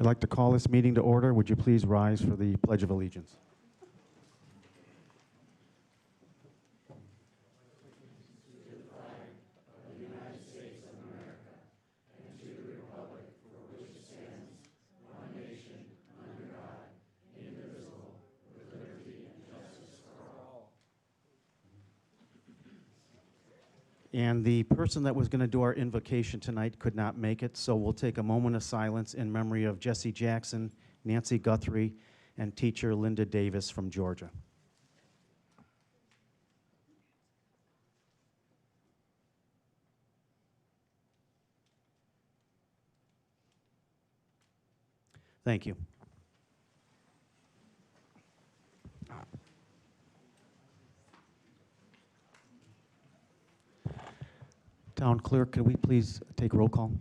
I'd like to call this meeting to order. Would you please rise for the Pledge of Allegiance? And the person that was going to do our invocation tonight could not make it, so we'll take a moment of silence in memory of Jesse Jackson, Nancy Guthrie, and teacher Linda Davis from Georgia. Thank you. Town Clerk, could we please take roll call?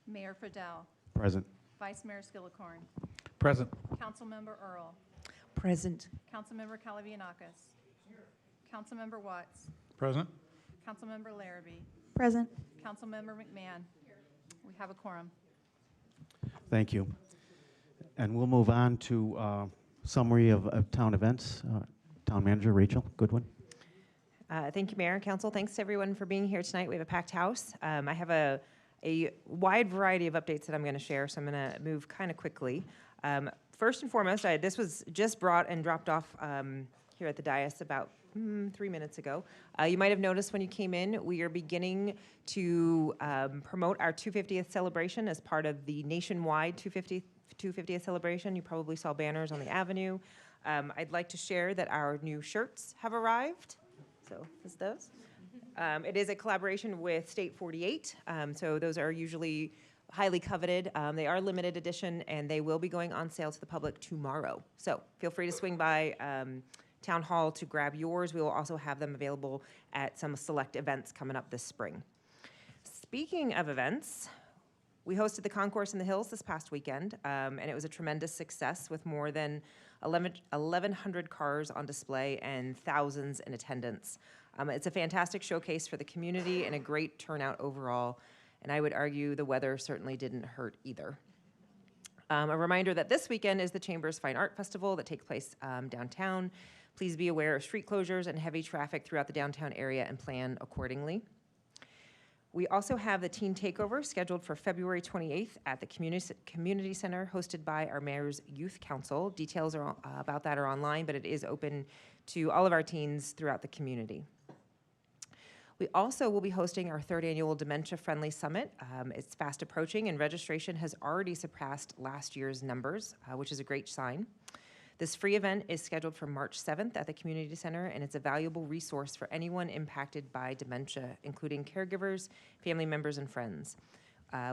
Mayor Fidel. Present. Vice Mayor Skillicorn. Present. Councilmember Earl. Present. Councilmember Calavianakis. Councilmember Watts. Present. Councilmember Larrabee. Present. Councilmember McMahon. We have a quorum. Thank you. And we'll move on to summary of town events. Town Manager Rachel Goodwin. Thank you, Mayor and Council. Thanks to everyone for being here tonight. We have a packed house. I have a wide variety of updates that I'm going to share, so I'm going to move kind of quickly. First and foremost, this was just brought and dropped off here at the dais about 3 minutes ago. You might have noticed when you came in, we are beginning to promote our 250th celebration as part of the nationwide 250th celebration. You probably saw banners on the avenue. I'd like to share that our new shirts have arrived. So this does. It is a collaboration with State 48. So those are usually highly coveted. They are limited edition, and they will be going on sale to the public tomorrow. So feel free to swing by Town Hall to grab yours. We will also have them available at some select events coming up this spring. Speaking of events, we hosted the Concourse in the Hills this past weekend, and it was a tremendous success with more than 1,100 cars on display and thousands in attendance. It's a fantastic showcase for the community and a great turnout overall, and I would argue the weather certainly didn't hurt either. A reminder that this weekend is the Chamber's Fine Art Festival that takes place downtown. Please be aware of street closures and heavy traffic throughout the downtown area and plan accordingly. We also have the Teen Takeover scheduled for February 28th at the Community Center, hosted by our Mayor's Youth Council. Details about that are online, but it is open to all of our teens throughout the community. We also will be hosting our 3rd annual Dementia Friendly Summit. It's fast approaching, and registration has already surpassed last year's numbers, which is a great sign. This free event is scheduled for March 7th at the Community Center, and it's a valuable resource for anyone impacted by dementia, including caregivers, family members, and friends.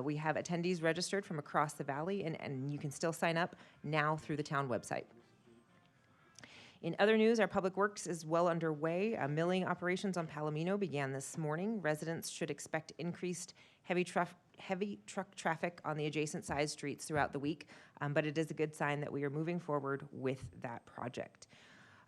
We have attendees registered from across the valley, and you can still sign up now through the town website. In other news, our public works is well underway. Milling operations on Palomino began this morning. Residents should expect increased heavy truck traffic on the adjacent side streets throughout the week, but it is a good sign that we are moving forward with that project.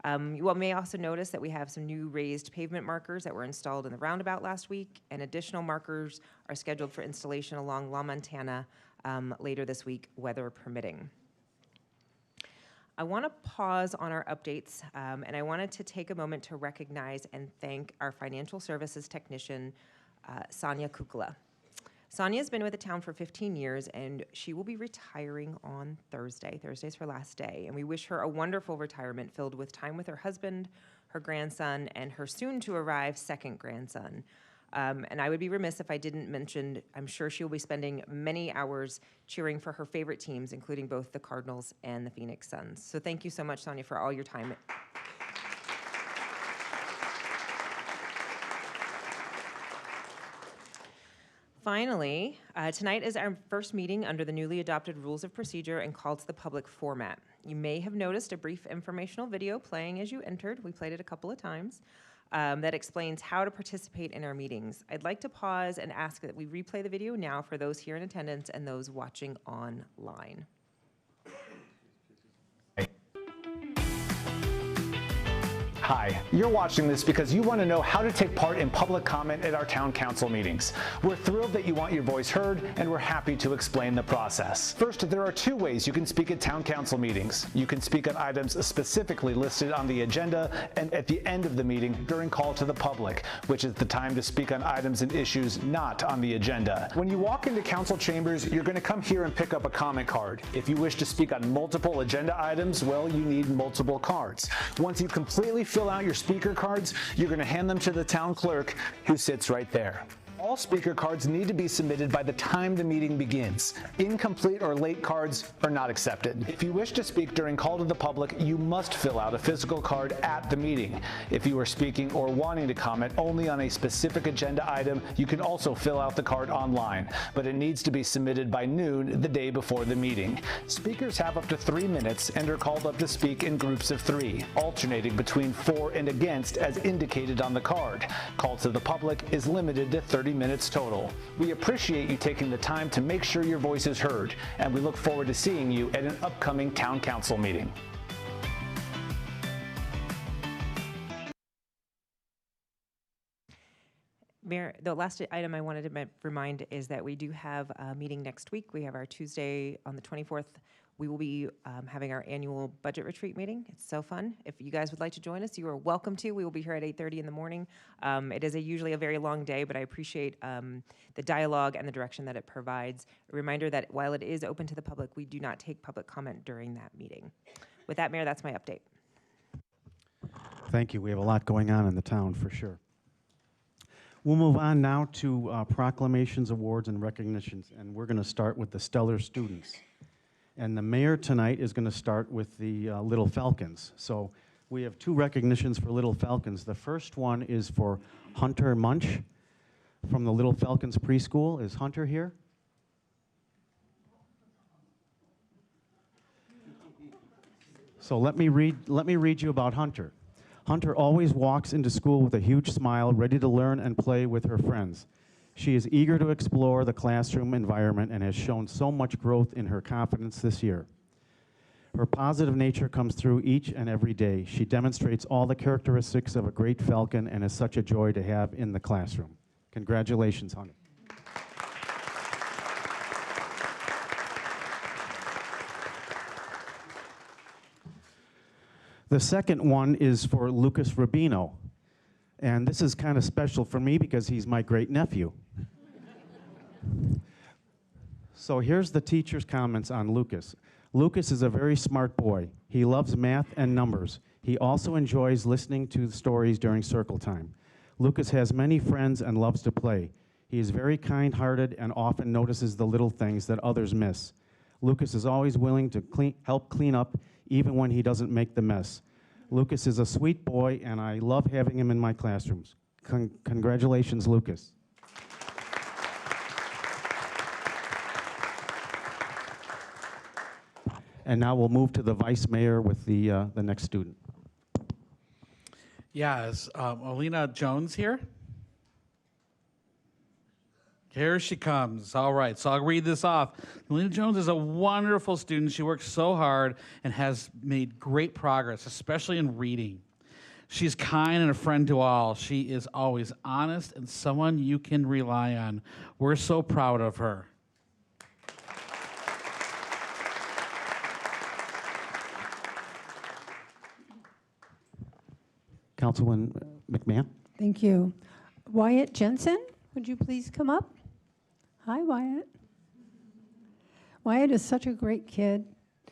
You all may also notice that we have some new raised pavement markers that were installed in the roundabout last week, and additional markers are scheduled for installation along La Montana later this week, weather permitting. I want to pause on our updates, and I wanted to take a moment to recognize and thank our financial services technician, Sonia Kukula. Sonia's been with the town for 15 years, and she will be retiring on Thursday. Thursday's her last day, and we wish her a wonderful retirement filled with time with her husband, her grandson, and her soon-to-arrive second grandson. And I would be remiss if I didn't mention, I'm sure she'll be spending many hours cheering for her favorite teams, including both the Cardinals and the Phoenix Suns. So thank you so much, Sonia, for all your time. Finally, tonight is our first meeting under the newly adopted Rules of Procedure and Call to the Public format. You may have noticed a brief informational video playing as you entered. We played it a couple of times. That explains how to participate in our meetings. I'd like to pause and ask that we replay the video now for those here in attendance and those watching online. Hi, you're watching this because you want to know how to take part in public comment at our town council meetings. We're thrilled that you want your voice heard, and we're happy to explain the process. First, there are two ways you can speak at town council meetings. You can speak on items specifically listed on the agenda and at the end of the meeting during call to the public, which is the time to speak on items and issues not on the agenda. When you walk into council chambers, you're going to come here and pick up a comment card. If you wish to speak on multiple agenda items, well, you need multiple cards. Once you completely fill out your speaker cards, you're going to hand them to the town clerk, who sits right there. All speaker cards need to be submitted by the time the meeting begins. Incomplete or late cards are not accepted. If you wish to speak during call to the public, you must fill out a physical card at the meeting. If you are speaking or wanting to comment only on a specific agenda item, you can also fill out the card online, but it needs to be submitted by noon the day before the meeting. Speakers have up to 3 minutes and are called up to speak in groups of 3, alternating between for and against as indicated on the card. Call to the public is limited to 30 minutes total. We appreciate you taking the time to make sure your voice is heard, and we look forward to seeing you at an upcoming town council meeting. Mayor, the last item I wanted to remind is that we do have a meeting next week. We have our Tuesday on the 24th. We will be having our annual budget retreat meeting. It's so fun. If you guys would like to join us, you are welcome to. We will be here at 8:30 in the morning. It is usually a very long day, but I appreciate the dialogue and the direction that it provides. A reminder that while it is open to the public, we do not take public comment during that meeting. With that, Mayor, that's my update. Thank you. We have a lot going on in the town, for sure. We'll move on now to proclamations, awards, and recognitions, and we're going to start with the stellar students. And the mayor tonight is going to start with the Little Falcons. So we have 2 recognitions for Little Falcons. The first one is for Hunter Munch from the Little Falcons preschool. Is Hunter here? So let me read you about Hunter. Hunter always walks into school with a huge smile, ready to learn and play with her friends. She is eager to explore the classroom environment and has shown so much growth in her confidence this year. Her positive nature comes through each and every day. She demonstrates all the characteristics of a great Falcon and is such a joy to have in the classroom. Congratulations, Hunter. The second one is for Lucas Rubino. And this is kind of special for me because he's my great-nephew. So here's the teacher's comments on Lucas. Lucas is a very smart boy. He loves math and numbers. He also enjoys listening to stories during circle time. Lucas has many friends and loves to play. He is very kind-hearted and often notices the little things that others miss. Lucas is always willing to help clean up even when he doesn't make the mess. Lucas is a sweet boy, and I love having him in my classrooms. Congratulations, Lucas. And now we'll move to the vice mayor with the next student. Yeah, is Alina Jones here? Here she comes. All right, so I'll read this off. Alina Jones is a wonderful student. She works so hard and has made great progress, especially in reading. She's kind and a friend to all. She is always honest and someone you can rely on. We're so proud of her. Councilwoman McMahon. Thank you. Wyatt Jensen, would you please come up? Hi, Wyatt. Wyatt is such a great kid.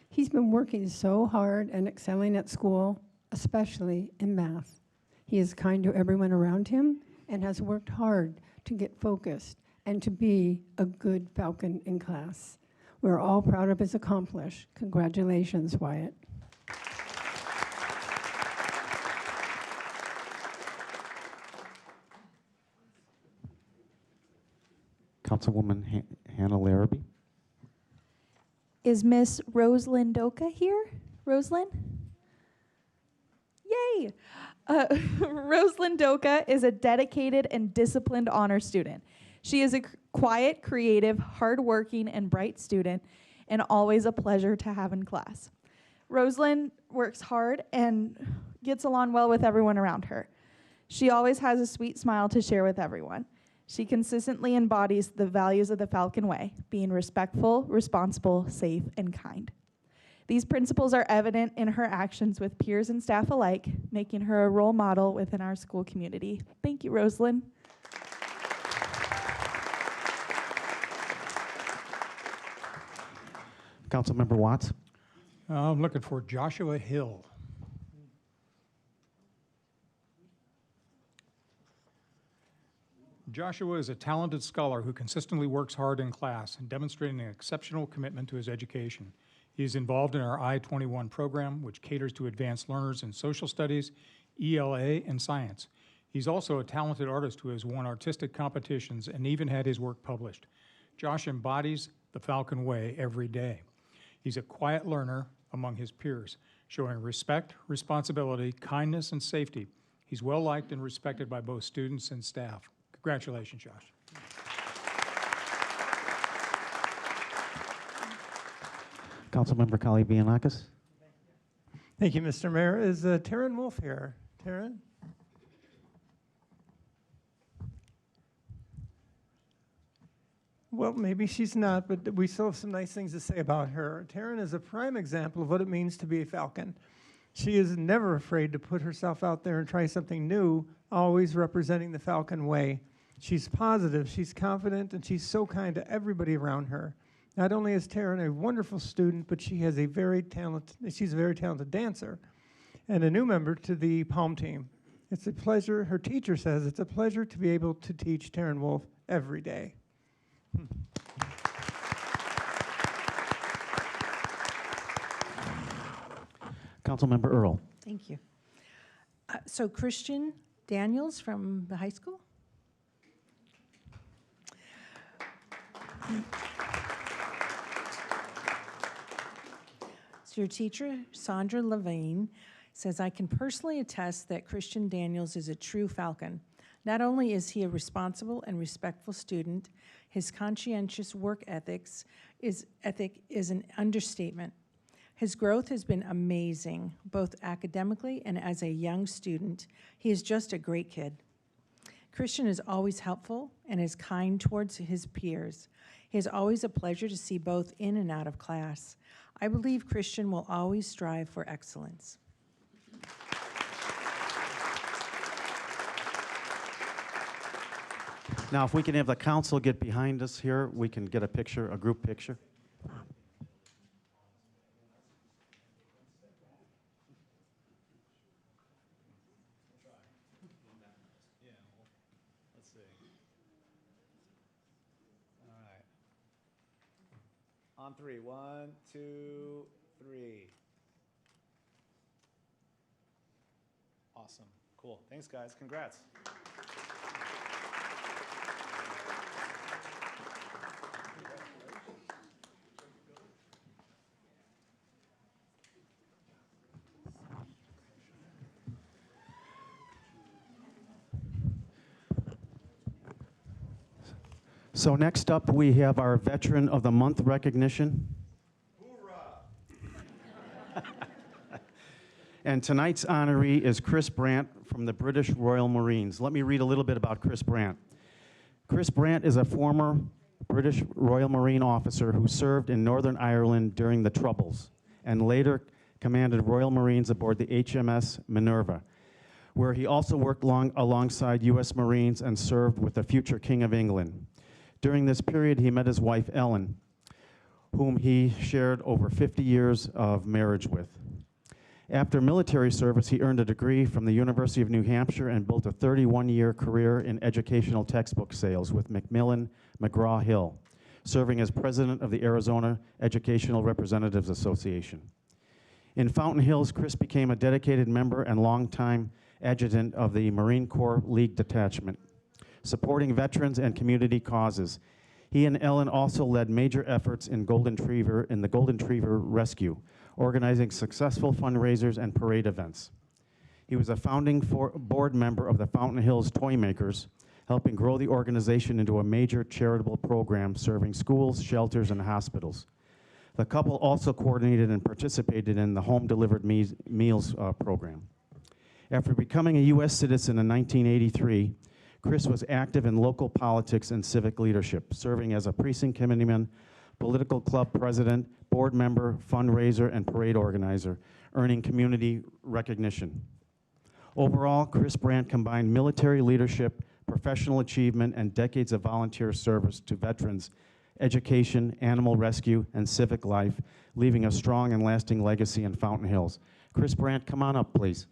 He's been working so hard and excelling at school, especially in math. He is kind to everyone around him and has worked hard to get focused and to be a good Falcon in class. We're all proud of his accomplishment. Congratulations, Wyatt. Councilwoman Hannah Larrabee. Is Miss Rosalind Doka here? Rosalind? Yay! Rosalind Doka is a dedicated and disciplined honor student. She is a quiet, creative, hardworking, and bright student, and always a pleasure to have in class. Rosalind works hard and gets along well with everyone around her. She always has a sweet smile to share with everyone. She consistently embodies the values of the Falcon Way, being respectful, responsible, safe, and kind. These principles are evident in her actions with peers and staff alike, making her a role model within our school community. Thank you, Rosalind. Councilmember Watts. I'm looking for Joshua Hill. Joshua is a talented scholar who consistently works hard in class and demonstrating an exceptional commitment to his education. He is involved in our I-21 program, which caters to advanced learners in social studies, ELA, and science. He's also a talented artist who has won artistic competitions and even had his work published. Josh embodies the Falcon Way every day. He's a quiet learner among his peers, showing respect, responsibility, kindness, and safety. He's well liked and respected by both students and staff. Congratulations, Josh. Councilmember Kalibianakis. Thank you, Mr. Mayor. Is Taryn Wolf here? Taryn? Well, maybe she's not, but we still have some nice things to say about her. Taryn is a prime example of what it means to be a Falcon. She is never afraid to put herself out there and try something new, always representing the Falcon Way. She's positive, she's confident, and she's so kind to everybody around her. Not only is Taryn a wonderful student, but she's a very talented dancer and a new member to the Palm team. It's a pleasure, her teacher says, it's a pleasure to be able to teach Taryn Wolf every day. Councilmember Earl. Thank you. So Christian Daniels from the high school? So your teacher, Sandra Levine, says, I can personally attest that Christian Daniels is a true Falcon. Not only is he a responsible and respectful student, his conscientious work ethic is an understatement. His growth has been amazing, both academically and as a young student. He is just a great kid. Christian is always helpful and is kind towards his peers. He is always a pleasure to see both in and out of class. I believe Christian will always strive for excellence. Now, if we can have the council get behind us here, we can get a picture, a group picture. On three. 1, 2, 3. Awesome. Cool. Thanks, guys. Congrats. So next up, we have our Veteran of the Month recognition. And tonight's honoree is Chris Brant from the British Royal Marines. Let me read a little bit about Chris Brant. Chris Brant is a former British Royal Marine officer who served in Northern Ireland during the Troubles and later commanded Royal Marines aboard the HMS Minerva, where he also worked alongside U.S. Marines and served with the future King of England. During this period, he met his wife, Ellen, whom he shared over 50 years of marriage with. After military service, he earned a degree from the University of New Hampshire and built a 31-year career in educational textbook sales with Macmillan McGraw-Hill, serving as president of the Arizona Educational Representatives Association. In Fountain Hills, Chris became a dedicated member and longtime adjutant of the Marine Corps League Detachment, supporting veterans and community causes. He and Ellen also led major efforts in the Golden Retriever rescue, organizing successful fundraisers and parade events. He was a founding board member of the Fountain Hills Toy Makers, helping grow the organization into a major charitable program serving schools, shelters, and hospitals. The couple also coordinated and participated in the home-delivered meals program. After becoming a U.S. citizen in 1983, Chris was active in local politics and civic leadership, serving as a precinct committeeman, political club president, board member, fundraiser, and parade organizer, earning community recognition. Overall, Chris Brant combined military leadership, professional achievement, and decades of volunteer service to veterans, education, animal rescue, and civic life, leaving a strong and lasting legacy in Fountain Hills. Chris Brant, come on up, please.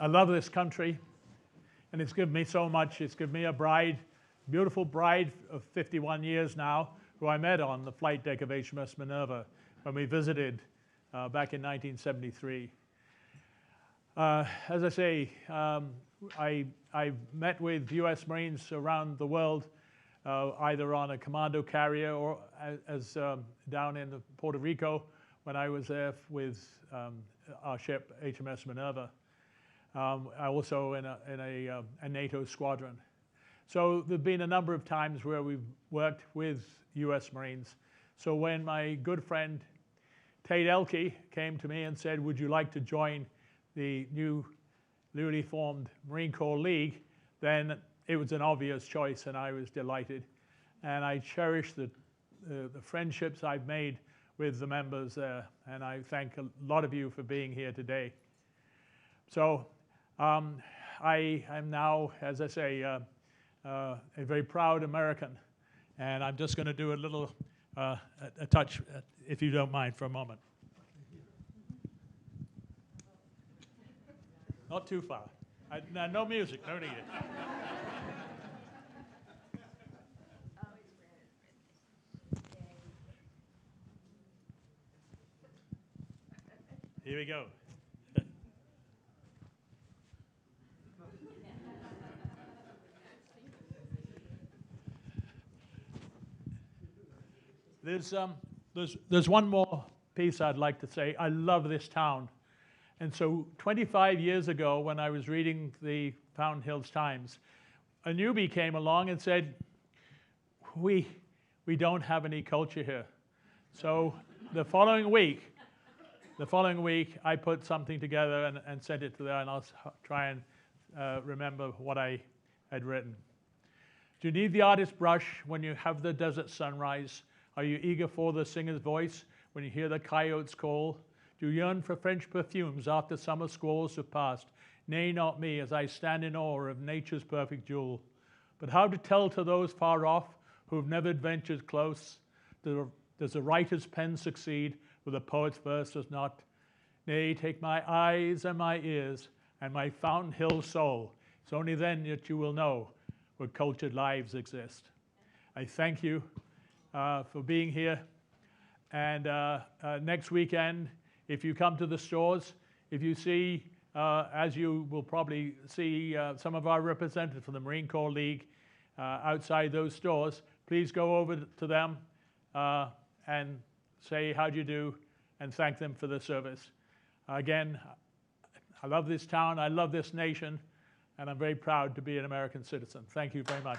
I love this country, and it's given me so much. It's given me a bride, beautiful bride of 51 years now, who I met on the flight deck of HMS Minerva when we visited back in 1973. As I say, I've met with U.S. Marines around the world, either on a commando carrier or as down in Puerto Rico when I was there with our ship HMS Minerva. Also in a NATO squadron. So there've been a number of times where we've worked with U.S. Marines. So when my good friend Tate Elke came to me and said, would you like to join the newly formed Marine Corps League, then it was an obvious choice, and I was delighted. And I cherish the friendships I've made with the members there, and I thank a lot of you for being here today. So I am now, as I say, a very proud American, and I'm just going to do a little a touch, if you don't mind, for a moment. Not too far. No music, no need. Here we go. There's one more piece I'd like to say. I love this town. And so 25 years ago, when I was reading the Fountain Hills Times, a newbie came along and said, we don't have any culture here. So the following week, I put something together and sent it to them, and I'll try and remember what I had written. Do you need the artist's brush when you have the desert sunrise? Are you eager for the singer's voice when you hear the coyotes call? Do you yearn for French perfumes after summer squalls have passed? Nay, not me, as I stand in awe of nature's perfect jewel. But how to tell to those far off who've never ventured close? Does a writer's pen succeed where the poet's verse does not? Nay, take my eyes and my ears and my Fountain Hill soul. It's only then that you will know where cultured lives exist. I thank you for being here. And next weekend, if you come to the stores, if you see, as you will probably see some of our representatives from the Marine Corps League outside those stores, please go over to them and say how do you do and thank them for the service. Again, I love this town, I love this nation, and I'm very proud to be an American citizen. Thank you very much.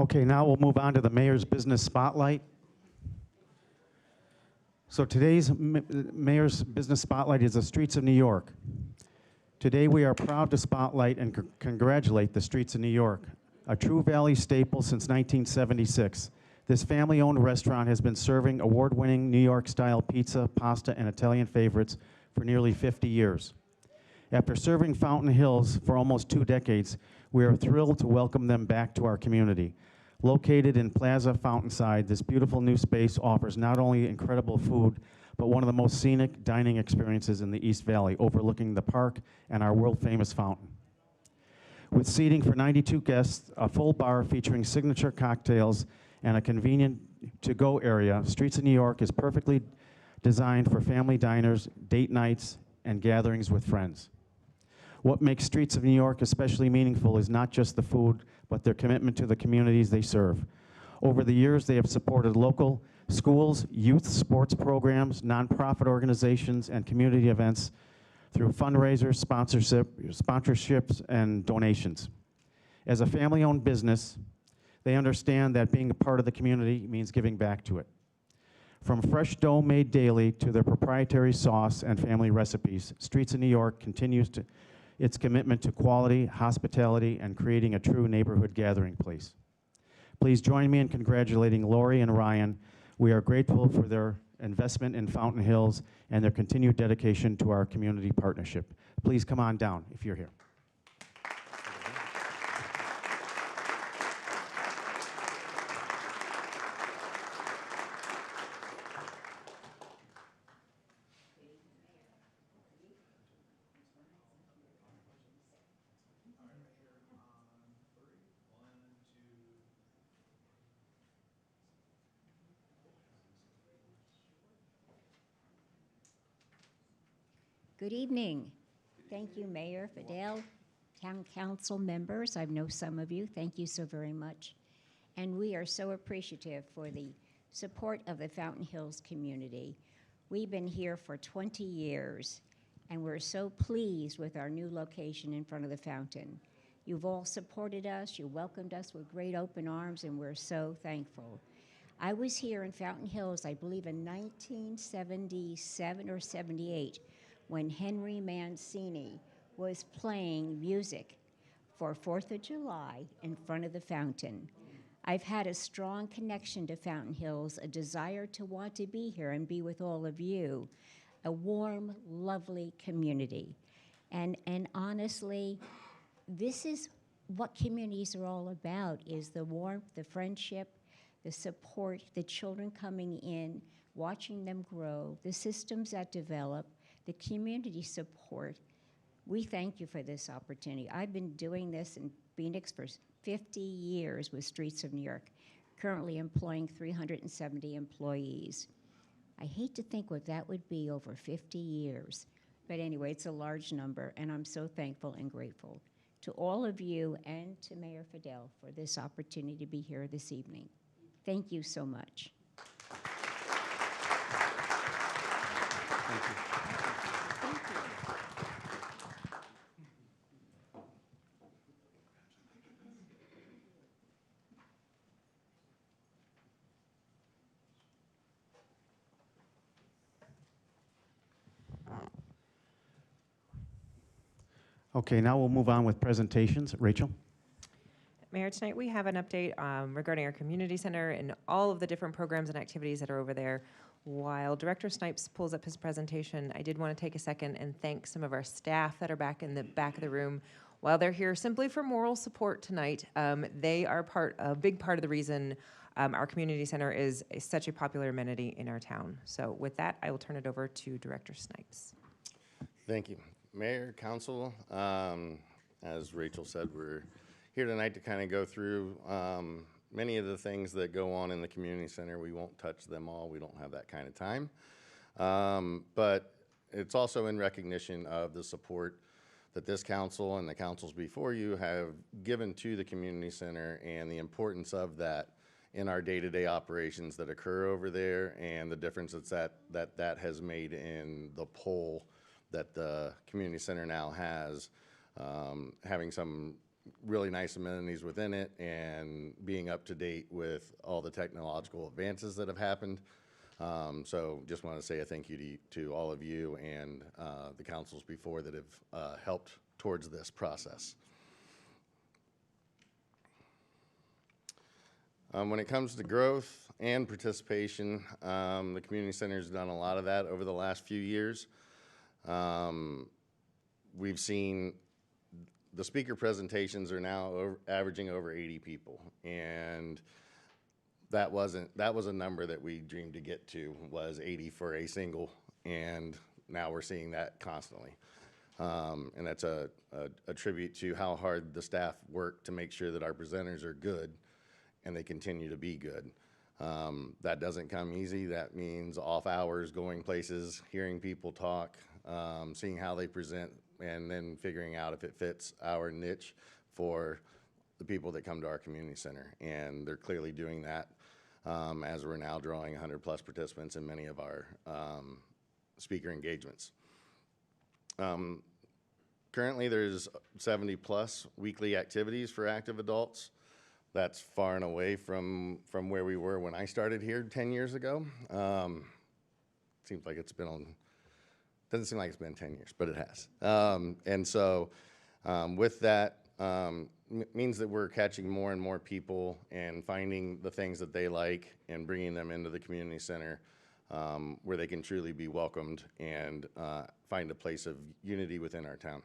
Okay, now we'll move on to the Mayor's Business Spotlight. So today's Mayor's Business Spotlight is the streets of New York. Today we are proud to spotlight and congratulate the streets of New York, a true Valley staple since 1976. This family-owned restaurant has been serving award-winning New York-style pizza, pasta, and Italian favorites for nearly 50 years. After serving Fountain Hills for almost 2 decades, we are thrilled to welcome them back to our community. Located in Plaza Fountainside, this beautiful new space offers not only incredible food, but one of the most scenic dining experiences in the East Valley, overlooking the park and our world-famous fountain. With seating for 92 guests, a full bar featuring signature cocktails, and a convenient to-go area, Streets of New York is perfectly designed for family diners, date nights, and gatherings with friends. What makes Streets of New York especially meaningful is not just the food, but their commitment to the communities they serve. Over the years, they have supported local schools, youth sports programs, nonprofit organizations, and community events through fundraisers, sponsorships, and donations. As a family-owned business, they understand that being a part of the community means giving back to it. From fresh dough made daily to their proprietary sauce and family recipes, Streets of New York continues its commitment to quality, hospitality, and creating a true neighborhood gathering place. Please join me in congratulating Lori and Ryan. We are grateful for their investment in Fountain Hills and their continued dedication to our community partnership. Please come on down if you're here. Good evening. Thank you, Mayor Fidel, Town Council members. I know some of you. Thank you so very much. And we are so appreciative for the support of the Fountain Hills community. We've been here for 20 years, and we're so pleased with our new location in front of the fountain. You've all supported us. You welcomed us with great open arms, and we're so thankful. I was here in Fountain Hills, I believe in 1977 or 78, when Henry Mancini was playing music for 4th of July in front of the fountain. I've had a strong connection to Fountain Hills, a desire to want to be here and be with all of you, a warm, lovely community. And honestly, this is what communities are all about, is the warmth, the friendship, the support, the children coming in, watching them grow, the systems that develop, the community support. We thank you for this opportunity. I've been doing this in Phoenix for 50 years with Streets of New York, currently employing 370 employees. I hate to think what that would be over 50 years. But anyway, it's a large number, and I'm so thankful and grateful to all of you and to Mayor Fidel for this opportunity to be here this evening. Thank you so much. Thank you. Okay, now we'll move on with presentations. Rachel? Mayor, tonight we have an update regarding our community center and all of the different programs and activities that are over there. While Director Snipes pulls up his presentation, I did want to take a second and thank some of our staff that are back in the back of the room. While they're here simply for moral support tonight, they are a big part of the reason our community center is such a popular amenity in our town. So with that, I will turn it over to Director Snipes. Thank you. Mayor, Council, as Rachel said, we're here tonight to kind of go through many of the things that go on in the community center. We won't touch them all. We don't have that kind of time. But it's also in recognition of the support that this council and the councils before you have given to the community center and the importance of that in our day-to-day operations that occur over there, and the difference that has made in the pull that the community center now has, having some really nice amenities within it and being up to date with all the technological advances that have happened. So just want to say a thank you to all of you and the councils before that have helped towards this process. When it comes to growth and participation, the community center has done a lot of that over the last few years. We've seen the speaker presentations are now averaging over 80 people, and that was a number that we dreamed to get to, was 80 for a single, and now we're seeing that constantly. And that's a tribute to how hard the staff work to make sure that our presenters are good and they continue to be good. That doesn't come easy. That means off hours, going places, hearing people talk, seeing how they present, and then figuring out if it fits our niche for the people that come to our community center. And they're clearly doing that as we're now drawing 100+ participants in many of our speaker engagements. Currently, there's 70+ weekly activities for active adults. That's far and away from where we were when I started here 10 years ago. Seems like it's been doesn't seem like it's been 10 years, but it has. And so with that, means that we're catching more and more people and finding the things that they like and bringing them into the community center where they can truly be welcomed and find a place of unity within our town.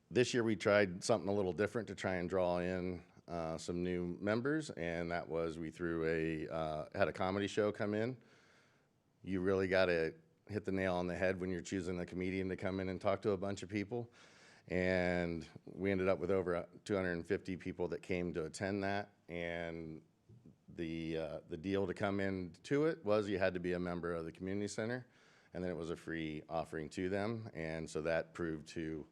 This year we tried something a little different to try and draw in some new members, and that was we had a comedy show come in. You really got to hit the nail on the head when you're choosing a comedian to come in and talk to a bunch of people. And we ended up with over 250 people that came to attend that, and the deal to come into it was you had to be a member of the community center, and then it was a free offering to them. And so that proved to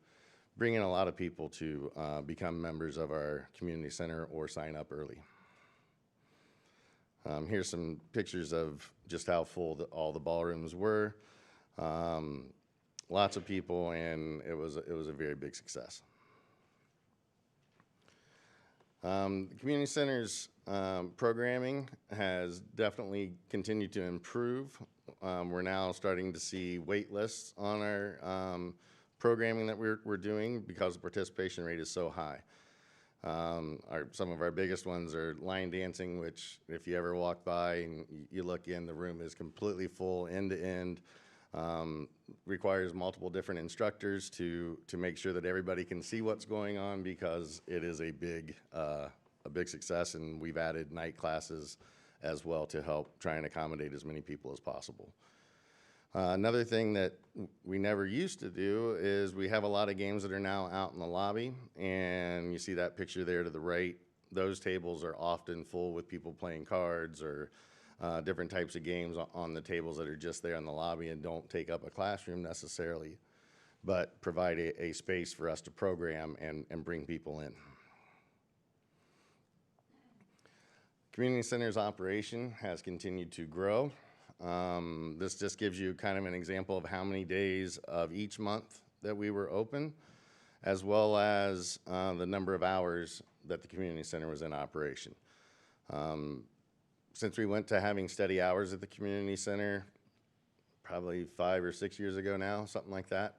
bring in a lot of people to become members of our community center or sign up early. Here's some pictures of just how full all the ballrooms were. Lots of people, and it was a very big success. The community center's programming has definitely continued to improve. We're now starting to see wait lists on our programming that we're doing because the participation rate is so high. Some of our biggest ones are line dancing, which if you ever walk by and you look in, the room is completely full end to end. Requires multiple different instructors to make sure that everybody can see what's going on because it is a big success, and we've added night classes as well to help try and accommodate as many people as possible. Another thing that we never used to do is we have a lot of games that are now out in the lobby, and you see that picture there to the right. Those tables are often full with people playing cards or different types of games on the tables that are just there in the lobby and don't take up a classroom necessarily, but provide a space for us to program and bring people in. Community Center's operation has continued to grow. This just gives you kind of an example of how many days of each month that we were open, as well as the number of hours that the community center was in operation. Since we went to having steady hours at the community center, probably 5 or 6 years ago now, something like that,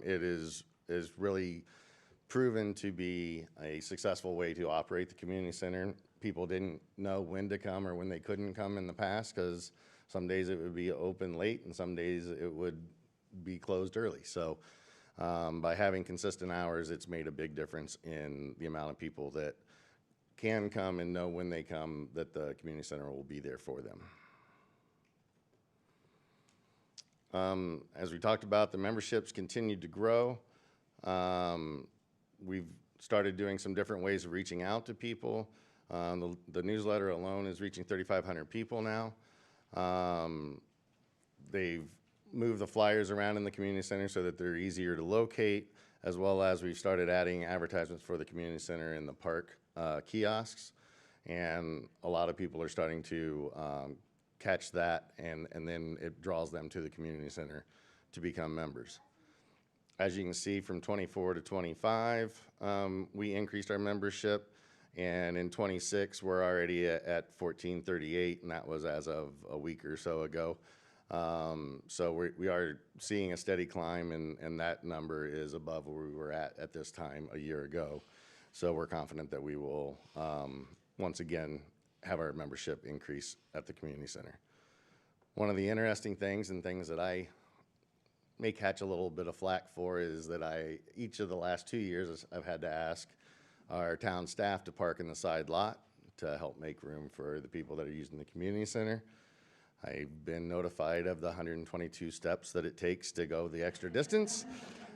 it is really proven to be a successful way to operate the community center. People didn't know when to come or when they couldn't come in the past because some days it would be open late and some days it would be closed early. So by having consistent hours, it's made a big difference in the amount of people that can come and know when they come that the community center will be there for them. As we talked about, the memberships continued to grow. We've started doing some different ways of reaching out to people. The newsletter alone is reaching 3,500 people now. They've moved the flyers around in the community center so that they're easier to locate, as well as we've started adding advertisements for the community center in the park kiosks. And a lot of people are starting to catch that, and then it draws them to the community center to become members. As you can see, from 24 to 25, we increased our membership, and in 26, we're already at 1438, and that was as of a week or so ago. So we are seeing a steady climb, and that number is above where we were at this time a year ago. So we're confident that we will, once again, have our membership increase at the community center. One of the interesting things and things that I may catch a little bit of flack for is that each of the last 2 years, I've had to ask our town staff to park in the side lot to help make room for the people that are using the community center. I've been notified of the 122 steps that it takes to go the extra distance,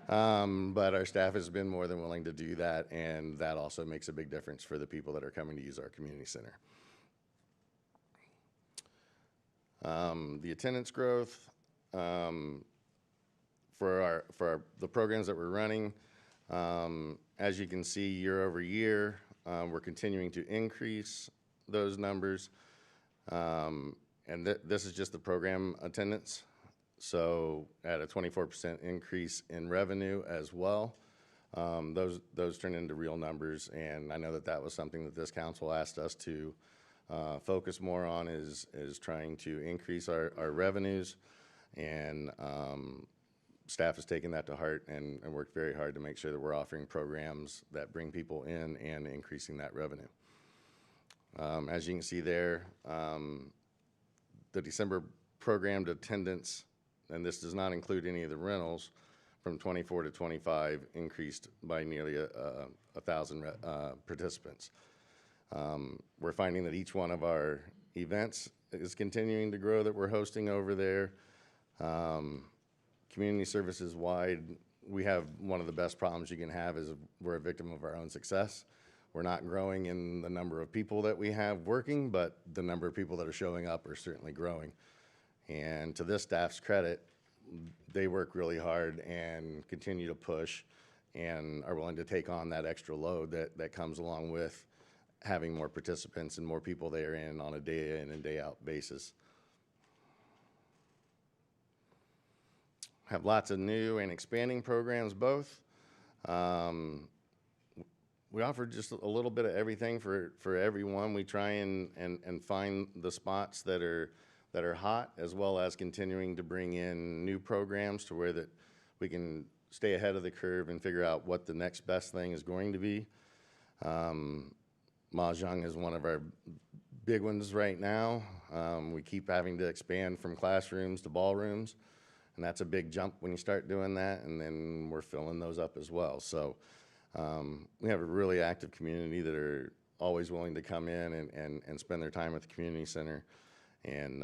but our staff has been more than willing to do that, and that also makes a big difference for the people that are coming to use our community center. The attendance growth, for the programs that we're running, as you can see year over year, we're continuing to increase those numbers. And this is just the program attendance. So at a 24% increase in revenue as well. Those turn into real numbers, and I know that was something that this council asked us to focus more on is trying to increase our revenues, and staff has taken that to heart and worked very hard to make sure that we're offering programs that bring people in and increasing that revenue. As you can see there, the December programmed attendance, and this does not include any of the rentals, from 24 to 25 increased by nearly 1,000 participants. We're finding that each one of our events is continuing to grow that we're hosting over there. Community services wide, we have one of the best problems you can have is we're a victim of our own success. We're not growing in the number of people that we have working, but the number of people that are showing up are certainly growing. And to this staff's credit, they work really hard and continue to push and are willing to take on that extra load that comes along with having more participants and more people there in on a day in and day out basis. Have lots of new and expanding programs both. We offer just a little bit of everything for everyone. We try and find the spots that are hot, as well as continuing to bring in new programs to where that we can stay ahead of the curve and figure out what the next best thing is going to be. Mahjong is one of our big ones right now. We keep having to expand from classrooms to ballrooms, and that's a big jump when you start doing that, and then we're filling those up as well. So we have a really active community that are always willing to come in and spend their time at the community center, and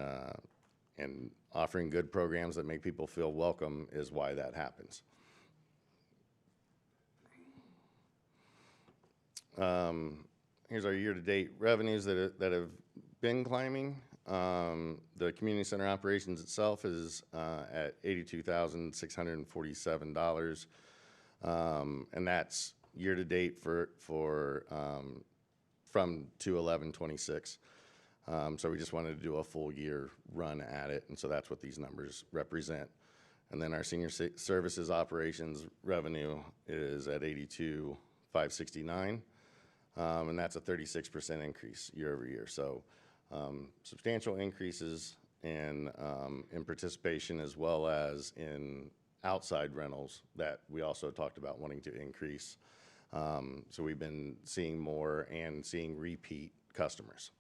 offering good programs that make people feel welcome is why that happens. Here's our year-to-date revenues that have been climbing. The community center operations itself is at $82,647, and that's year-to-date from 2/11/26. So we just wanted to do a full year run at it, and so that's what these numbers represent. And then our senior services operations revenue is at $82,569, and that's a 36% increase year over year. So substantial increases in participation, as well as in outside rentals that we also talked about wanting to increase. So we've been seeing more and seeing repeat customers.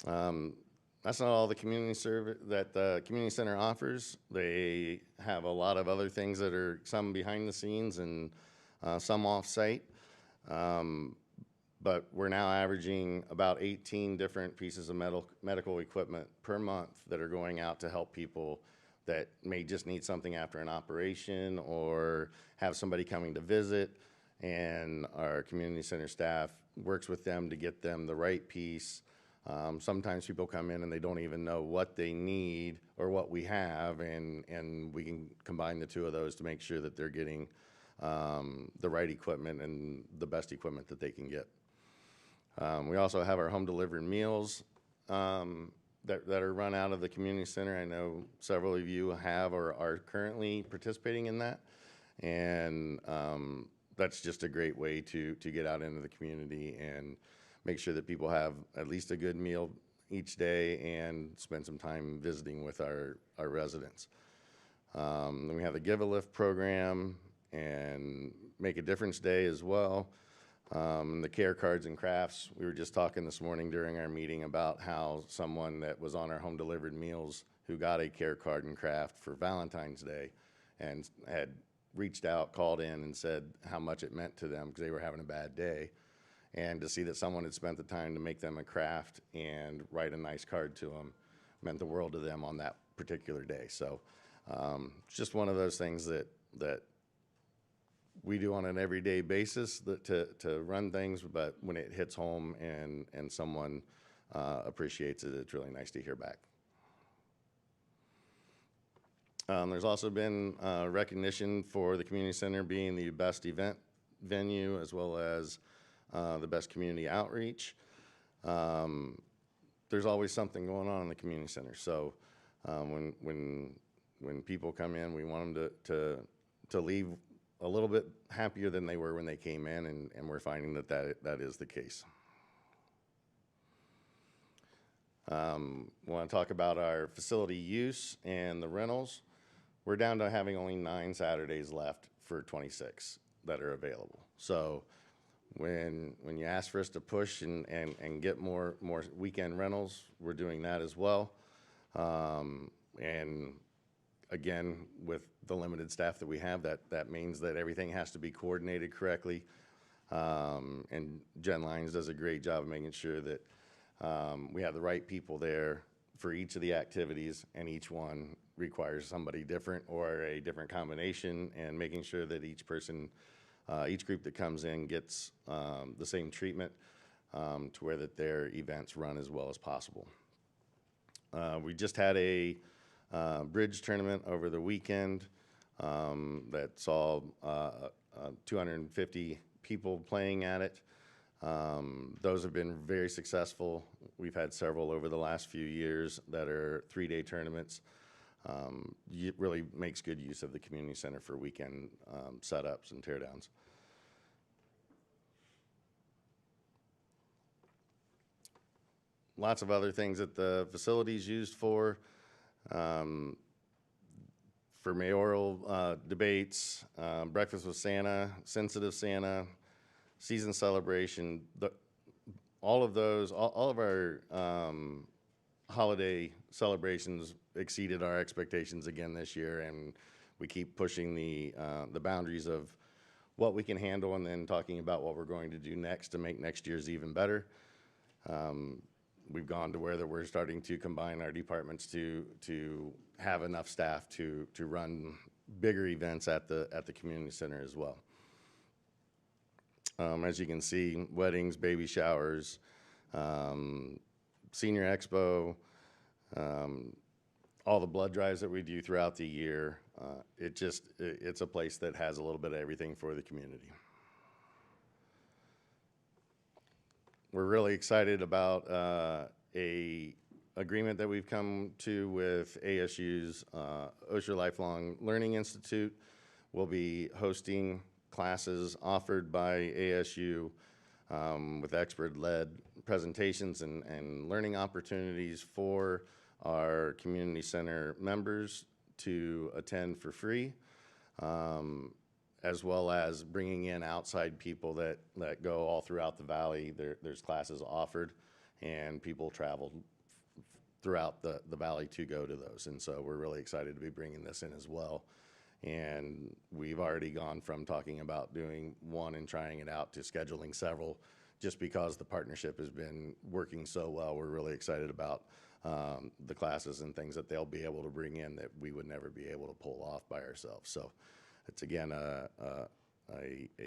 That's not all the community service that the community center offers. They have a lot of other things that are some behind the scenes and some off-site. But we're now averaging about 18 different pieces of medical equipment per month that are going out to help people that may just need something after an operation or have somebody coming to visit. And our community center staff works with them to get them the right piece. Sometimes people come in and they don't even know what they need or what we have, and we can combine the two of those to make sure that they're getting the right equipment and the best equipment that they can get. We also have our home delivered meals that are run out of the community center. I know several of you have or are currently participating in that. And that's just a great way to get out into the community and make sure that people have at least a good meal each day and spend some time visiting with our residents. Then we have the Give a Lift program and Make a Difference Day as well. The care cards and crafts. We were just talking this morning during our meeting about how someone that was on our home delivered meals who got a care card and craft for Valentine's Day and had reached out, called in and said how much it meant to them because they were having a bad day. And to see that someone had spent the time to make them a craft and write a nice card to them meant the world to them on that particular day. So it's just one of those things that we do on an everyday basis to run things, but when it hits home and someone appreciates it, it's really nice to hear back. There's also been recognition for the community center being the best event venue as well as the best community outreach. There's always something going on in the community center. So when people come in, we want them to leave a little bit happier than they were when they came in, and we're finding that is the case. Want to talk about our facility use and the rentals. We're down to having only 9 Saturdays left for 26 that are available. So when you ask for us to push and get more weekend rentals, we're doing that as well. And again, with the limited staff that we have, that means that everything has to be coordinated correctly. And Jen Lyons does a great job of making sure that we have the right people there for each of the activities, and each one requires somebody different or a different combination, and making sure that each person, each group that comes in gets the same treatment to where that their events run as well as possible. We just had a bridge tournament over the weekend that saw 250 people playing at it. Those have been very successful. We've had several over the last few years that are 3-day tournaments. It really makes good use of the community center for weekend setups and teardowns. Lots of other things that the facility's used for mayoral debates, breakfast with Santa, sensitive Santa, season celebration. All of our holiday celebrations exceeded our expectations again this year, and we keep pushing the boundaries of what we can handle, and then talking about what we're going to do next to make next year's even better. We've gone to where that we're starting to combine our departments to have enough staff to run bigger events at the community center as well. As you can see, weddings, baby showers, senior expo, all the blood drives that we do throughout the year. It's a place that has a little bit of everything for the community. We're really excited about a agreement that we've come to with ASU's Osher Lifelong Learning Institute. We'll be hosting classes offered by ASU with expert-led presentations and learning opportunities for our community center members to attend for free, as well as bringing in outside people that go all throughout the valley. There's classes offered, and people travel throughout the valley to go to those. And so we're really excited to be bringing this in as well. And we've already gone from talking about doing one and trying it out to scheduling several, just because the partnership has been working so well. We're really excited about the classes and things that they'll be able to bring in that we would never be able to pull off by ourselves. So it's, again, a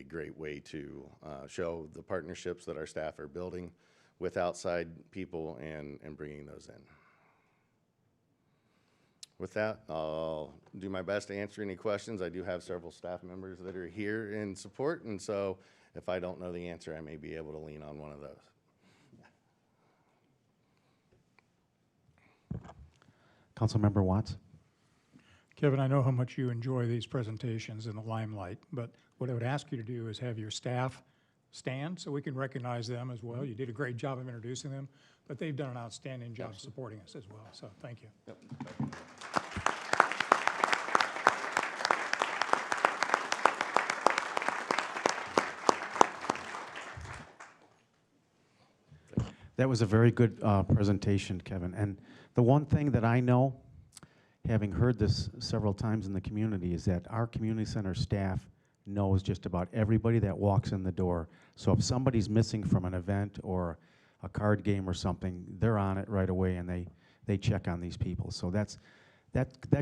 great way to show the partnerships that our staff are building with outside people and bringing those in. With that, I'll do my best to answer any questions. I do have several staff members that are here in support, and so if I don't know the answer, I may be able to lean on one of those. Councilmember Watts? Kevin, I know how much you enjoy these presentations in the limelight, but what I would ask you to do is have your staff stand so we can recognize them as well. You did a great job of introducing them, but they've done an outstanding job supporting us as well, so thank you. Yep. That was a very good presentation, Kevin. And the one thing that I know, having heard this several times in the community, is that our community center staff knows just about everybody that walks in the door. So if somebody's missing from an event or a card game or something, they're on it right away and they check on these people. So that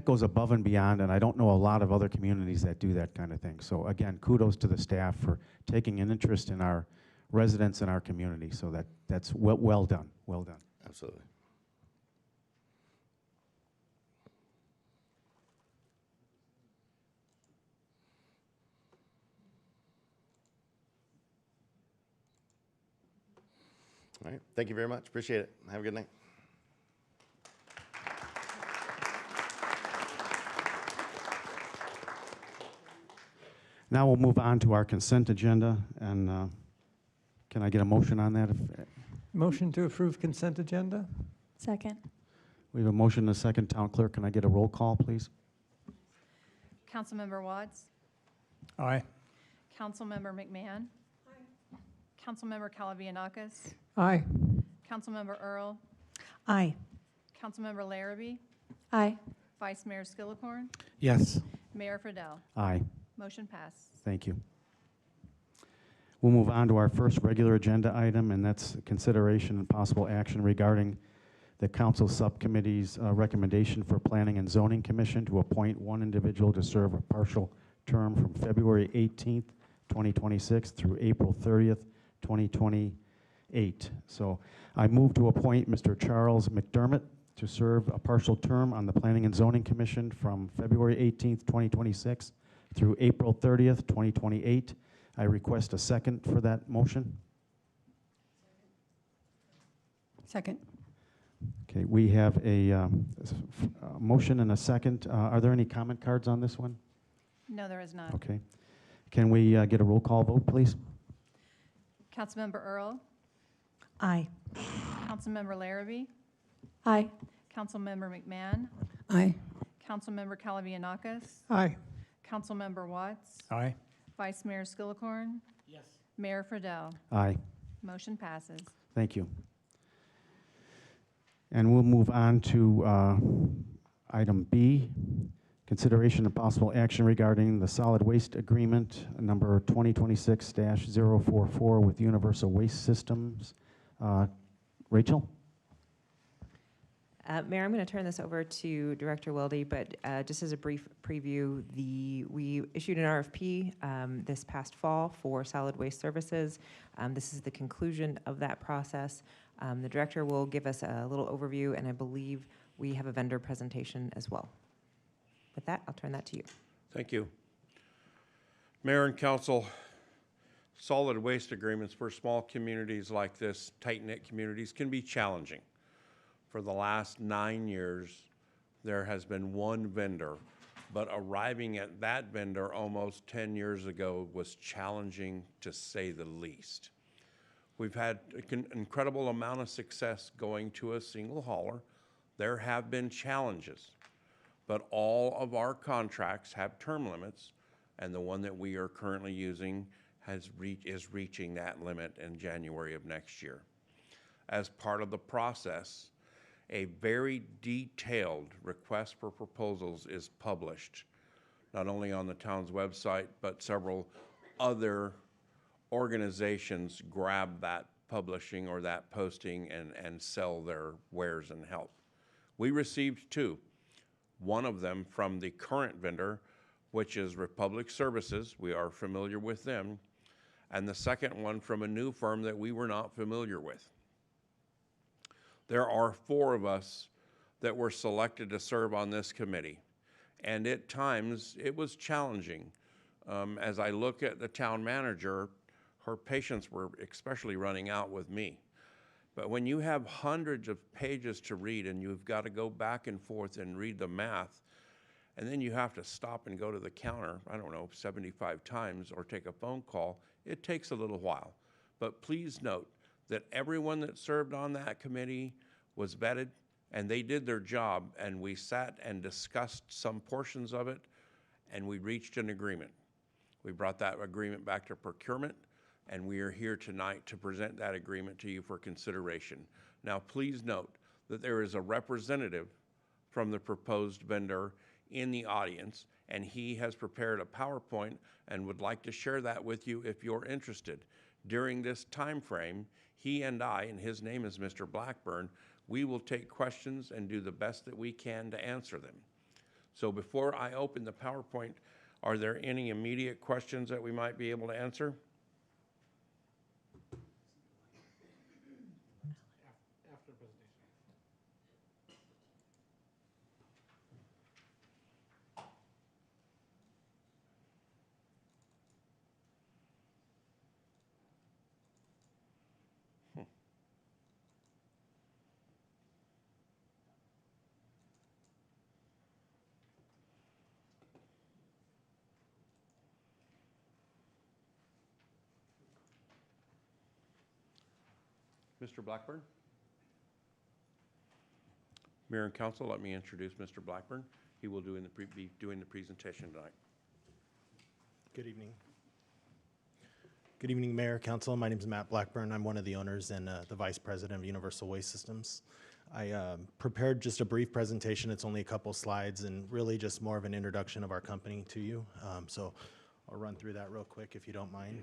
goes above and beyond, and I don't know a lot of other communities that do that kind of thing. So again, kudos to the staff for taking an interest in our residents in our community. So that's well done, well done. Absolutely. All right, thank you very much. Appreciate it. Have a good night. Now we'll move on to our consent agenda, and can I get a motion on that? Motion to approve consent agenda? Second. We have a motion and a second. Town Clerk, can I get a roll call, please? Councilmember Watts? Aye. Councilmember McMahon? Aye. Councilmember Calavianakis? Aye. Councilmember Earl? Aye. Councilmember Larrabee? Aye. Vice Mayor Skillicorn? Yes. Mayor Friedel? Aye. Motion passed. Thank you. We'll move on to our first regular agenda item, and that's consideration and possible action regarding the council subcommittee's recommendation for Planning and Zoning Commission to appoint one individual to serve a partial term from February 18th, 2026 through April 30th, 2028. So I move to appoint Mr. Charles McDermott to serve a partial term on the Planning and Zoning Commission from February 18th, 2026 through April 30th, 2028. I request a second for that motion. Second. Okay, we have a motion and a second. Are there any comment cards on this one? No, there is not. Okay. Can we get a roll call vote, please? Councilmember Earl? Aye. Councilmember Larrabee? Aye. Councilmember McMahon? Aye. Councilmember Calavianakis? Aye. Councilmember Watts? Aye. Vice Mayor Skillicorn? Yes. Mayor Friedel? Aye. Motion passes. Thank you. And we'll move on to item B, consideration of possible action regarding the solid waste agreement number 2026-044 with Universal Waste Systems. Rachel? Mayor, I'm going to turn this over to Director Weldy, but just as a brief preview, we issued an RFP this past fall for solid waste services. This is the conclusion of that process. The director will give us a little overview, and I believe we have a vendor presentation as well. With that, I'll turn that to you. Thank you. Mayor and Council, solid waste agreements for small communities like this, tight-knit communities, can be challenging. For the last 9 years, there has been one vendor, but arriving at that vendor almost 10 years ago was challenging to say the least. We've had an incredible amount of success going to a single hauler. There have been challenges, but all of our contracts have term limits, and the one that we are currently using is reaching that limit in January of next year. As part of the process, a very detailed request for proposals is published, not only on the town's website, but several other organizations grab that publishing or that posting and sell their wares and help. We received two, one of them from the current vendor, which is Republic Services. We are familiar with them. And the second one from a new firm that we were not familiar with. There are 4 of us that were selected to serve on this committee. And at times, it was challenging. As I look at the town manager, her patience were especially running out with me. But when you have hundreds of pages to read and you've got to go back and forth and read the math, and then you have to stop and go to the counter, I don't know, 75 times or take a phone call, it takes a little while. But please note that everyone that served on that committee was vetted and they did their job, and we sat and discussed some portions of it and we reached an agreement. We brought that agreement back to procurement, and we are here tonight to present that agreement to you for consideration. Now, please note that there is a representative from the proposed vendor in the audience, and he has prepared a PowerPoint and would like to share that with you if you're interested. During this time frame, he and I, and his name is Mr. Blackburn, we will take questions and do the best that we can to answer them. So before I open the PowerPoint, are there any immediate questions that we might be able to answer? Mr. Blackburn? Mayor and Council, let me introduce Mr. Blackburn. He will be doing the presentation tonight. Good evening. Good evening, Mayor, Council. My name is Matt Blackburn. I'm one of the owners and the Vice President of Universal Waste Systems. I prepared just a brief presentation. It's only a couple slides and really just more of an introduction of our company to you. So I'll run through that real quick if you don't mind.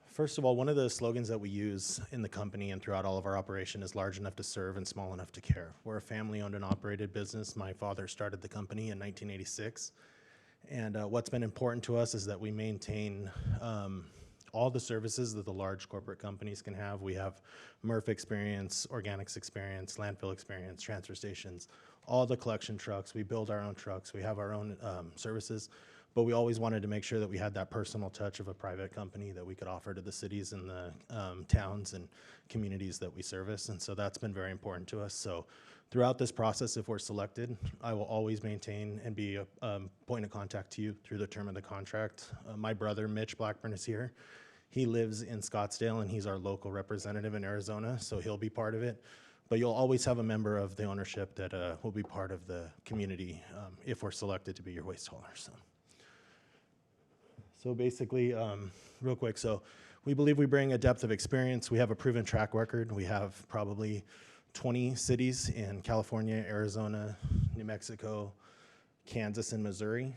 First of all, one of the slogans that we use in the company and throughout all of our operation is large enough to serve and small enough to care. We're a family-owned and operated business. My father started the company in 1986. And what's been important to us is that we maintain all the services that the large corporate companies can have. We have MRF experience, organics experience, landfill experience, transfer stations, all the collection trucks. We build our own trucks. We have our own services. But we always wanted to make sure that we had that personal touch of a private company that we could offer to the cities and the towns and communities that we service. And so that's been very important to us. So throughout this process, if we're selected, I will always maintain and be a point of contact to you through the term of the contract. My brother, Mitch Blackburn, is here. He lives in Scottsdale, and he's our local representative in Arizona, so he'll be part of it. But you'll always have a member of the ownership that will be part of the community if we're selected to be your waste hauler. So basically, real quick, so we believe we bring a depth of experience. We have a proven track record. We have probably 20 cities in California, Arizona, New Mexico, Kansas, and Missouri.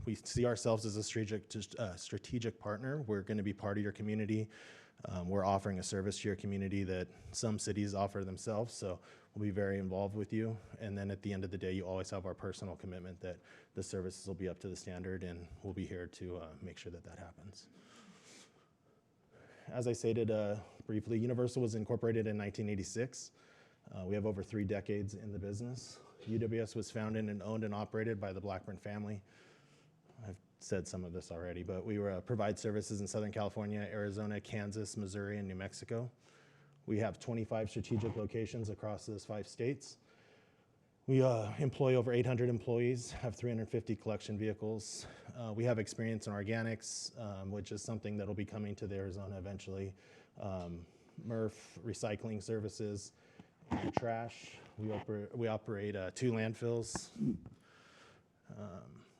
We see ourselves as a strategic partner. We're going to be part of your community. We're offering a service to your community that some cities offer themselves, so we'll be very involved with you. And then at the end of the day, you always have our personal commitment that the services will be up to the standard, and we'll be here to make sure that that happens. As I stated briefly, Universal was incorporated in 1986. We have over 3 decades in the business. UWS was founded and owned and operated by the Blackburn family. I've said some of this already, but we provide services in Southern California, Arizona, Kansas, Missouri, and New Mexico. We have 25 strategic locations across those 5 states. We employ over 800 employees, have 350 collection vehicles. We have experience in organics, which is something that will be coming to the Arizona eventually. MRF, recycling services, and trash. We operate 2 landfills.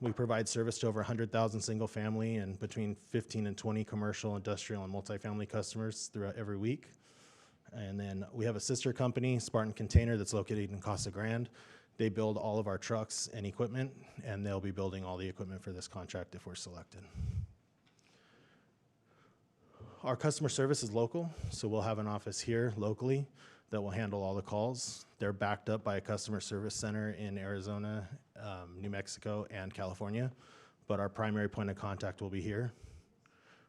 We provide service to over 100,000 single family and between 15 and 20 commercial, industrial, and multifamily customers throughout every week. And then we have a sister company, Spartan Container, that's located in Casa Grande. They build all of our trucks and equipment, and they'll be building all the equipment for this contract if we're selected. Our customer service is local, so we'll have an office here locally that will handle all the calls. They're backed up by a customer service center in Arizona, New Mexico, and California, but our primary point of contact will be here.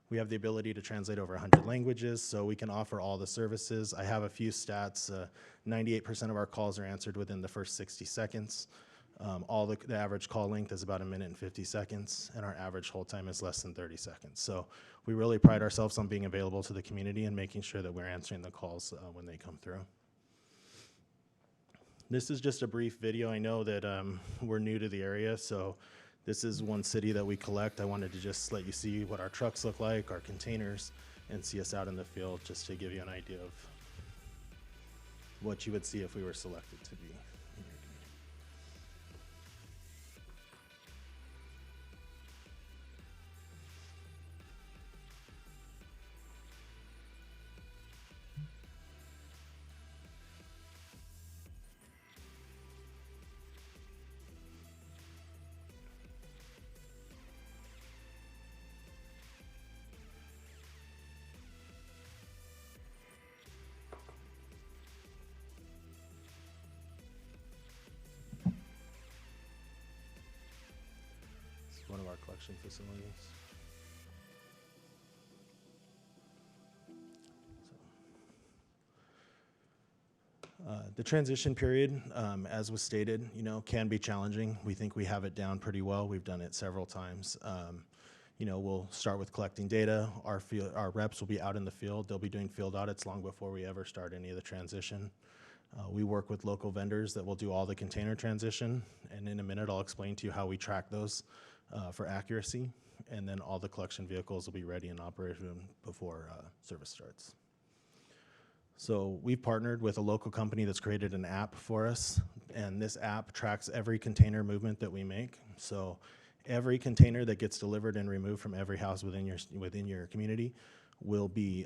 We have the ability to translate over 100 languages, so we can offer all the services. I have a few stats. 98% of our calls are answered within the first 60 seconds. The average call length is about 1 minute and 50 seconds, and our average hold time is less than 30 seconds. So we really pride ourselves on being available to the community and making sure that we're answering the calls when they come through. This is just a brief video. I know that we're new to the area, so this is one city that we collect. I wanted to just let you see what our trucks look like, our containers, and see us out in the field, just to give you an idea of what you would see if we were selected to be. One of our collection facilities. The transition period, as was stated, can be challenging. We think we have it down pretty well. We've done it several times. We'll start with collecting data. Our reps will be out in the field. They'll be doing field audits long before we ever start any of the transition. We work with local vendors that will do all the container transition, and in a minute I'll explain to you how we track those for accuracy, and then all the collection vehicles will be ready and operational before service starts. So we've partnered with a local company that's created an app for us, and this app tracks every container movement that we make. So every container that gets delivered and removed from every house within your community will be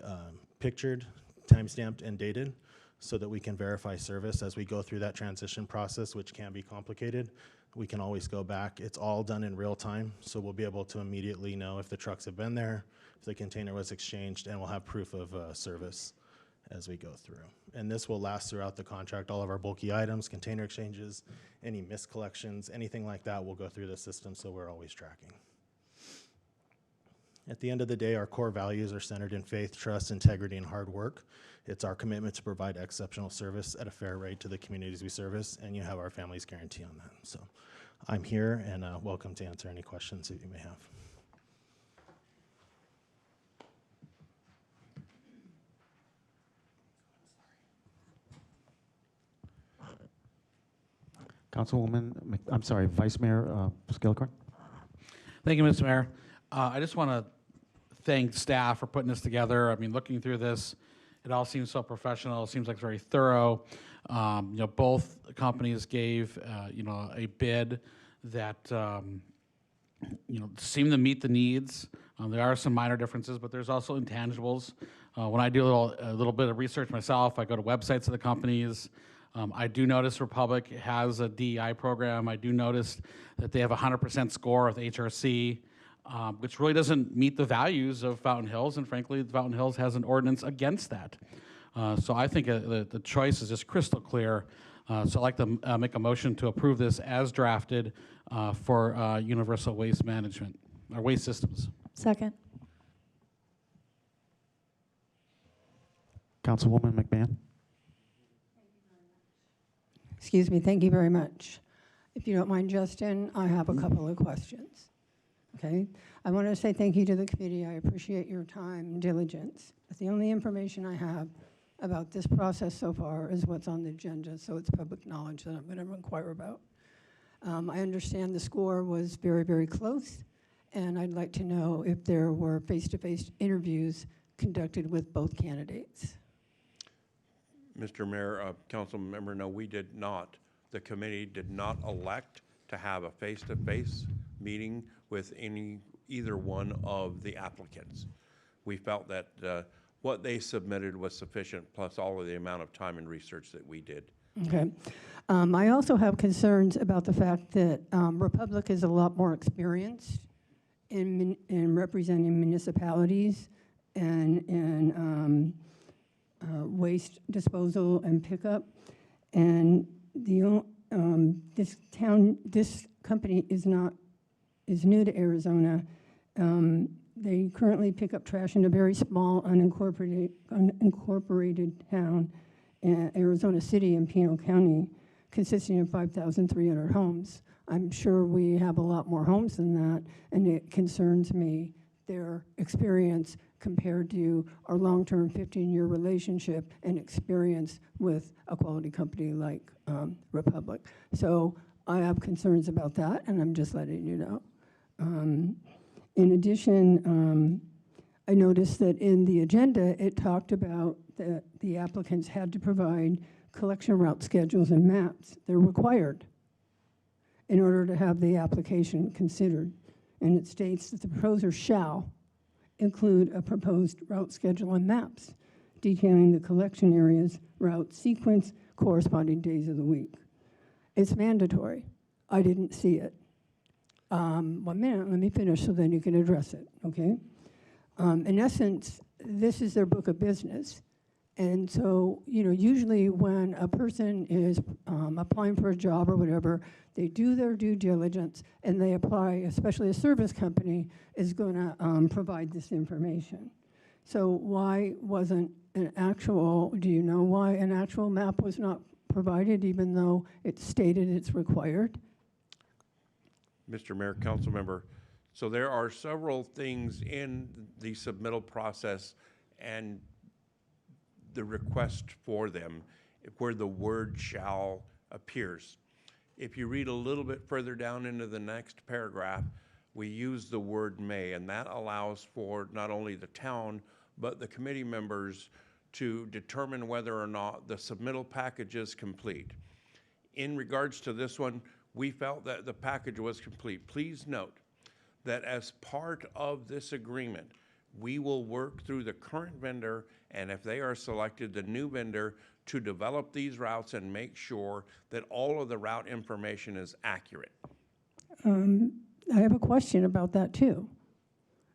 pictured, timestamped, and dated, so that we can verify service as we go through that transition process, which can be complicated. We can always go back. It's all done in real time, so we'll be able to immediately know if the trucks have been there, if the container was exchanged, and we'll have proof of service as we go through. And this will last throughout the contract. All of our bulky items, container exchanges, any miscollections, anything like that will go through the system, so we're always tracking. At the end of the day, our core values are centered in faith, trust, integrity, and hard work. It's our commitment to provide exceptional service at a fair rate to the communities we service, and you have our family's guarantee on that. So I'm here and welcome to answer any questions that you may have. Vice Mayor Skillicorn. Thank you, Mr. Mayor. I just want to thank staff for putting this together. I mean, looking through this, it all seems so professional. It seems like very thorough. Both companies gave, a bid that, seemed to meet the needs. There are some minor differences, but there's also intangibles. When I do a little bit of research myself, I go to websites of the companies. I do notice Republic has a DEI program. I do notice that they have a 100% score with HRC. Which really doesn't meet the values of Fountain Hills, and frankly, Fountain Hills has an ordinance against that. So I think the choice is just crystal clear. So I'd like to make a motion to approve this as drafted for universal waste management, or waste systems. Second. Councilwoman McMahon. Excuse me, thank you very much. If you don't mind, Justin, I have a couple of questions. Okay, I want to say thank you to the committee. I appreciate your time and diligence. But the only information I have about this process so far is what's on the agenda, so it's public knowledge that I'm going to inquire about. I understand the score was very, very close, and I'd like to know if there were face-to-face interviews conducted with both candidates. Mr. Mayor, council member, no, we did not. The committee did not elect to have a face-to-face meeting with either one of the applicants. We felt that what they submitted was sufficient, plus all of the amount of time and research that we did. Okay. I also have concerns about the fact that Republic is a lot more experienced in representing municipalities and in waste disposal and pickup. And this company is new to Arizona. They currently pick up trash in a very small, unincorporated town in Arizona City in Pinal County. consisting of 5,300 homes. I'm sure we have a lot more homes than that, and it concerns me, their experience compared to our long-term 15-year relationship and experience with a quality company like Republic. So I have concerns about that, and I'm just letting you know. In addition, I noticed that in the agenda, it talked about that the applicants had to provide collection route schedules and maps. They're required in order to have the application considered. And it states that the proposer shall include a proposed route schedule and maps detailing the collection areas, route sequence, corresponding days of the week. It's mandatory. I didn't see it. 1 minute, let me finish so then you can address it, okay? In essence, this is their book of business. And so, you know, usually when a person is applying for a job or whatever, they do their due diligence and they apply, especially a service company is going to provide this information. So why wasn't an actual, do you know why an actual map was not provided even though it stated it's required? Mr. Mayor, council member, so there are several things in the submittal process and the request for them where the word shall appears. If you read a little bit further down into the next paragraph, we use the word may, and that allows for not only the town, but the committee members to determine whether or not the submittal package is complete. In regards to this one, we felt that the package was complete. Please note that as part of this agreement, we will work through the current vendor, and if they are selected, the new vendor, to develop these routes and make sure that all of the route information is accurate. I have a question about that too.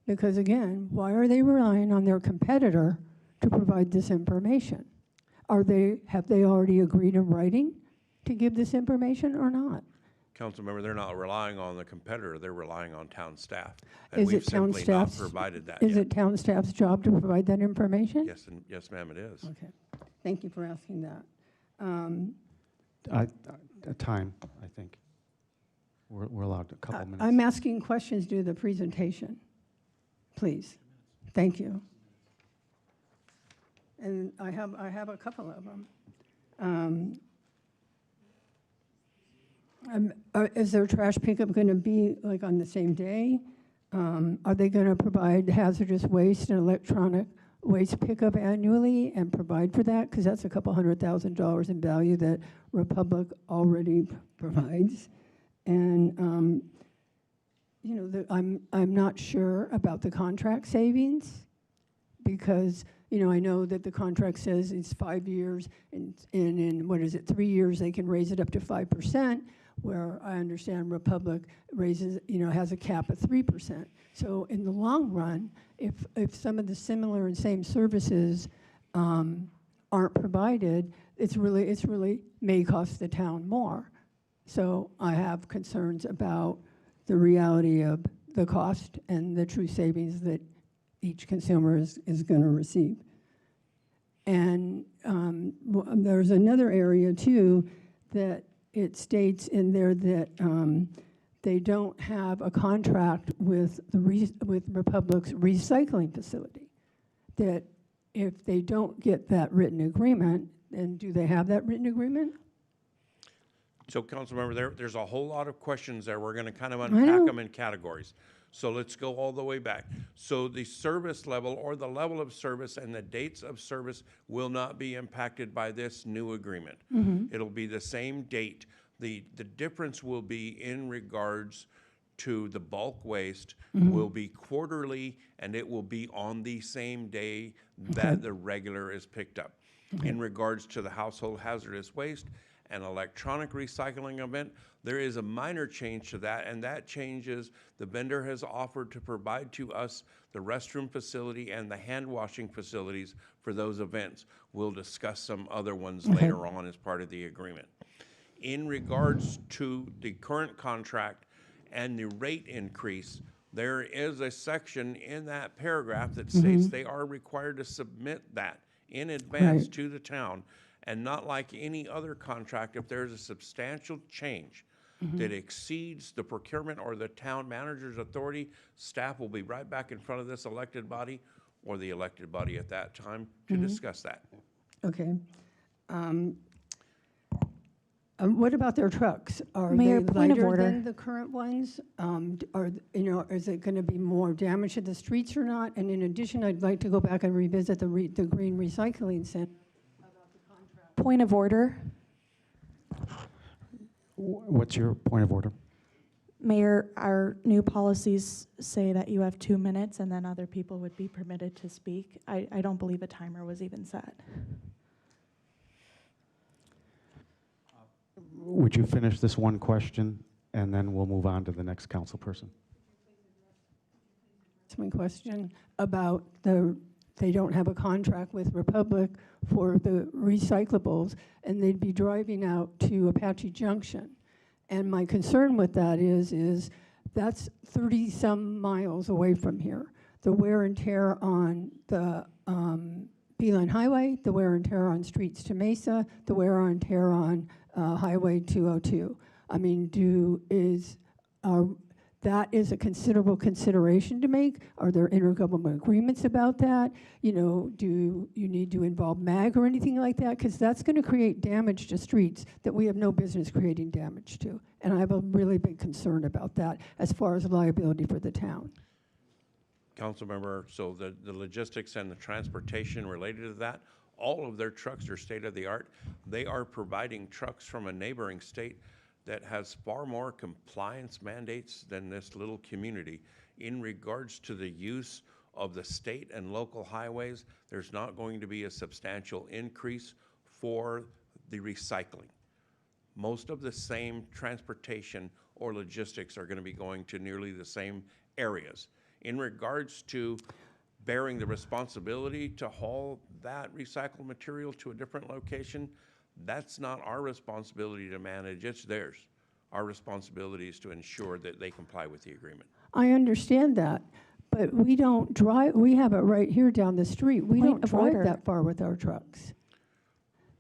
Because again, why are they relying on their competitor to provide this information? Have they already agreed in writing to give this information or not? Council member, they're not relying on the competitor, they're relying on town staff. And Is we've it town simply not staff's, provided that is yet. it town staff's job to provide that information? Yes, and yes, ma'am, it is. Okay, thank you for asking that. Time, I think. We're allowed a couple minutes. I'm asking questions due to the presentation, please. Thank you. And I have a couple of them. Is their trash pickup going to be like on the same day? Are they going to provide hazardous waste and electronic waste pickup annually and provide for that? Because that's a couple $100,000 in value that Republic already provides. And you know, I'm not sure about the contract savings because you know, I know that the contract says it's 5 years, and in, what is it, 3 years, they can raise it up to 5%, where I understand Republic raises, you know, has a cap of 3%. So in the long run, if some of the similar and same services aren't provided, it's really may cost the town more. So I have concerns about the reality of the cost and the true savings that each consumer is going to receive. And there's another area too that it states in there that they don't have a contract with with Republic's recycling facility. That if they don't get that written agreement, then do they have that written agreement? So, Councilmember, there's a whole lot of questions there. We're going to kind of unpack them in categories. So let's go all the way back. So the service level or the level of service and the dates of service will not be impacted by this new agreement. It'll be the same date. The difference will be in regards to the bulk waste will be quarterly, and it will be on the same day that the regular is picked up. In regards to the household hazardous waste and electronic recycling event, there is a minor change to that, and that changes the vendor has offered to provide to us the restroom facility and the hand washing facilities for those events. We'll discuss some other ones later on as part of the agreement. In regards to the current contract and the rate increase, there is a section in that paragraph that states they are required to submit that in advance to the town. And not like any other contract, if there's a substantial change that exceeds the procurement or the town manager's authority, staff will be right back in front of this elected body or the elected body at that time to discuss that. Okay. What about their trucks? Are Mayor, they point of lighter order. than the current ones? Is it going to be more damage to the streets or not? And in addition, I'd like to go back and revisit the green recycling center. Point of order. What's your point of order? Mayor, our new policies say that you have 2 minutes and then other people would be permitted to speak. I don't believe a timer was even set. Would you finish this one question, and then we'll move on to the next council person? That's my question about they don't have a contract with Republic for the recyclables, and they'd be driving out to Apache Junction. And my concern with that is that's 30-some miles away from here. The wear and tear on the Beeline Highway, the wear and tear on streets to Mesa, the wear and tear on Highway 202. I mean, that is a considerable consideration to make. Are there intergovernmental agreements about that? You know, do you need to involve MAG or anything like that? Because that's going to create damage to streets that we have no business creating damage to. And I have a really big concern about that as far as liability for the town. Councilmember, so the logistics and the transportation related to that, all of their trucks are state-of-the-art. They are providing trucks from a neighboring state that has far more compliance mandates than this little community. In regards to the use of the state and local highways, there's not going to be a substantial increase for the recycling. Most of the same transportation or logistics are going to be going to nearly the same areas. In regards to bearing the responsibility to haul that recycled material to a different location, that's not our responsibility to manage, it's theirs. Our responsibility is to ensure that they comply with the agreement. I understand that, but we don't drive, we have it right here down the street. We Point don't of drive order. that far with our trucks.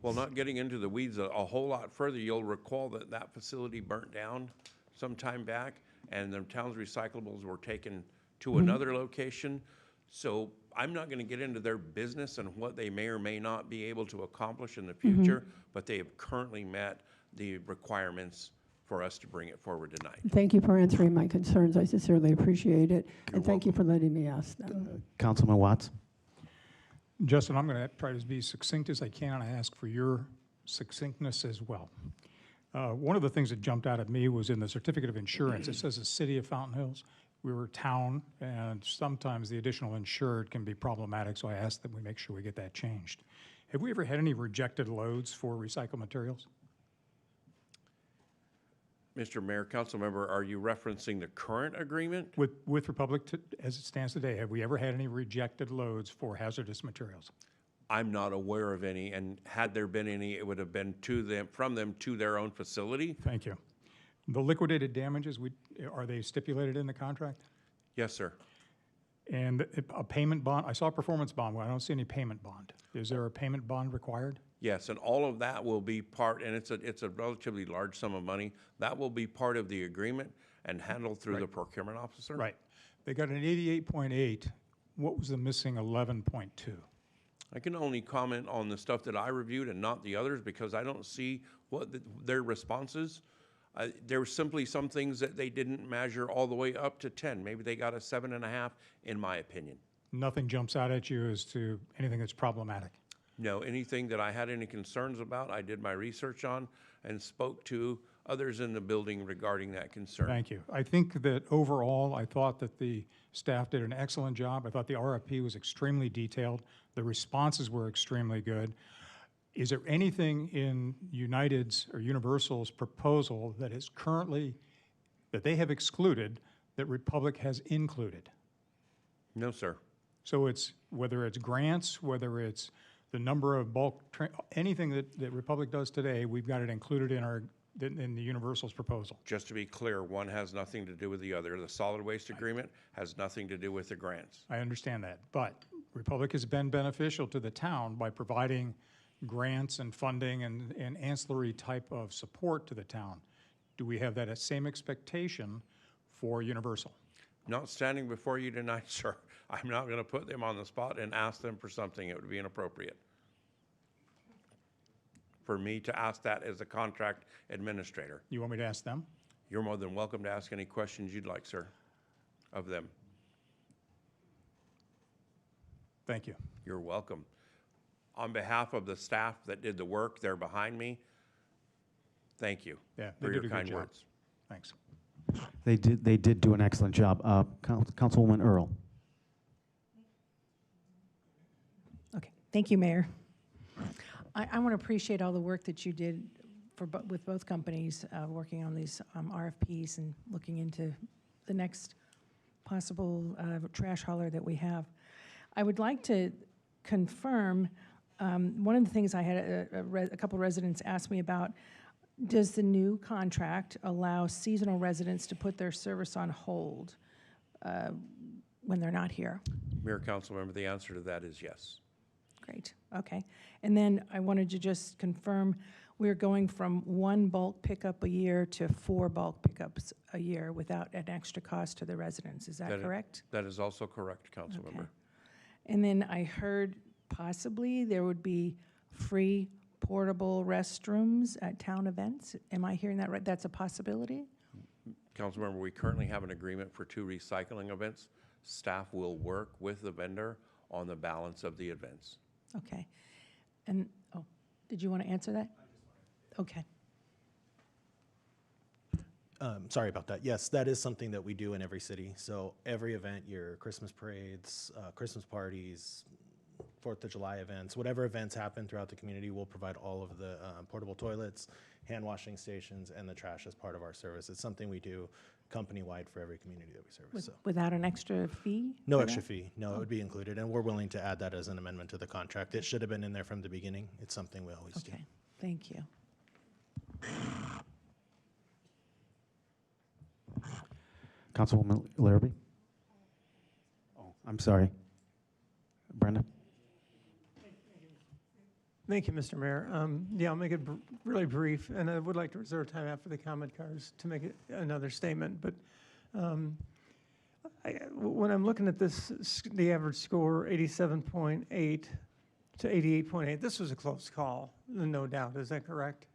Well, not getting into the weeds a whole lot further, you'll recall that that facility burnt down some time back, and the town's recyclables were taken to another location. So I'm not going to get into their business and what they may or may not be able to accomplish in the future, but they have currently met the requirements for us to bring it forward tonight. Thank you for answering my concerns. I sincerely appreciate it. And thank you for letting me ask them. Councilman Watts? Justin, I'm going to try to be as succinct as I can, and I ask for your succinctness as well. One of the things that jumped out at me was in the certificate of insurance. It says the city of Fountain Hills. We were a town, and sometimes the additional insured can be problematic, so I asked that we make sure we get that changed. Have we ever had any rejected loads for recycled materials? Mr. Mayor, council member, are you referencing the current agreement? With Republic, as it stands today, have we ever had any rejected loads for hazardous materials? I'm not aware of any, and had there been any, it would have been from them to their own facility. Thank you. The liquidated damages, are they stipulated in the contract? Yes, sir. And a payment bond, I saw a performance bond, but I don't see any payment bond. Is there a payment bond required? Yes, and all of that will be part, and it's a relatively large sum of money, that will be part of the agreement and handled through the procurement officer. Right. They got an 88.8. What was the missing 11.2? I can only comment on the stuff that I reviewed and not the others because I don't see what their responses. There were simply some things that they didn't measure all the way up to 10. Maybe they got a 7.5, in my opinion. Nothing jumps out at you as to anything that's problematic? No, anything that I had any concerns about, I did my research on and spoke to others in the building regarding that concern. Thank you. I think that overall, I thought that the staff did an excellent job. I thought the RFP was extremely detailed. The responses were extremely good. Is there anything in United's or Universal's proposal that is currently, that they have excluded, that Republic has included? No, sir. So it's, whether it's grants, whether it's the number of bulk, anything that Republic does today, we've got it included in the Universal's proposal. Just to be clear, one has nothing to do with the other. The solid waste agreement has nothing to do with the grants. I understand that, but Republic has been beneficial to the town by providing grants and funding and ancillary type of support to the town. Do we have that same expectation for Universal? Not standing before you tonight, sir. I'm not going to put them on the spot and ask them for something. It would be inappropriate for me to ask that as a contract administrator. You want me to ask them? You're more than welcome to ask any questions you'd like, sir, of them. Thank you. You're welcome. On behalf of the staff that did the work, they're behind me. Thank you Yeah, they for did your a good kind job. words. Thanks. They did do an excellent job. Councilwoman Earl. Okay, thank you, Mayor. I want to appreciate all the work that you did with both companies, working on these RFPs and looking into the next possible trash hauler that we have. I would like to confirm, one of the things I had a couple residents ask me about, does the new contract allow seasonal residents to put their service on hold when they're not here? Mayor, council member, the answer to that is yes. Great, okay. And then I wanted to just confirm, we're going from 1 bulk pickup a year to 4 bulk pickups a year without an extra cost to the residents, is that correct? That is also correct, council Okay. member. And then I heard possibly there would be free portable restrooms at town events. Am I hearing that right? That's a possibility? Council member, we currently have an agreement for 2 recycling events. Staff will work with the vendor on the balance of the events. Okay. And, oh, did you want to answer that? Okay. Sorry about that. Yes, that is something that we do in every city. So every event, your Christmas parades, Christmas parties, 4th of July events, whatever events happen throughout the community, we'll provide all of the portable toilets, hand washing stations, and the trash as part of our service. It's something we do company-wide for every community that we service. So. Without an extra fee? No for extra that? fee. No, it would be included, and we're willing to add that as an amendment to the contract. It should have been in there from the beginning. It's something we always do. Okay, thank you. Councilwoman Larrabee? Oh, I'm sorry. Brenda? Thank you, Mr. Mayor. Yeah, I'll make it really brief, and I would like to reserve time after the comment cards to make another statement. But when I'm looking at this, the average score, 87.8 to 88.8, this was a close call, no doubt. Is that correct?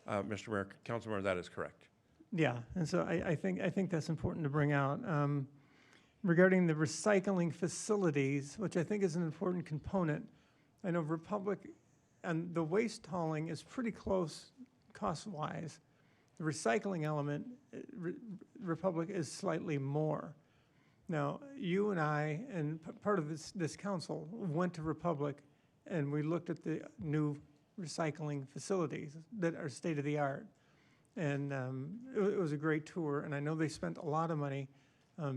Mr. Mayor, council member, that is correct. Yeah, and so I think that's important to bring out. Regarding the recycling facilities, which I think is an important component, I know Republic and the waste hauling is pretty close cost-wise. The recycling element, Republic is slightly more. Now, you and I, and part of this council, went to Republic and we looked at the new recycling facilities that are state-of-the-art. And it was a great tour, and I know they spent a lot of money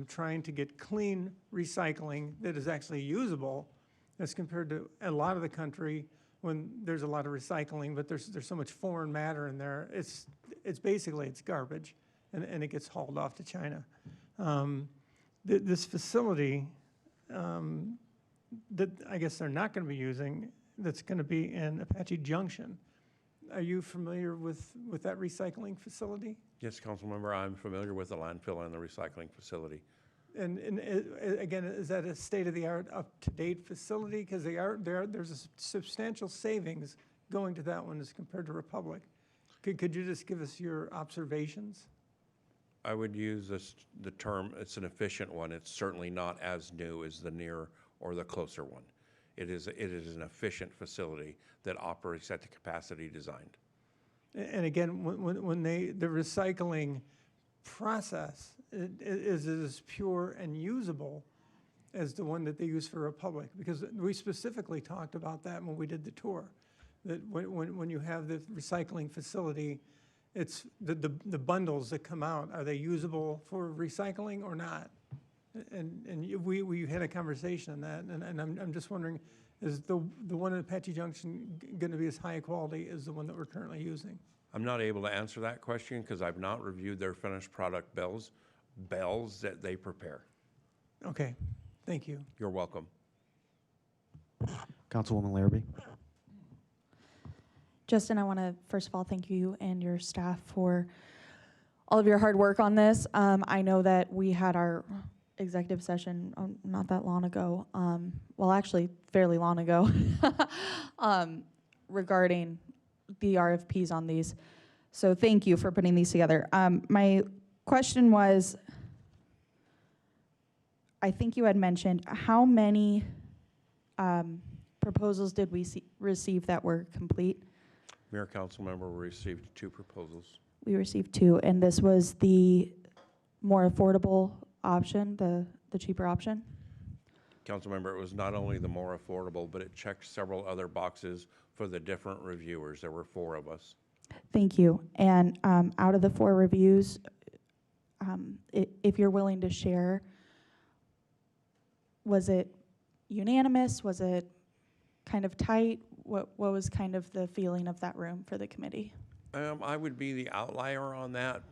trying to get clean recycling that is actually usable as compared to a lot of the country when there's a lot of recycling, but there's so much foreign matter in there. It's basically garbage, and it gets hauled off to China. This facility that I guess they're not going to be using, that's going to be in Apache Junction. Are you familiar with that recycling facility? Yes, council member, I'm familiar with the landfill and the recycling facility. And again, is that a state-of-the-art, up-to-date facility? Because there's a substantial savings going to that one as compared to Republic. Could you just give us your observations? I would use the term, it's an efficient one. It's certainly not as new as the near or the closer one. It is an efficient facility that operates at the capacity designed. And again, when the recycling process is as pure and usable as the one that they use for Republic, because we specifically talked about that when we did the tour, that when you have the recycling facility, it's the bundles that come out, are they usable for recycling or not? And we had a conversation on that, and I'm just wondering, is the one at Apache Junction going to be as high quality as the one that we're currently using? I'm not able to answer that question because I've not reviewed their finished product bells that they prepare. Okay, thank you. You're welcome. Councilwoman Larrabee? Justin, I want to first of all thank you and your staff for all of your hard work on this. I know that we had our executive session not that long ago, well, actually fairly long ago, regarding the RFPs on these. So thank you for putting these together. My question was, I think you had mentioned how many proposals did we receive that were complete? Mayor, council member, we received 2 proposals. We received 2, and this was the more affordable option, the cheaper option? Council member, it was not only the more affordable, but it checked several other boxes for the different reviewers. There were 4 of us. Thank you. And out of the 4 reviews, if you're willing to share, was it unanimous? Was it kind of tight? What was kind of the feeling of that room for the committee? I would be the outlier on that.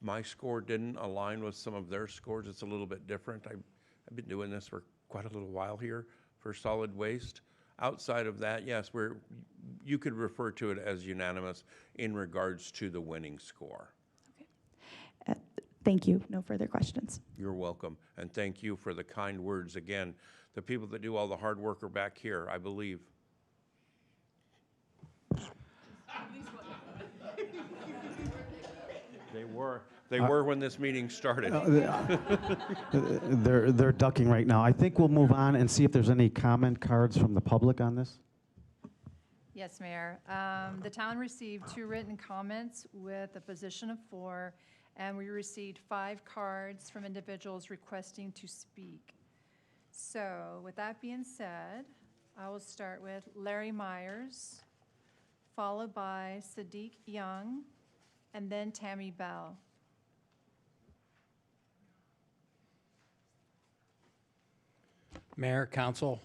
My score didn't align with some of their scores. It's a little bit different. I've been doing this for quite a little while here for solid waste. Outside of that, yes, you could refer to it as unanimous in regards to the winning score. Okay. Thank you. No further questions. You're welcome. And thank you for the kind words again. The people that do all the hard work are back here, I believe. They were when this meeting started. They're ducking right now. I think we'll move on and see if there's any comment cards from the public on this. Yes, Mayor. The town received 2 written comments with a position of 4, and we received 5 cards from individuals requesting to speak. So with that being said, I will start with Larry Myers, followed by Sadiq Young, and then Tammy Bell. Mayor, council,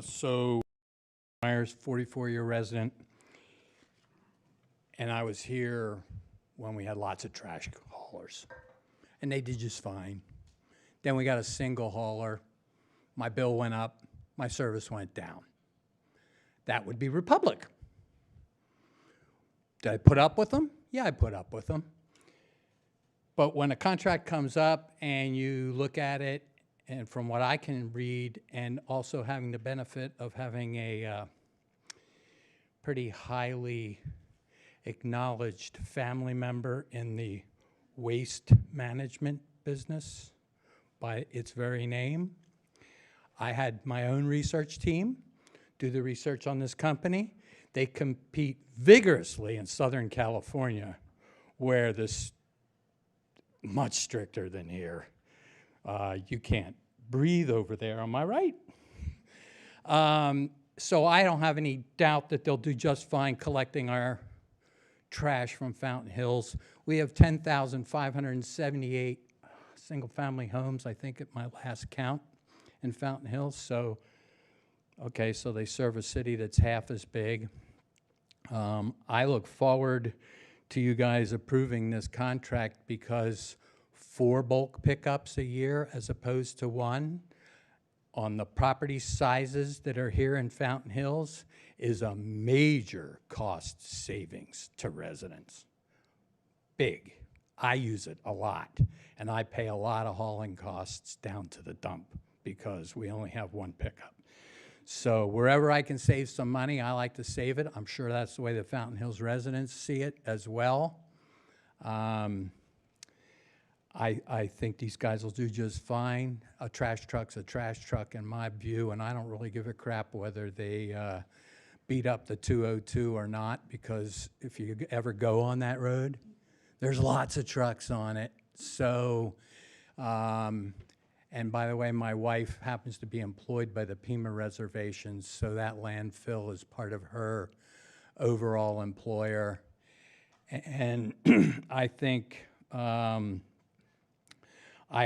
so Myers, 44-year resident, and I was here when we had lots of trash haulers, and they did just fine. Then we got a single hauler. My bill went up, my service went down. That would be Republic. Did I put up with them? Yeah, I put up with them. But when a contract comes up and you look at it, and from what I can read, and also having the benefit of having a pretty highly acknowledged family member in the waste management business by its very name, I had my own research team do the research on this company. They compete vigorously in Southern California, where this much stricter than here. You can't breathe over there, am I right? So I don't have any doubt that they'll do just fine collecting our trash from Fountain Hills. We have 10,578 single-family homes, I think at my last count, in Fountain Hills. So, okay, so they serve a city that's half as big. I look forward to you guys approving this contract because 4 bulk pickups a year as opposed to 1 on the property sizes that are here in Fountain Hills is a major cost savings to residents. Big. I use it a lot, and I pay a lot of hauling costs down to the dump because we only have 1 pickup. So wherever I can save some money, I like to save it. I'm sure that's the way the Fountain Hills residents see it as well. I think these guys will do just fine. A trash truck's a trash truck in my view, and I don't really give a crap whether they beat up the 202 or not, because if you ever go on that road, there's lots of trucks on it. So, and by the way, my wife happens to be employed by the Pima Reservation, so that landfill is part of her overall employer. And I think, I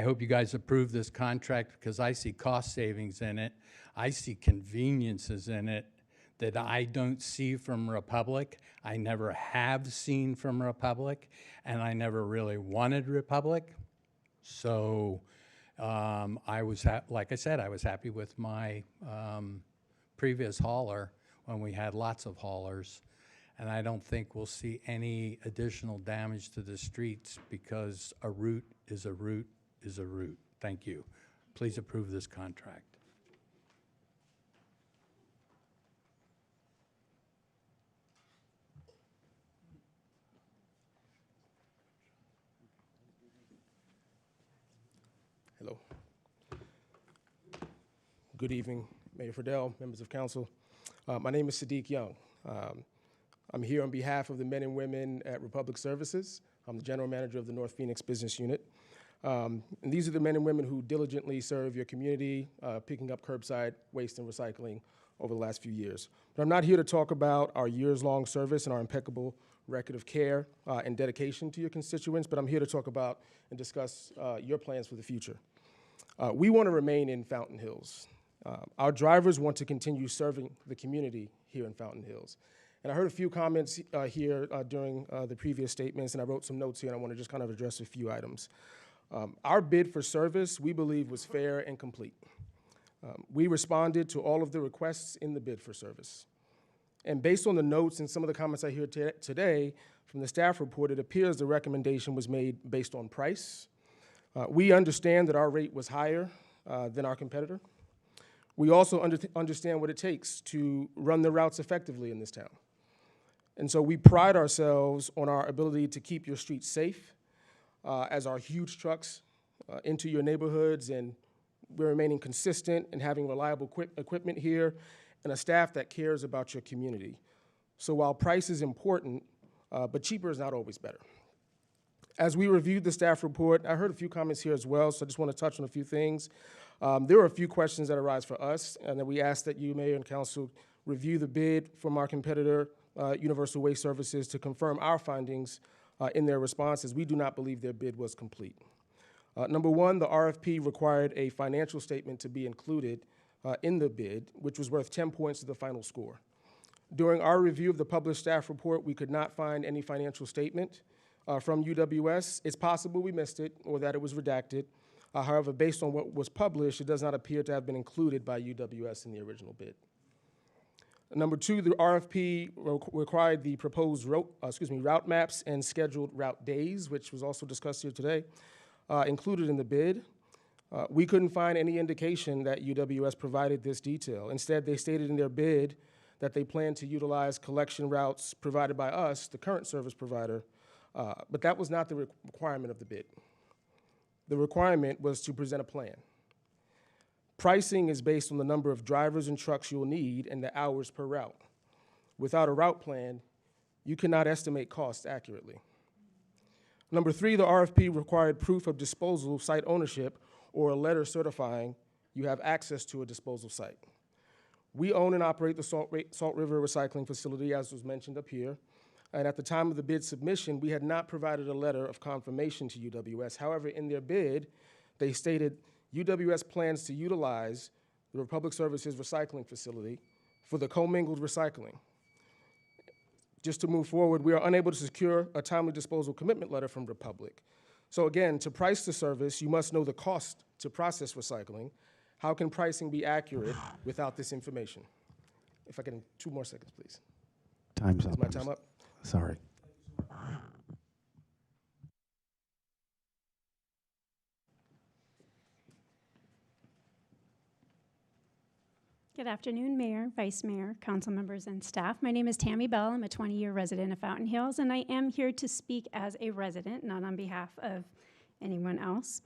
hope you guys approve this contract because I see cost savings in it. I see conveniences in it that I don't see from Republic. I never have seen from Republic, and I never really wanted Republic. So I was, like I said, I was happy with my previous hauler when we had lots of haulers. and I don't think we'll see any additional damage to the streets because a route is a route is a route. Thank you. Please approve this contract. Hello. Good evening, Mayor Friedel, members of council. My name is Sadiq Young. I'm here on behalf of the men and women at Republic Services. I'm the general manager of the North Phoenix Business Unit. And these are the men and women who diligently serve your community, picking up curbside waste and recycling over the last few years. But I'm not here to talk about our years-long service and our impeccable record of care and dedication to your constituents, but I'm here to talk about and discuss your plans for the future. We want to remain in Fountain Hills. Our drivers want to continue serving the community here in Fountain Hills. And I heard a few comments here during the previous statements, and I wrote some notes here, and I want to just kind of address a few items. Our bid for service, we believe, was fair and complete. We responded to all of the requests in the bid for service. And based on the notes and some of the comments I hear today from the staff report, it appears the recommendation was made based on price. We understand that our rate was higher than our competitor. We also understand what it takes to run the routes effectively in this town. And so we pride ourselves on our ability to keep your streets safe as our huge trucks into your neighborhoods, and we're remaining consistent and having reliable equipment here and a staff that cares about your community. So while price is important, but cheaper is not always better. As we reviewed the staff report, I heard a few comments here as well, so I just want to touch on a few things. There were a few questions that arise for us, and then we asked that you, Mayor and Council, review the bid from our competitor, Universal Waste Services, to confirm our findings in their responses. We do not believe their bid was complete. Number one, the RFP required a financial statement to be included in the bid, which was worth 10 points to the final score. During our review of the published staff report, we could not find any financial statement from UWS. It's possible we missed it or that it was redacted. However, based on what was published, it does not appear to have been included by UWS in the original bid. Number two, the RFP required the proposed route maps and scheduled route days, which was also discussed here today, included in the bid. We couldn't find any indication that UWS provided this detail. Instead, they stated in their bid that they plan to utilize collection routes provided by us, the current service provider, but that was not the requirement of the bid. The requirement was to present a plan. Pricing is based on the number of drivers and trucks you'll need and the hours per route. Without a route plan, you cannot estimate costs accurately. Number three, the RFP required proof of disposal site ownership or a letter certifying you have access to a disposal site. We own and operate the Salt River Recycling Facility, as was mentioned up here. And at the time of the bid submission, we had not provided a letter of confirmation to UWS. However, in their bid, they stated UWS plans to utilize the Republic Services Recycling Facility for the commingled recycling. Just to move forward, we are unable to secure a timely disposal commitment letter from Republic. So again, to price the service, you must know the cost to process recycling. How can pricing be accurate without this information? If I can, 2 more seconds, please. Time's up. Is my time up? Sorry. Good afternoon, Mayor, Vice Mayor, council members, and staff. My name is Tammy Bell. I'm a 20-year resident of Fountain Hills, and I am here to speak as a resident, not on behalf of anyone else.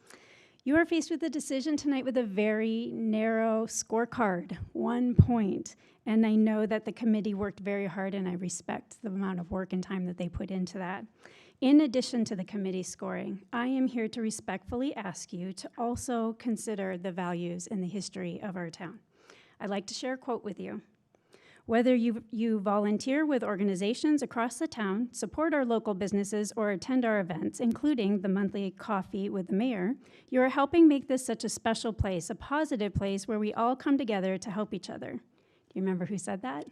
You are faced with a decision tonight with a very narrow scorecard, 1 point. And I know that the committee worked very hard, and I respect the amount of work and time that they put into that. In addition to the committee scoring, I am here to respectfully ask you to also consider the values and the history of our town. I'd like to share a quote with you. Whether you volunteer with organizations across the town, support our local businesses, or attend our events, including the monthly coffee with the mayor, you are helping make this such a special place, a positive place where we all come together to help each other. Do you remember who said that?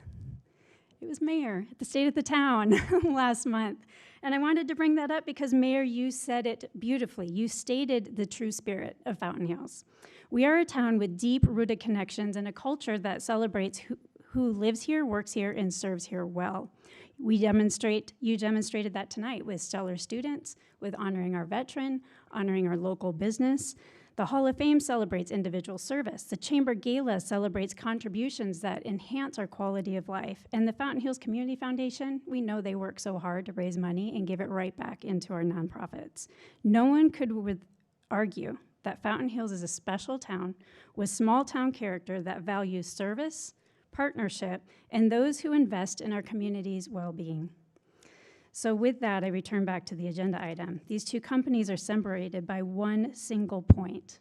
It was Mayor at the State of the Town last month. And I wanted to bring that up because, Mayor, you said it beautifully. You stated the true spirit of Fountain Hills. We are a town with deep-rooted connections and a culture that celebrates who lives here, works here, and serves here well. You demonstrated that tonight with stellar students, with honoring our veteran, honoring our local business. The Hall of Fame celebrates individual service. The Chamber Gala celebrates contributions that enhance our quality of life. And the Fountain Hills Community Foundation, we know they work so hard to raise money and give it right back into our nonprofits. No one could argue that Fountain Hills is a special town with small town character that values service, partnership, and those who invest in our community's well-being. So with that, I return back to the agenda item. These two companies are separated by one single point.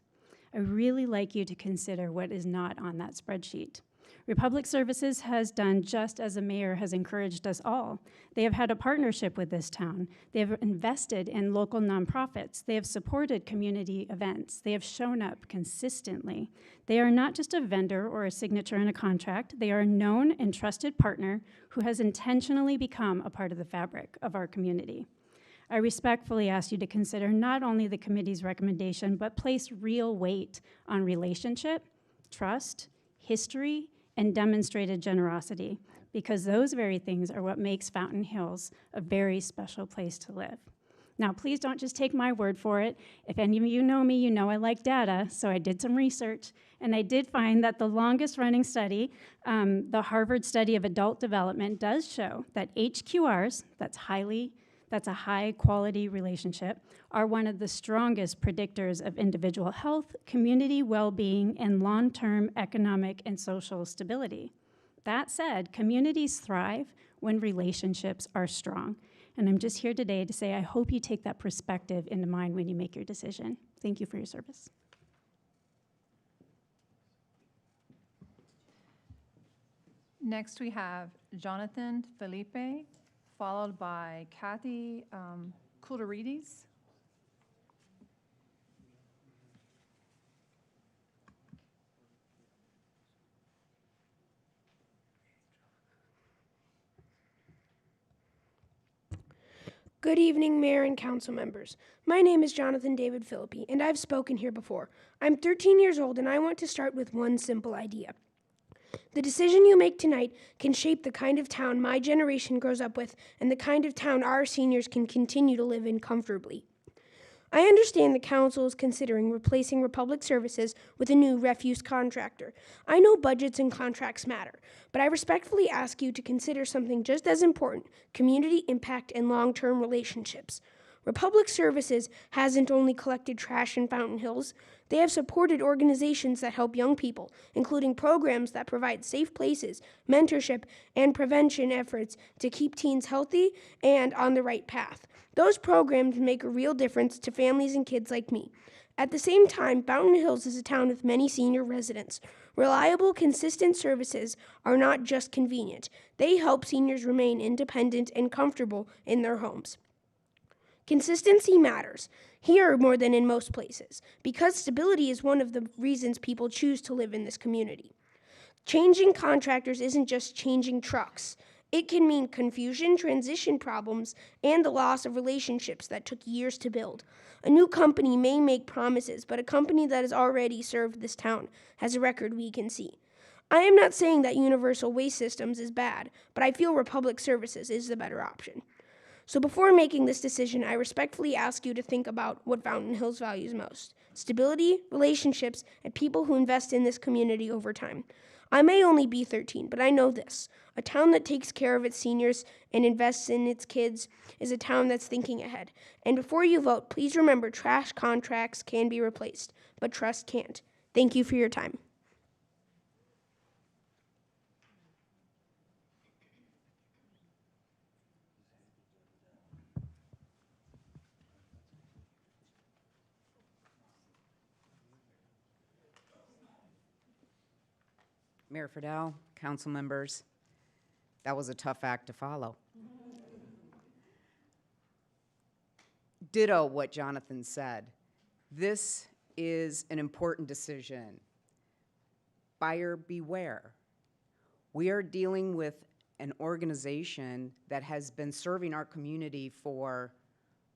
I really like you to consider what is not on that spreadsheet. Republic Services has done just as the mayor has encouraged us all. They have had a partnership with this town. They have invested in local nonprofits. They have supported community events. They have shown up consistently. They are not just a vendor or a signature in a contract. They are a known and trusted partner who has intentionally become a part of the fabric of our community. I respectfully ask you to consider not only the committee's recommendation, but place real weight on relationship, trust, history, and demonstrated generosity, because those very things are what makes Fountain Hills a very special place to live. Now, please don't just take my word for it. If any of you know me, you know I like data, so I did some research, and I did find that the longest running study, the Harvard Study of Adult Development, does show that HQRs, that's a high quality relationship, are one of the strongest predictors of individual health, community well-being, and long-term economic and social stability. That said, communities thrive when relationships are strong. And I'm just here today to say I hope you take that perspective into mind when you make your decision. Thank you for your service. Next, we have Jonathan Felipe, followed by Kathy Kulturides. Good evening, Mayor and Council members. My name is Jonathan David Philippi, and I've spoken here before. I'm 13 years old, and I want to start with one simple idea. The decision you make tonight can shape the kind of town my generation grows up with and the kind of town our seniors can continue to live in comfortably. I understand the council is considering replacing Republic Services with a new refuse contractor. I know budgets and contracts matter, but I respectfully ask you to consider something just as important: community impact and long-term relationships. Republic Services hasn't only collected trash in Fountain Hills. They have supported organizations that help young people, including programs that provide safe places, mentorship, and prevention efforts to keep teens healthy and on the right path. Those programs make a real difference to families and kids like me. At the same time, Fountain Hills is a town with many senior residents. Reliable, consistent services are not just convenient. They help seniors remain independent and comfortable in their homes. Consistency matters, here more than in most places, because stability is one of the reasons people choose to live in this community. Changing contractors isn't just changing trucks. It can mean confusion, transition problems, and the loss of relationships that took years to build. A new company may make promises, but a company that has already served this town has a record we can see. I am not saying that Universal Waste Systems is bad, but I feel Republic Services is the better option. So before making this decision, I respectfully ask you to think about what Fountain Hills values most: stability, relationships, and people who invest in this community over time. I may only be 13, but I know this: a town that takes care of its seniors and invests in its kids is a town that's thinking ahead. And before you vote, please remember trash contracts can be replaced, but trust can't. Thank you for your time. Mayor Friedel, council members, that was a tough act to follow. Ditto what Jonathan said. This is an important decision. Buyer beware. We are dealing with an organization that has been serving our community for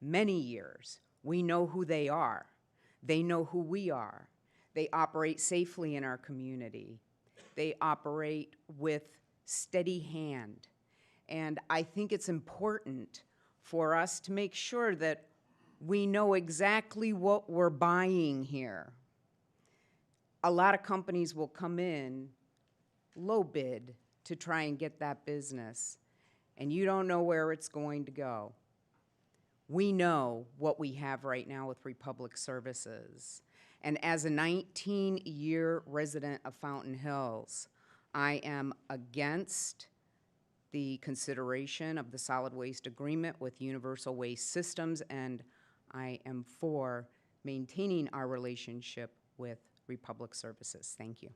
many years. We know who they are. They know who we are. They operate safely in our community. They operate with steady hand, And I think it's important for us to make sure that we know exactly what we're buying here. A lot of companies will come in low bid to try and get that business, and you don't know where it's going to go. We know what we have right now with Republic Services. And as a 19-year resident of Fountain Hills, I am against the consideration of the solid waste agreement with Universal Waste Systems, and I am for maintaining our relationship with Republic Services. Thank you.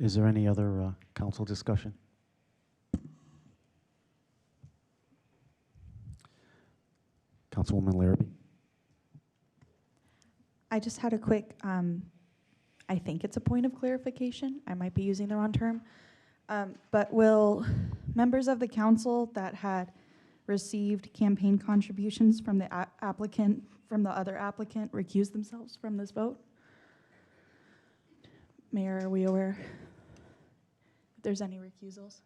Is there any other council discussion? Councilwoman Larrabee. I just had a quick, I think it's a point of clarification. I might be using the wrong term. But will members of the council that had received campaign contributions from the applicant, from the other applicant, recuse themselves from this vote? Mayor, are we aware if there's any recusals?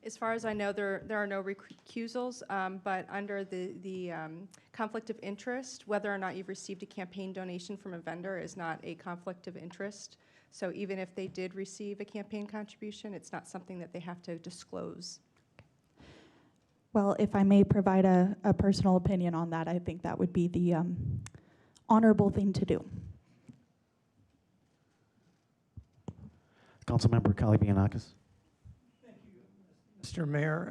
As far as I know, there are no recusals, but under the conflict of interest, whether or not you've received a campaign donation from a vendor is not a conflict of interest. So even if they did receive a campaign contribution, it's not something that they have to disclose. Well, if I may provide a personal opinion on that, I think that would be the honorable thing to do. Councilmember Kalibianakis. Mr. Mayor,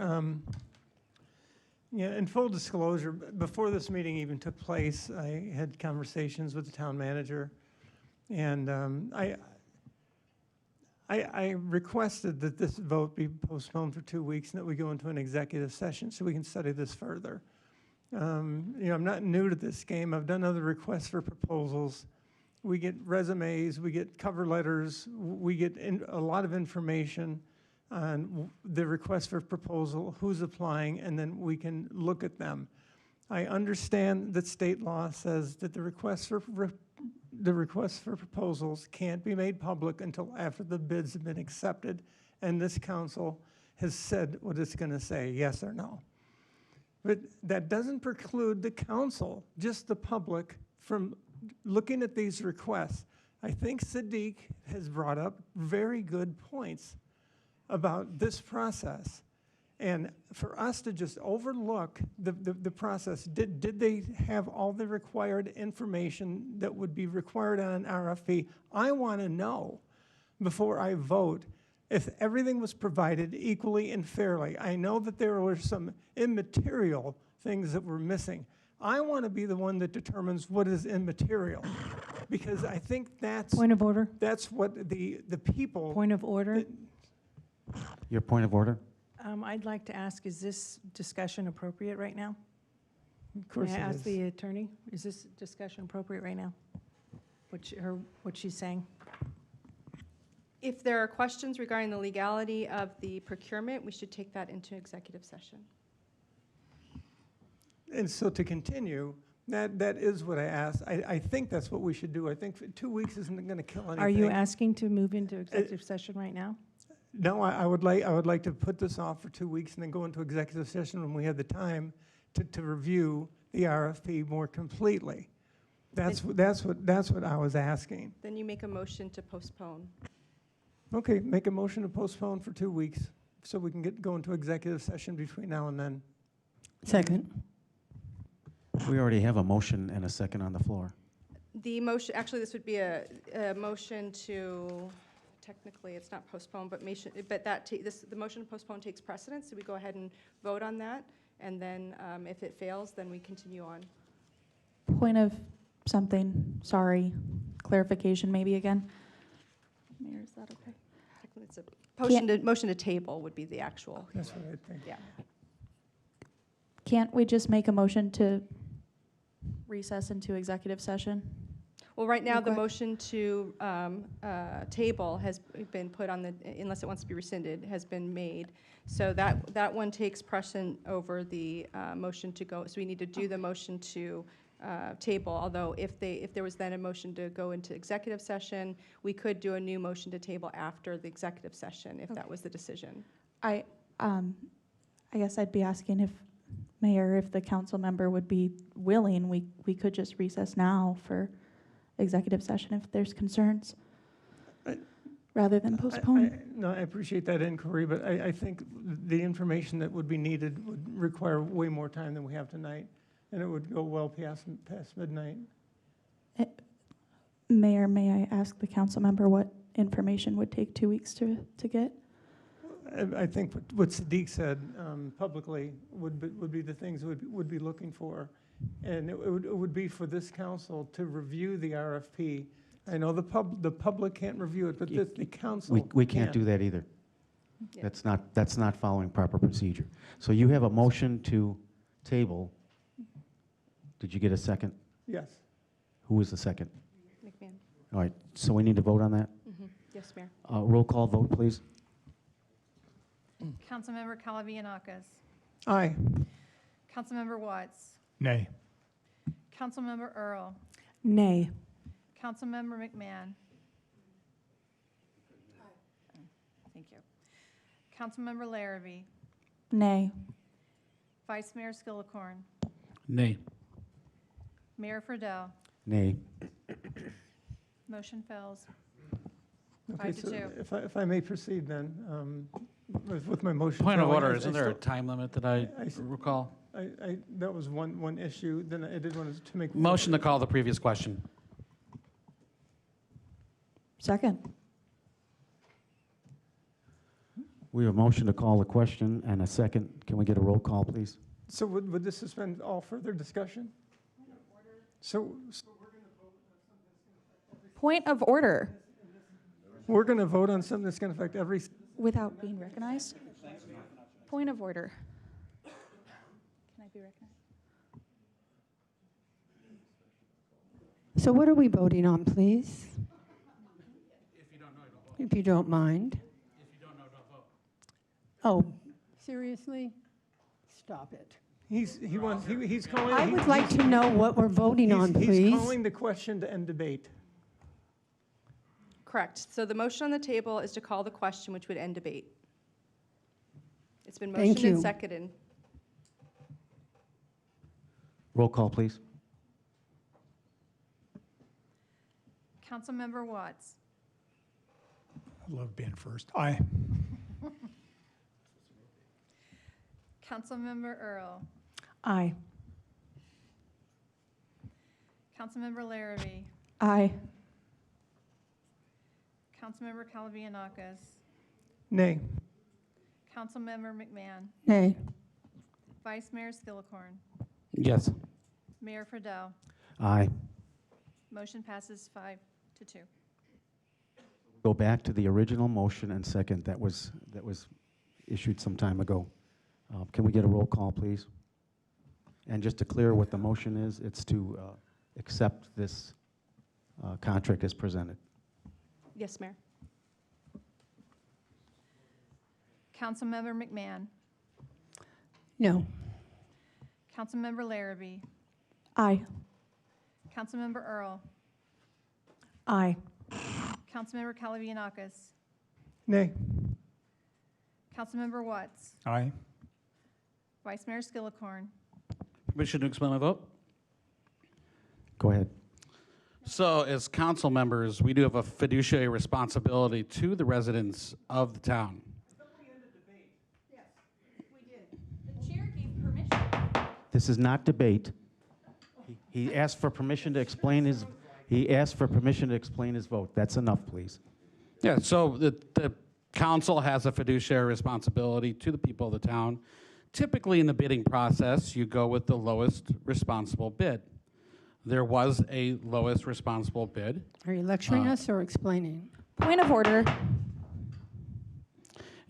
yeah, in full disclosure, before this meeting even took place, I had conversations with the town manager, and I requested that this vote be postponed for 2 weeks and that we go into an executive session so we can study this further. You know, I'm not new to this game. I've done other requests for proposals. We get resumes, we get cover letters, we get a lot of information on the request for proposal, who's applying, and then we can look at them. I understand that state law says that the requests for proposals can't be made public until after the bids have been accepted, and this council has said what it's going to say, yes or no. But that doesn't preclude the council, just the public, from looking at these requests. I think Sadiq has brought up very good points about this process. And for us to just overlook the process, did they have all the required information that would be required on an RFP? I want to know before I vote if everything was provided equally and fairly. I know that there were some immaterial things that were missing. I want to be the one that determines what is immaterial, because I think that's Point of order. That's what the people. Point of order. Your point of order? I'd like to ask, is this discussion appropriate right now? Of course May I it ask is. the attorney, is this discussion appropriate right now? What she's saying? If there are questions regarding the legality of the procurement, we should take that into executive session. And so to continue, that is what I asked. I think that's what we should do. I think 2 weeks isn't going to kill anything. Are you asking to move into executive session right now? No, I would like to put this off for 2 weeks and then go into executive session when we have the time to review the RFP more completely. That's what I was asking. Then you make a motion to postpone. Okay, make a motion to postpone for 2 weeks so we can go into executive session between now and then. Second. Mm-hmm. We already have a motion and a second on the floor. The motion, actually, this would be a motion to, technically, it's not postponed, but the motion to postpone takes precedence, so we go ahead and vote on that, and then if it fails, then we continue on. Point of something, sorry, clarification maybe again. Mayor, is that okay? Technically, it's a motion to table would be the actual. That's what I think. Yeah. Can't we just make a motion to recess into executive session? Well, right now, the Okay. motion to table been put on the, unless it wants to be rescinded, has been made. So that one takes precedent over the motion to go. So we need to do the motion to table, although if there was then a motion to go into executive session, we could do a new motion to table after the executive session if that was the decision. I guess I'd be asking if, Mayor, if the council member would be willing, we could just recess now for executive session if there's concerns, rather than postpone. No, I appreciate that inquiry, but I think the information that would be needed would require way more time than we have tonight, and it would go well past midnight. Mayor, may I ask the council member what information would take 2 weeks to get? I think what Sadiq said publicly would be the things would be looking for. And it would be for this council to review the RFP. I know the public can't review it, but the council We can't do that either. Yeah. That's not following proper procedure. So you have a motion to table. Did you get a second? Yes. Who was the second? McMahon. All right, so we need to vote on that? Yes, Mayor. Roll call vote, please. Councilmember Calavianakis. Aye. Councilmember Watts. Nay. Councilmember Earl. Nay. Councilmember McMahon. Thank you. Councilmember Larrabee. Nay. Vice Mayor Skillicorn. Nay. Mayor Friedel. Nay. Motion fails. Okay, 5 to so 2. if I may proceed then, with my motion. Point of failing, order, I isn't there a still- time limit that I recall? That was one issue, then I did want to make. Motion to call the previous question. Second. We have a motion to call the question and a second. Can we get a roll call, please? So would this suspend all further discussion? So Point of order. we're going to vote on something that's going to affect every. Without being recognized? Point of order. Can I be recognized? So what are we voting on, please? If you don't mind. Oh, seriously? Stop it. He's calling. I would like to know what we're voting on, He's please. calling the question to end debate. Correct. So the motion on the table is to call the question, which would end debate. It's been Thank motioned and you. seconded. Roll call, please. Councilmember Watts. I love being first. Aye. Councilmember Earl. Aye. Councilmember Larrabee. Aye. Councilmember Calavianakis. Nay. Councilmember McMahon. Nay. Vice Mayor Skillicorn. Yes. Mayor Friedel. Aye. Motion passes 5 to 2. Go back to the original motion and second that was issued some time ago. Can we get a roll call, please? And just to clear what the motion is, it's to accept this contract as presented. Yes, Mayor. Councilmember McMahon. No. Councilmember Larrabee. Aye. Councilmember Earl. Aye. Councilmember Calavianakis. Nay. Councilmember Watts. Aye. Vice Mayor Skillicorn. Permission to explain my vote? Go ahead. So as council members, we do have a fiduciary responsibility to the residents of the town. This is not debate. He asked for permission to explain his. He asked for permission to explain his vote. That's enough, please. Yeah, so the council has a fiduciary responsibility to the people of the town. Typically in the bidding process, you go with the lowest responsible bid. There was a lowest responsible bid. Are you lecturing us or explaining? Point of order.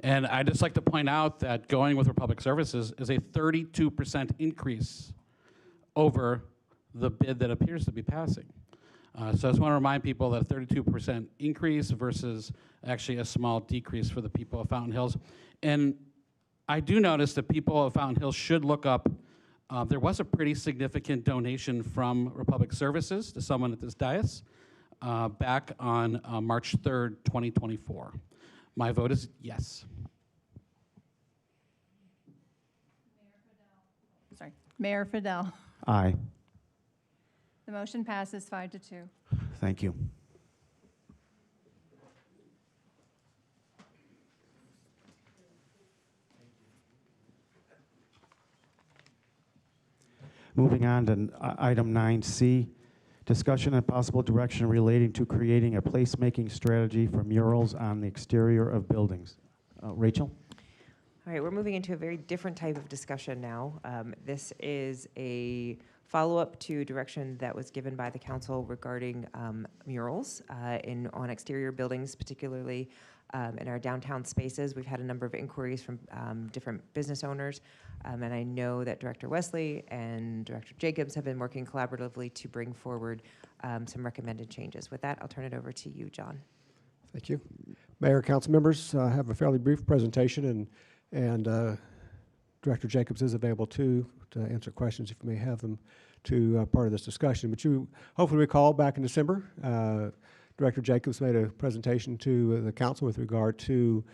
And I'd just like to point out that going with Republic Services is a 32% increase over the bid that appears to be passing. So I just want to remind people that a 32% increase versus actually a small decrease for the people of Fountain Hills. And I do notice that people of Fountain Hills should look up, there was a pretty significant donation from Republic Services to someone at this dais back on March 3rd, 2024. My vote is yes. Sorry, Mayor Fidel. Aye. The motion passes 5-2. Thank you. Moving on to item 9C, discussion and possible direction relating to creating a placemaking strategy for murals on the exterior of buildings. Rachel? All right, we're moving into a very different type of discussion now. This is a follow-up to direction that was given by the council regarding murals on exterior buildings, particularly in our downtown spaces. We've had a number of inquiries from different business owners, and I know that Director Wesley and Director Jacobs have been working collaboratively to bring forward some recommended changes. With that, I'll turn it over to you, John. Thank you. Mayor, council members, I have a fairly brief presentation, and Director Jacobs is available too to answer questions if you may have them to part of this discussion. But you hopefully recall back in December, Director Jacobs made a presentation to the council with regard to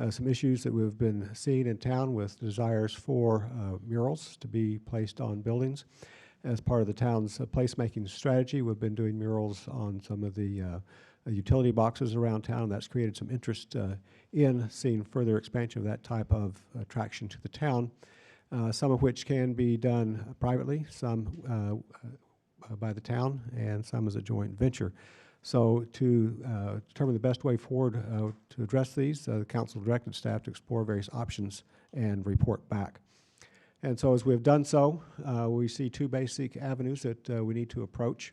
some issues that we've been seeing in town with desires for murals to be placed on buildings. As part of the town's placemaking strategy, we've been doing murals on some of the utility boxes around town, and that's created some interest in seeing further expansion of that type of attraction to the town, some of which can be done privately, some by the town, and some as a joint venture. So to determine the best way forward to address these, the council directed staff to explore various options and report back. And so as we've done so, we see two basic avenues that we need to approach.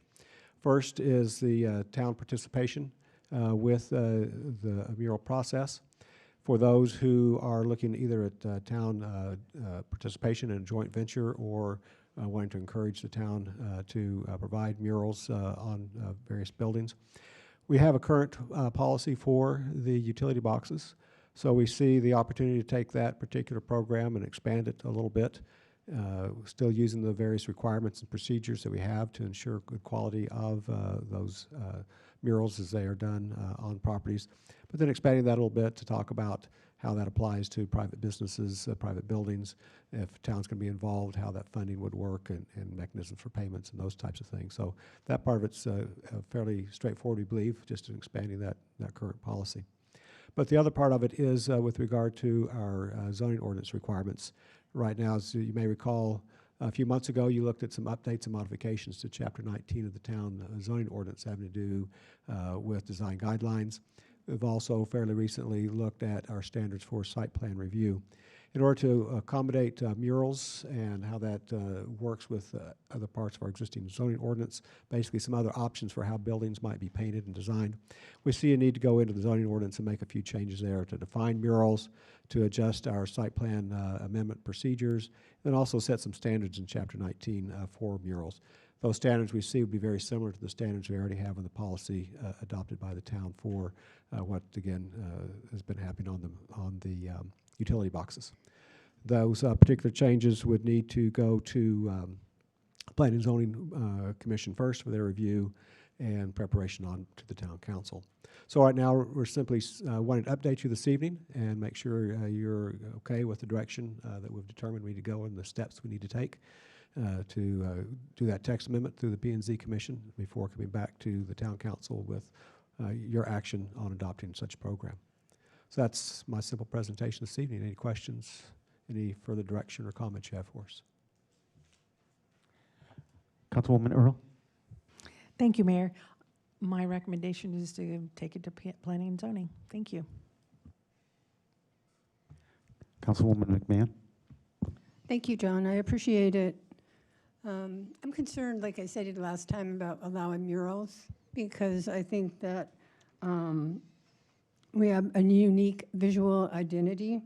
First is the town participation with the mural process. For those who are looking either at town participation in a joint venture or wanting to encourage the town to provide murals on various buildings. We have a current policy for the utility boxes, so we see the opportunity to take that particular program and expand it a little bit, still using the various requirements and procedures that we have to ensure good quality of those murals as they are done on properties, but then expanding that a little bit to talk about how that applies to private businesses, private buildings, if town's going to be involved, how that funding would work, and mechanisms for payments and those types of things. So that part of it's fairly straightforward, we believe, just in expanding that current policy. But the other part of it is with regard to our zoning ordinance requirements. Right now, as you may recall, a few months ago, you looked at some updates and modifications to Chapter 19 of the town zoning ordinance having to do with design guidelines. We've also fairly recently looked at our standards for site plan review. In order to accommodate murals and how that works with other parts of our existing zoning ordinance, basically some other options for how buildings might be painted and designed, we see a need to go into the zoning ordinance and make a few changes there to define murals, to adjust our site plan amendment procedures, and also set some standards in Chapter 19 for murals. Those standards we see would be very similar to the standards we already have in the policy adopted by the town for what, again, has been happening on the utility boxes. Those particular changes would need to go to Planning and Zoning Commission first for their review and preparation on to the town council. So right now we're simply wanting to update you this evening and make sure you're okay with the direction that we've determined we need to go and the steps we need to take to do that text amendment through the P&Z Commission before coming back to the town council with your action on adopting such a program. So that's my simple presentation this evening. Any questions, any further direction or comments you have for us? Councilwoman Earl? Thank you, Mayor. My recommendation is to take it to Planning and Zoning. Thank you. Councilwoman McMahon? Thank you, John. I appreciate it. I'm concerned, like I said last time, about allowing murals because I think that we have a unique visual identity,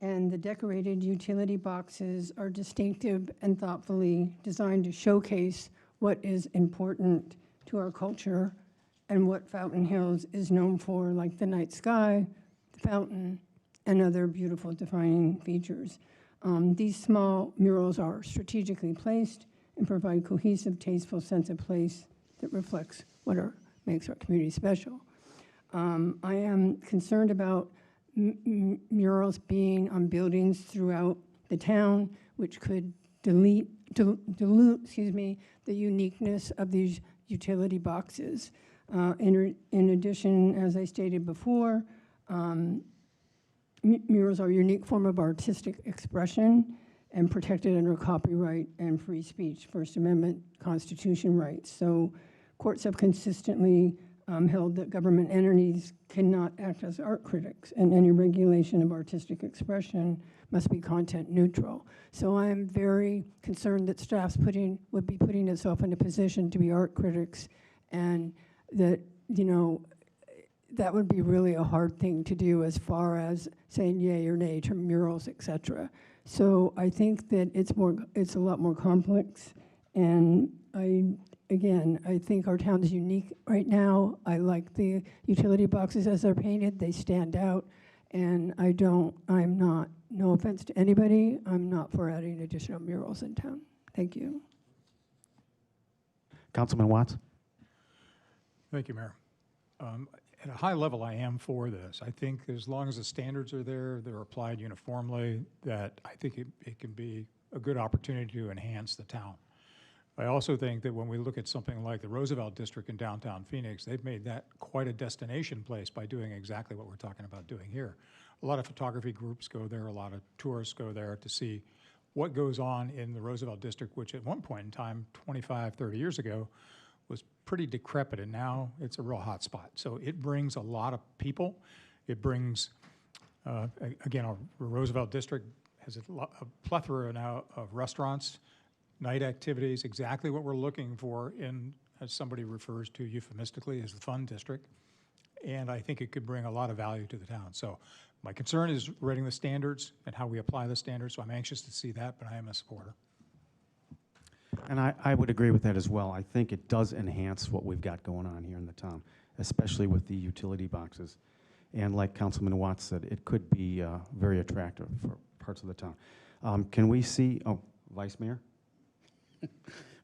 and the decorated utility boxes are distinctive and thoughtfully designed to showcase what is important to our culture and what Fountain Hills is known for, like the night sky, the fountain, and other beautiful defining features. These small murals are strategically placed and provide cohesive, tasteful sense of place that reflects what makes our community special. I am concerned about murals being on buildings throughout the town, which could dilute the uniqueness of these utility boxes. In addition, as I stated before, murals are a unique form of artistic expression and protected under copyright and free speech, First Amendment Constitution rights. So courts have consistently held that government entities cannot act as art critics, and any regulation of artistic expression must be content neutral. So I am very concerned that staff's would be putting itself in a position to be art critics, and that, you know, that would be really a hard thing to do as far as saying yay or nay to murals, et cetera. So I think that it's a lot more complex, and I think our town is unique right now. I like the utility boxes as they're painted. They stand out, and no offense to anybody, I'm not for adding additional murals in town. Thank you. Councilman Watts? Thank you, Mayor. At a high level, I am for this. I think as long as the standards are there, they're applied uniformly, that I think it can be a good opportunity to enhance the town. I also think that when we look at something like the Roosevelt District in downtown Phoenix, they've made that quite a destination place by doing exactly what we're talking about doing here. A lot of photography groups go there, a lot of tourists go there to see what goes on in the Roosevelt District, which at one point in time, 25, 30 years ago, was pretty decrepit, and now it's a real hot spot. So it brings a lot of people. It brings, again, our Roosevelt District has a plethora now of restaurants, night activities, exactly what we're looking for in, as somebody refers to euphemistically, as the fun district. And I think it could bring a lot of value to the town. So my concern is writing the standards and how we apply the standards, so I'm anxious to see that, but I am a supporter. And I would agree with that as well. I think it does enhance what we've got going on here in the town, especially with the utility boxes. And like Councilman Watts said, it could be very attractive for parts of the town. Can we see, Vice Mayor?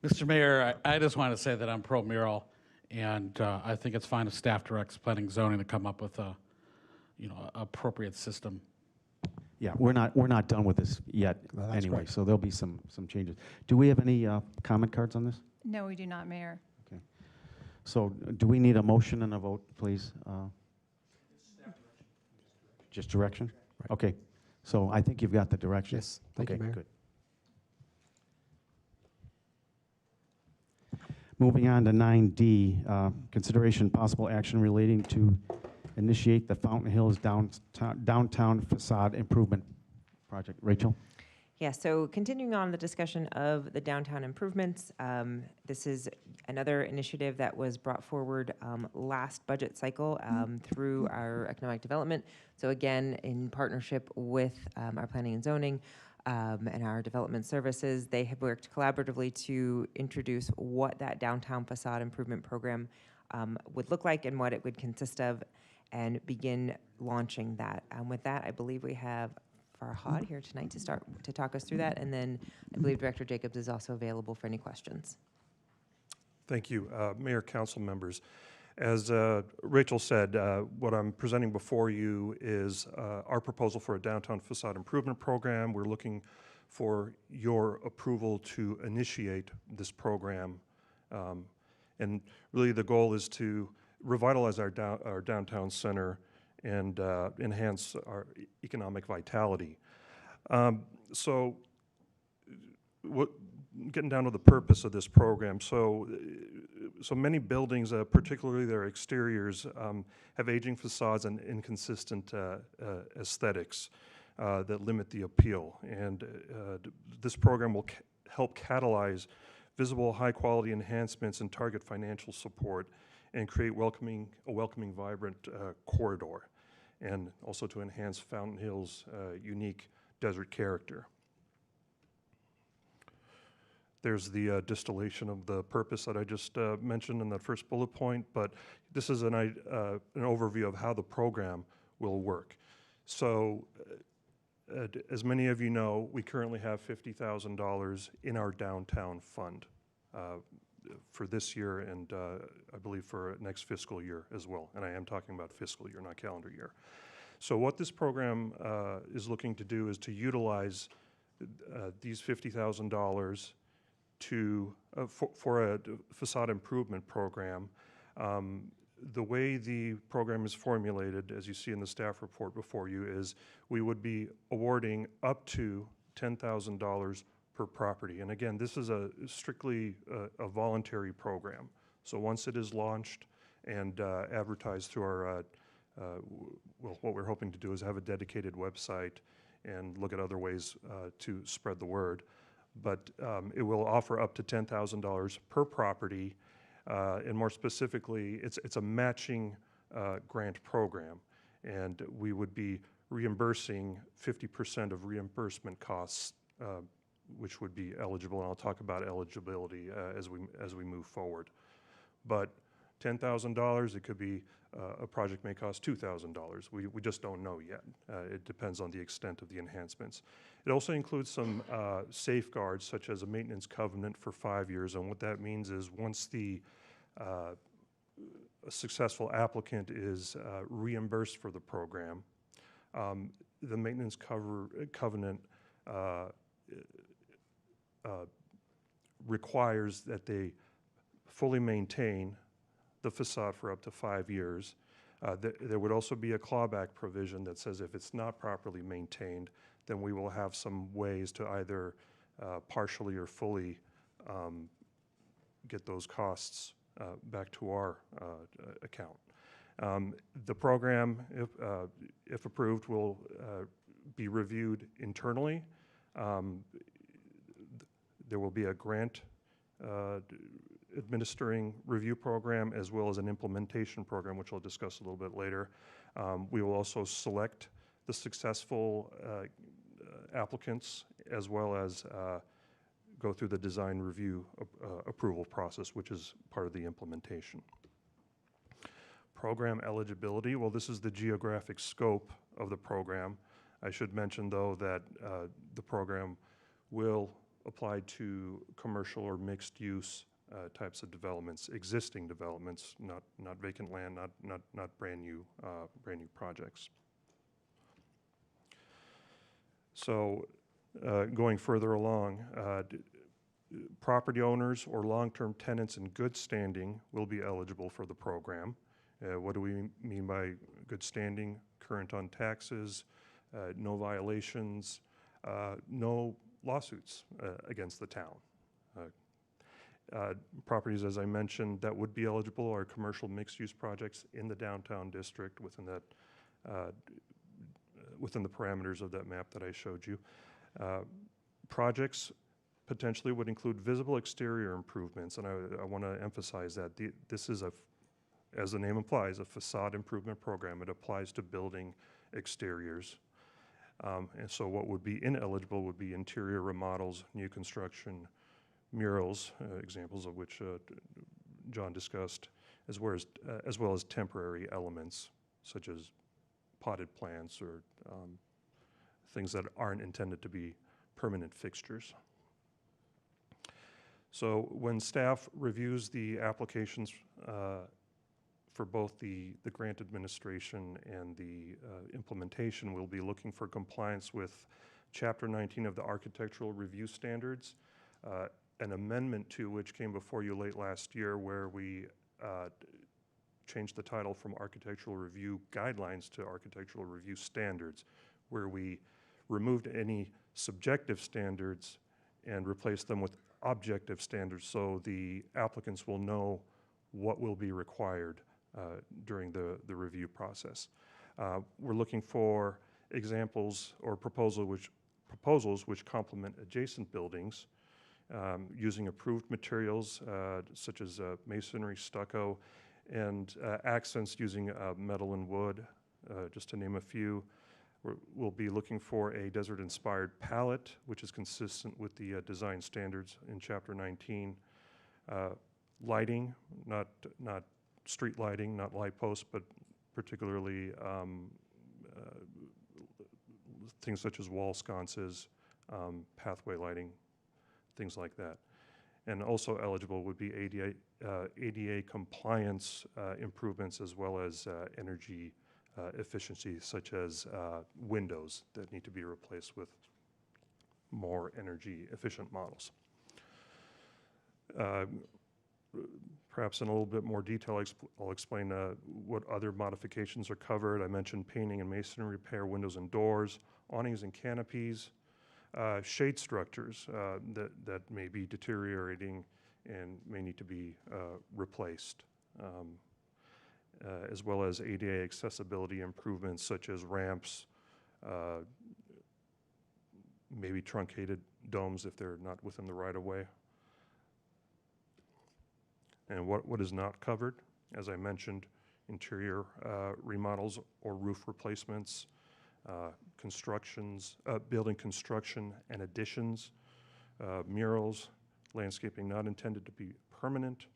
Mr. Mayor, I just want to say that I'm pro-mural, and I think it's fine if staff directs planning zoning to come up with a, appropriate system. Yeah, we're not done with this yet anyway, correct. so there'll be some changes. Do we have any comment cards on this? No, we do not, Mayor. Okay. So do we need a motion and a vote, please? Just direction? Right. Okay. So I think you've got the direction. Yes, thank you, Mayor. Good. Moving on to 9D, consideration possible action relating to initiate the Fountain Hills downtown facade improvement project. Rachel? Yeah, so continuing on the discussion of the downtown improvements, this is another initiative that was brought forward last budget cycle through our economic development. So again, in partnership with our planning and zoning and our development services, they have worked collaboratively to introduce what that downtown facade improvement program would look like and what it would consist of, and begin launching that. With that, I believe we have Facade here tonight to talk us through that, and then I believe Director Jacobs is also available for any questions. Thank you, Mayor, council members. As Rachel said, what I'm presenting before you is our proposal for a downtown facade improvement program. We're looking for your approval to initiate this program, and really the goal is to revitalize our downtown center and enhance our economic vitality. So getting down to the purpose of this program, so many buildings, particularly their exteriors, have aging facades and inconsistent aesthetics that limit the appeal. And this program will help catalyze visible high-quality enhancements and target financial support and create a welcoming, vibrant corridor, and also to enhance Fountain Hills' unique desert character. There's the distillation of the purpose that I just mentioned in that first bullet point, but this is an overview of how the program will work. So, as many of you know, we currently have $50,000 in our downtown fund for this year and I believe for next fiscal year as well. And I am talking about fiscal year, not calendar year. So what this program is looking to do is to utilize these $50,000 for a facade improvement program. The way the program is formulated, as you see in the staff report before you, is we would be awarding up to $10,000 per property. And again, this is strictly a voluntary program. So once it is launched and advertised through our, well, what we're hoping to do is have a dedicated website and look at other ways to spread the word. But it will offer up to $10,000 per property. And more specifically, it's a matching grant program. And we would be reimbursing 50% of reimbursement costs, which would be eligible. And I'll talk about eligibility as we move forward. But $10,000, it could be, a project may cost $2,000. We just don't know yet. It depends on the extent of the enhancements. It also includes some safeguards, such as a maintenance covenant for 5 years. And what that means is once a successful applicant is reimbursed for the program, the maintenance covenant requires that they fully maintain the facade for up to 5 years. There would also be a clawback provision that says if it's not properly maintained, then we will have some ways to either partially or fully get those costs back to our account. The program, if approved, will be reviewed internally. There will be a grant administering review program as well as an implementation program, which I'll discuss a little bit later. We will also select the successful applicants as well as go through the design review approval process, which is part of the implementation. Program eligibility, well, this is the geographic scope of the program. I should mention, though, that the program will apply to commercial or mixed use types of developments, existing developments, not vacant land, not brand new projects. So going further along, property owners or long-term tenants in good standing will be eligible for the program. What do we mean by good standing? Current on taxes, no violations, no lawsuits against the town. Properties, as I mentioned, that would be eligible are commercial mixed-use projects in the downtown district within that within the parameters of that map that I showed you. Projects potentially would include visible exterior improvements, and I want to emphasize that this is, as the name implies, a facade improvement program. It applies to building exteriors. And so what would be ineligible would be interior remodels, new construction, murals, examples of which John discussed, as well as temporary elements such as potted plants or things that aren't intended to be permanent fixtures. So when staff reviews the applications for both the grant administration and the implementation, we'll be looking for compliance with Chapter 19 of the Architectural Review Standards, an amendment to which came before you late last year, where we changed the title from Architectural Review Guidelines to Architectural Review Standards, where we removed any subjective standards and replaced them with objective standards so the applicants will know what will be required during the review process. We're looking for examples or proposals which complement adjacent buildings using approved materials such as masonry, stucco, and accents using metal and wood, just to name a few. We'll be looking for a desert-inspired palette, which is consistent with the design standards in Chapter 19. Lighting, not street lighting, not light posts, but particularly things such as wall sconces, pathway lighting, things like that. And also eligible would be ADA compliance improvements, as well as energy efficiency, such as windows that need to be replaced with more energy efficient models. Perhaps in a little bit more detail, I'll explain what other modifications are covered. I mentioned painting and masonry repair, windows and doors, awnings and canopies, shade structures that may be deteriorating and may need to be replaced, as well as ADA accessibility improvements such as ramps, maybe truncated domes if they're not within the right-of-way. And what is not covered, as I mentioned, interior remodels or roof replacements, building construction and additions, murals, landscaping not intended to be permanent,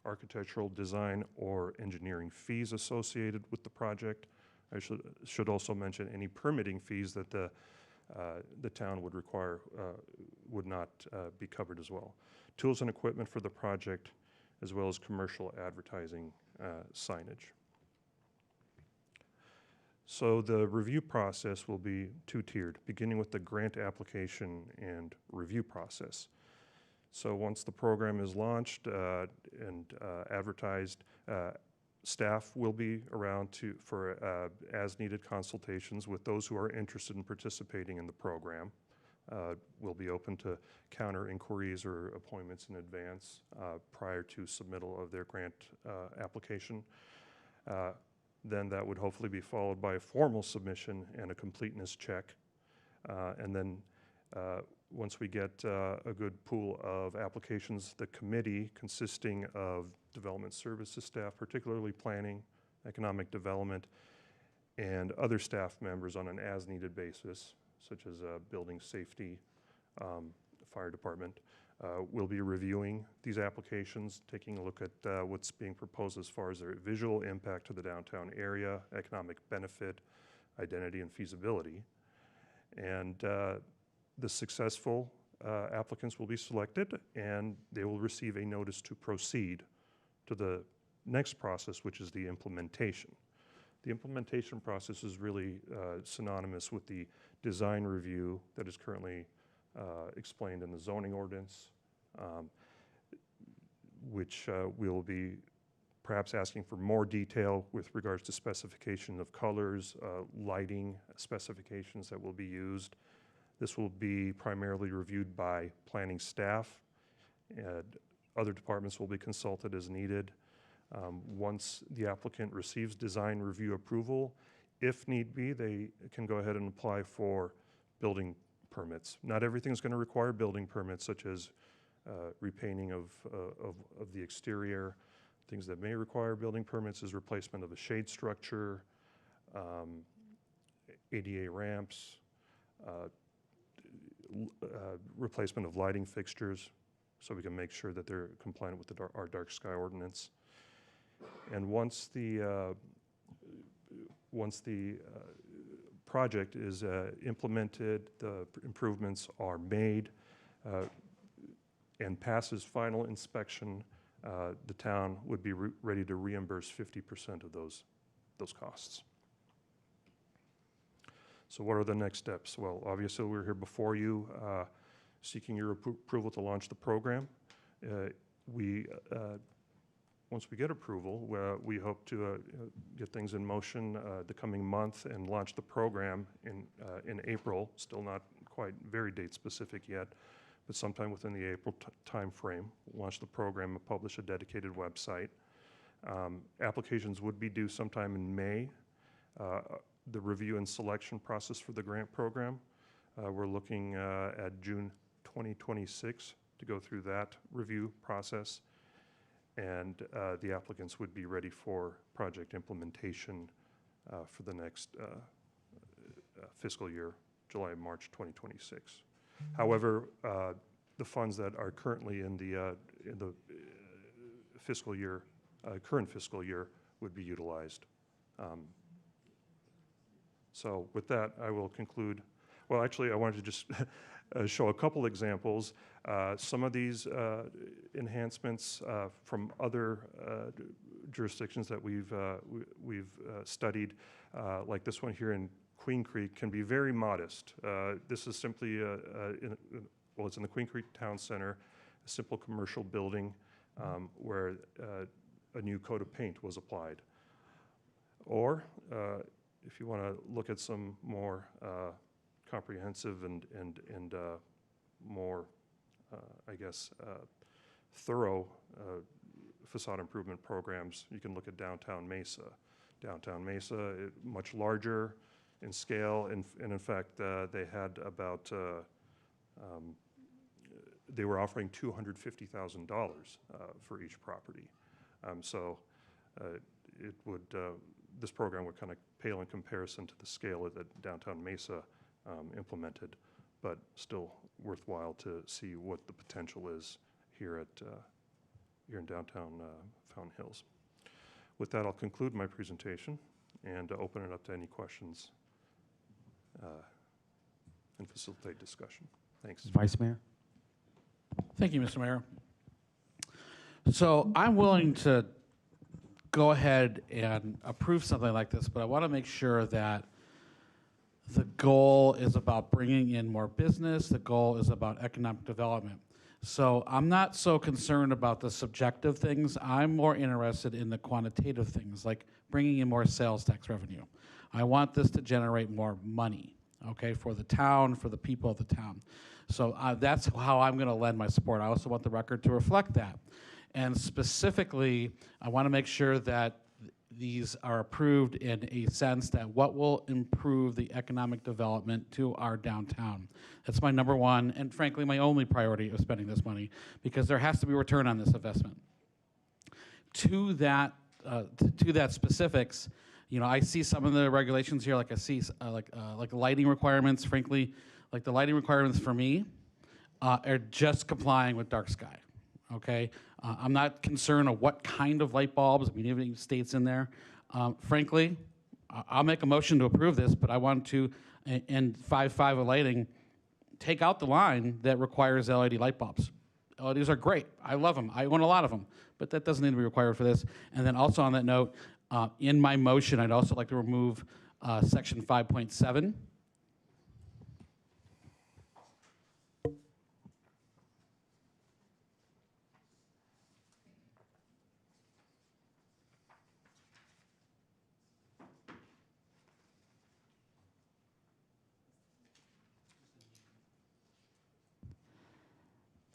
architectural design or engineering fees associated with the project. I should also mention any permitting fees that the town would require would not be covered as well. Tools and equipment for the project, as well as commercial advertising signage. So the review process will be two-tiered, beginning with the grant application and review process. So once the program is launched and advertised, staff will be around for as-needed consultations with those who are interested in participating in the program. We'll be open to counter inquiries or appointments in advance prior to submittal of their grant application. Then that would hopefully be followed by a formal submission and a completeness check. And then once we get a good pool of applications, the committee, consisting of development services staff, particularly planning, economic development, and other staff members on an as-needed basis, such as building safety, fire department, will be reviewing these applications, taking a look at what's being proposed as far as their visual impact to the downtown area, economic benefit, identity, and feasibility. And the successful applicants will be selected, and they will receive a notice to proceed to the next process, which is the implementation. The implementation process is really synonymous with the design review that is currently explained in the zoning ordinance, which we will be perhaps asking for more detail with regards to specification of colors, lighting specifications that will be used. This will be primarily reviewed by planning staff, and other departments will be consulted as needed. Once the applicant receives design review approval, if need be, they can go ahead and apply for building permits. Not everything is going to require building permits, such as repainting of the exterior. Things that may require building permits is replacement of a shade structure, ADA ramps, replacement of lighting fixtures, so we can make sure that they're compliant with our dark sky ordinance. And once the project is implemented, the improvements are made, and passes final inspection, the town would be ready to reimburse 50% of those costs. So what are the next steps? Well, obviously, we're here before you seeking your approval to launch the program. Once we get approval, we hope to get things in motion the coming month and launch the program in April. Still not quite very date specific yet, but sometime within the April time frame, launch the program and publish a dedicated website. Applications would be due sometime in May. The review and selection process for the grant program, we're looking at June 2026 to go through that review process. And the applicants would be ready for project implementation for the next fiscal year, July-March 2026. However, the funds that are currently in the fiscal year, current fiscal year, would be utilized. So with that, I will conclude. Well, actually, I wanted to just show a couple examples. Some of these enhancements from other jurisdictions that we've studied, like this one here in Queen Creek, can be very modest. This is simply, well, it's in the Queen Creek Town Center, a simple commercial building where a new coat of paint was applied. Or if you want to look at some more comprehensive and more, I guess, thorough facade improvement programs, you can look at Downtown Mesa. Downtown Mesa, much larger in scale, and in fact, they had about, they were offering $250,000 for each property. So it would, this program would kind of pale in comparison to the scale that Downtown Mesa implemented, but still worthwhile to see what the potential is here at here in downtown Fountain Hills. With that, I'll conclude my presentation and open it up to any questions and facilitate discussion. Thanks. Vice Mayor? Thank you, Mr. Mayor. So I'm willing to go ahead and approve something like this, but I want to make sure that the goal is about bringing in more business. The goal is about economic development. So I'm not so concerned about the subjective things. I'm more interested in the quantitative things, like bringing in more sales tax revenue. I want this to generate more money, okay, for the town, for the people of the town. So that's how I'm going to lend my support. I also want the record to reflect that. And specifically, I want to make sure that these are approved in a sense that what will improve the economic development to our downtown. That's my number one, and frankly, my only priority of spending this money, because there has to be a return on this investment. To that specifics, you know, I see some of the regulations here, like I see like lighting requirements. Frankly, like the lighting requirements for me are just complying with dark sky. Okay, I'm not concerned of what kind of light bulbs. We have any states in there. Frankly, I'll make a motion to approve this, but I want to, in 5.5 of lighting, take out the line that requires LED light bulbs. LEDs are great. I love them. I own a lot of them, but that doesn't need to be required for this. And then also on that note, in my motion, I'd also like to remove section 5.7.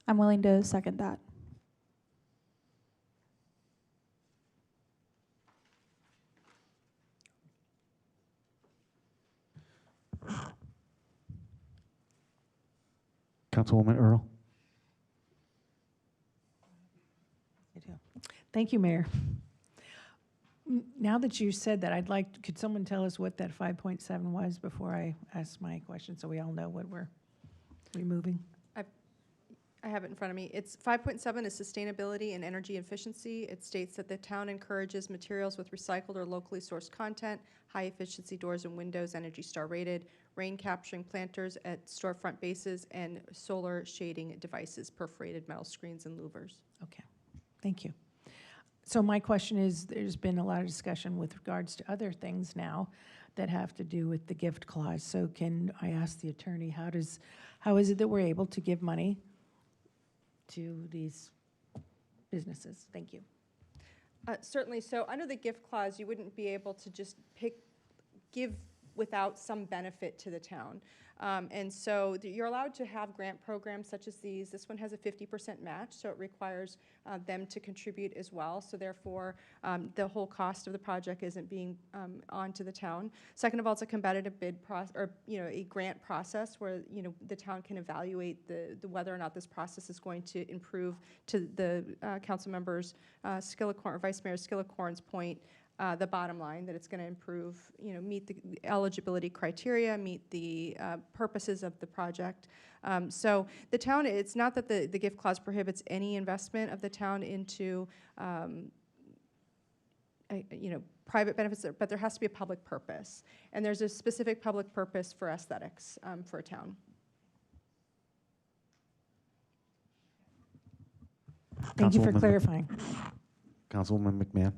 I'm willing to second that. Councilwoman Earl? Thank you, Mayor. Now that you said that, could someone tell us what that 5.7 was before I ask my question, so we all know what we're removing? I have it in front of me. It's 5.7 is sustainability and energy efficiency. It states that the town encourages materials with recycled or locally sourced content, high efficiency doors and windows, Energy Star rated, rain capturing planters at storefront bases, and solar shading devices, perforated metal screens and louvers. Okay, thank you. So my question is, there's been a lot of discussion with regards to other things now that have to do with the gift clause. So can I ask the attorney, how is it that we're able to give money to these businesses? Thank you. Certainly. So under the gift clause, you wouldn't be able to just give without some benefit to the town. And so you're allowed to have grant programs such as these. This one has a 50% match, so it requires them to contribute as well. So therefore, the whole cost of the project isn't being on to the town. Second of all, it's a competitive bid process, or a grant process where the town can evaluate the whether or not this process is going to improve, to the council members Vice Mayor Skillicorn's point. the bottom line, that it's going to improve, meet the eligibility criteria, meet the purposes of the project. So the town, it's not that the gift clause prohibits any investment of the town into private benefits, but there has to be a public purpose. And there's a specific public purpose for aesthetics for a town. Thank you for Councilwoman- clarifying. Councilwoman McMahon.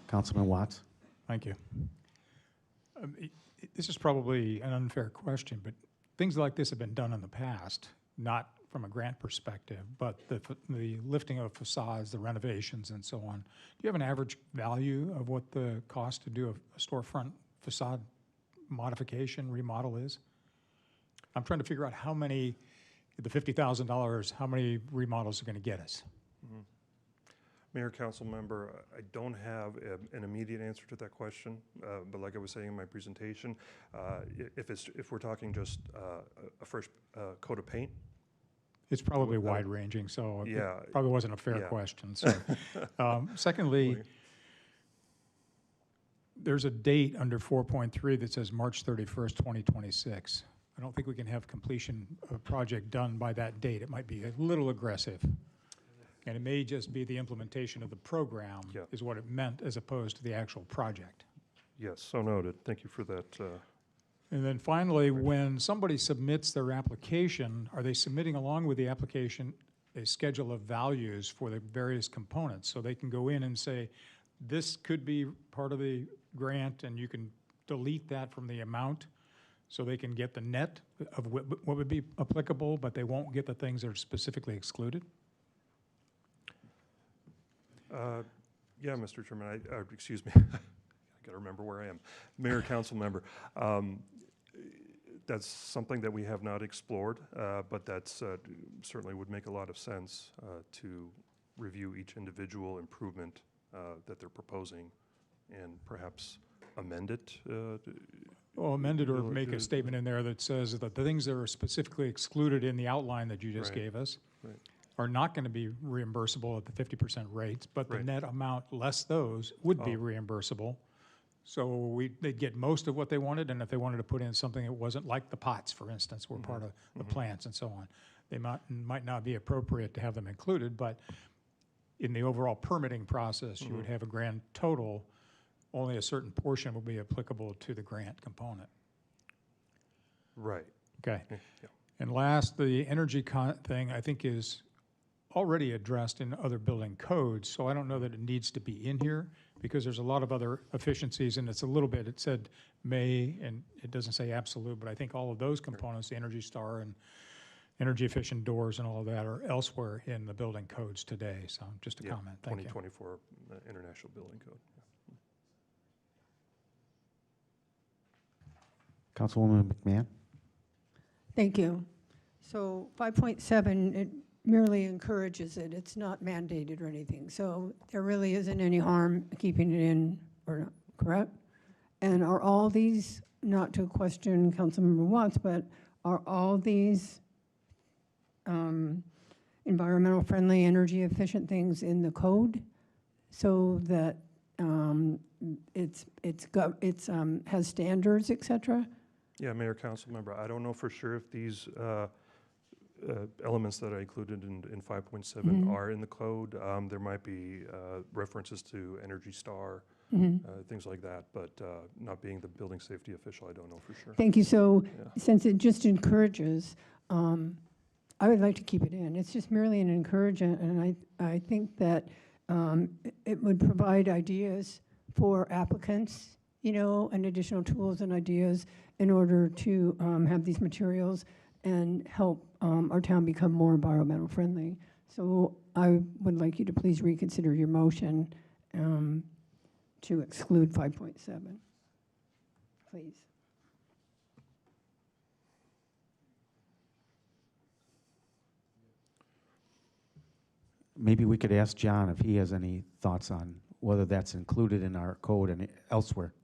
Councilman Watts. Thank you. This is probably an unfair question, but things like this have been done in the past, not from a grant perspective, but the lifting of facades, the renovations, and so on. Do you have an average value of what the cost to do a storefront facade modification, remodel is? I'm trying to figure out how many, the $50,000, how many remodels are going to get us. Mm-hmm. Mayor, council member, I don't have an immediate answer to that question, but like I was saying in my presentation, if we're talking just a first coat of paint, it's probably wide-ranging, so yeah, it probably wasn't a fair question. So, secondly, there's a date under 4.3 that says March 31st, 2026. I don't think we can have completion of a project done by that date. It might be a little aggressive. And it may just be the implementation of the program is what it meant as opposed to the actual project. Yes, so noted. Thank you for that. And then finally, when somebody submits their application, are they submitting along with the application a schedule of values for the various components? So they can go in and say, this could be part of the grant, and you can delete that from the amount so they can get the net of what would be applicable, but they won't get the things that are specifically excluded? Yeah, Mr. Chairman, excuse me, I got to remember where I am. Mayor, council member, that's something that we have not explored, but that's certainly would make a lot of sense to review each individual improvement that they're proposing and perhaps amend it. Well, amend it or make a statement in there that says that the things that are specifically excluded in the outline that you just gave us are not going to be reimbursable at the 50% rates, but the net amount less those would be reimbursable. So they'd get most of what they wanted, and if they wanted to put in something that wasn't like the pots, for instance, were part of the plants and so on, they might not be appropriate to have them included, but in the overall permitting process, you would have a grand total. Only a certain portion will be applicable to the grant component. Right. Okay. Yeah. And last, the energy thing I think is already addressed in other building codes, so I don't know that it needs to be in here because there's a lot of other efficiencies, and it's a little bit, it said may, and it doesn't say absolute, but I think all of those components, the Energy Star and energy efficient doors and all of that are elsewhere in the building codes today. So just a comment. Thank 2024 International Building Code. Councilwoman McMahon. Thank you. So 5.7, it merely encourages it. It's not mandated or anything. So there really isn't any harm keeping it in, or not, correct? And are all these, not to question Councilmember Watts, but are all these environmental friendly, energy efficient things in the code so that it has standards, et cetera? Yeah, Mayor, council member, I don't know for sure if these elements that I included in 5.7 are in the code. There might be references to Energy Star, things like that, but not being the building safety official, I don't know for sure. Thank you. So since it just encourages, I would like to keep it in. It's just merely an encouragement, and I think that it would provide ideas for applicants, and additional tools and ideas in order to have these materials and help our town become more environmental friendly. So I would like you to please reconsider your motion to exclude 5.7, please. Maybe we could ask John if he has any thoughts on whether that's included in our code and elsewhere.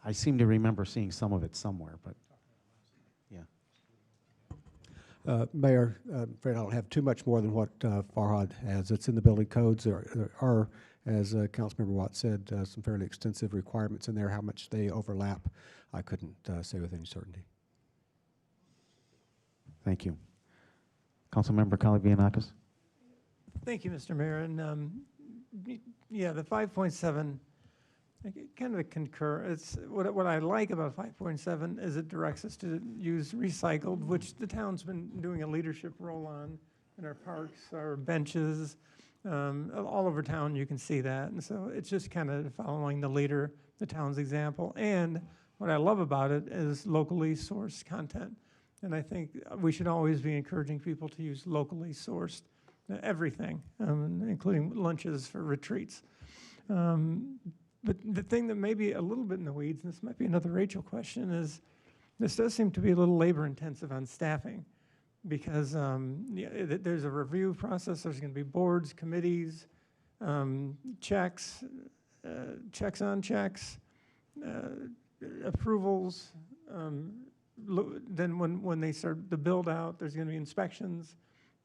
I seem to remember seeing some of it somewhere, but Mayor, I'm afraid I don't have too much more than what Farhad has. It's in the building codes. There are, as Councilmember Watt said, some fairly extensive requirements in there. How much they overlap, I couldn't say with any certainty. Thank you. Councilmember Kalivianakis. Thank you, Mr. Mayor. And yeah, the 5.7, I kind of concur. It's what I like about 5.7 is it directs us to use recycled, which the town's been doing a leadership role on in our parks, our benches, all over town. You can see that, and so it's just kind of following the town's example. And what I love about it is locally sourced content, and I think we should always be encouraging people to use locally sourced everything, including lunches for retreats. But the thing that may be a little bit in the weeds, and this might be another Rachel question, is this does seem to be a little labor intensive on staffing, because there's a review process, there's going to be boards, committees, checks on checks, approvals. Then when they start the build out, there's going to be inspections,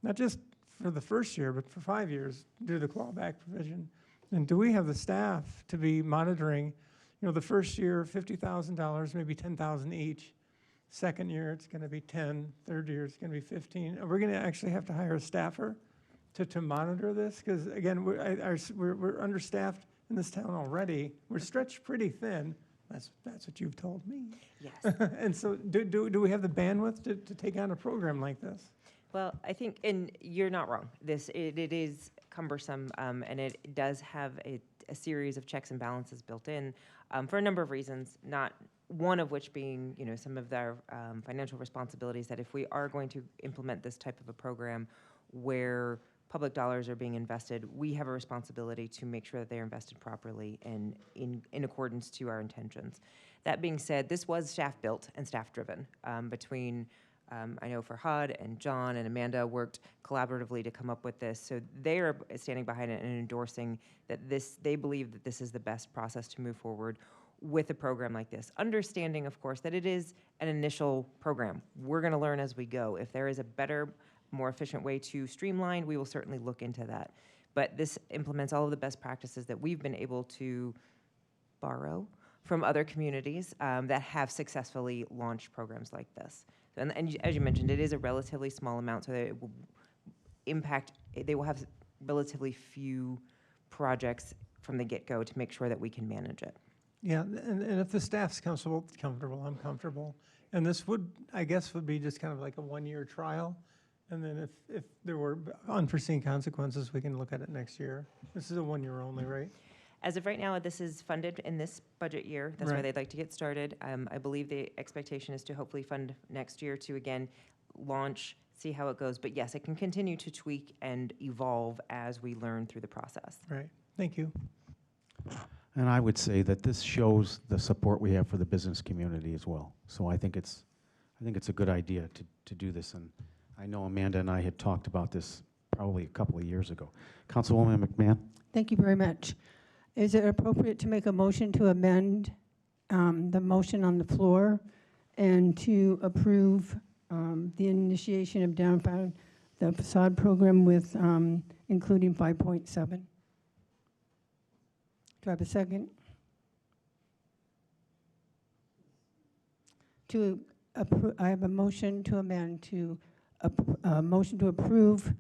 not just for the first year, but for 5 years due to the clawback provision. And do we have the staff to be monitoring, the first year, $50,000, maybe $10,000 each. Second year, it's going to be 10. Third year, it's going to be 15. Are we going to actually have to hire a staffer to monitor this? Because again, we're understaffed in this town already. We're stretched pretty thin. That's what you've told me. Yes. And so do we have the bandwidth to take on a program like this? Well, I think, and you're not wrong. It is cumbersome, and it does have a series of checks and balances built in for a number of reasons. Not one of which being, some of their financial responsibilities. That if we are going to implement this type of a program, where public dollars are being invested, we have a responsibility to make sure that they are invested properly and in accordance to our intentions. That being said, this was staff built and staff driven between. I know Farhad and John and Amanda worked collaboratively to come up with this, so they are standing behind it and endorsing that they believe that this is the best process to move forward with a program like this. Understanding, of course, that it is an initial program. We're going to learn as we go. If there is a better, more efficient way to streamline, we will certainly look into that. But this implements all of the best practices that we've been able to borrow from other communities that have successfully launched programs like this. And as you mentioned, it is a relatively small amount, so that it will they will have relatively few projects from the get-go to make sure that we can manage it. Yeah, and if the staff's comfortable, I'm comfortable. And this would be just kind of like a one-year trial. And then if there were unforeseen consequences, we can look at it next year. This is a 1 year only, right? As of right now, this is funded in this budget year. That's why they'd like to get started. I believe the expectation is to hopefully fund next year to, again, launch, see how it goes. But yes, it can continue to tweak and evolve as we learn through the process. Right. Thank you. And I would say that this shows the support we have for the business community as well. So I think it's a good idea to do this. And I know Amanda and I had talked about this probably a couple of years ago. Councilwoman McMahon? Thank you very much. Is it appropriate to make a motion to amend the motion on the floor and to approve the initiation of downtown, the facade program with including 5.7? Do I have a second? I have a motion to amend to a motion to approve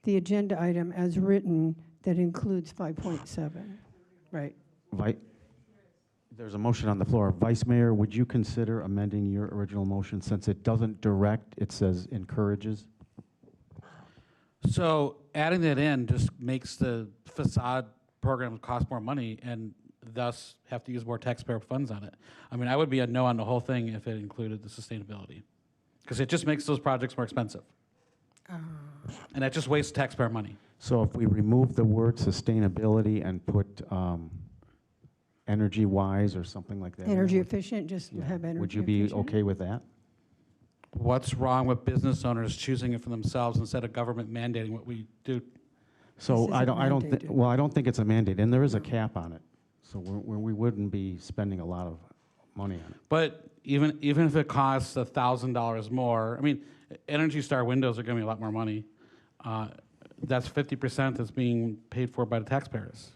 the agenda item as written that includes 5.7. Right. There's a motion on the floor. Vice Mayor, would you consider amending your original motion since it doesn't direct, it says encourages? So adding that in just makes the facade program cost more money and thus have to use more taxpayer funds on it. I mean, I would be a no on the whole thing if it included the sustainability, because it just makes those projects more expensive. And that just wastes taxpayer money. So if we remove the word sustainability and put energy-wise or something like that? Energy efficient, just have energy Would you be efficient? okay with that? What's wrong with business owners choosing it for themselves instead of government mandating what we do? So I don't think it's a mandate, and there is a cap on it. So we wouldn't be spending a lot of money on it. But even if it costs $1,000 more, I mean, Energy Star windows are going to be a lot more money. That's 50% that's being paid for by the taxpayers.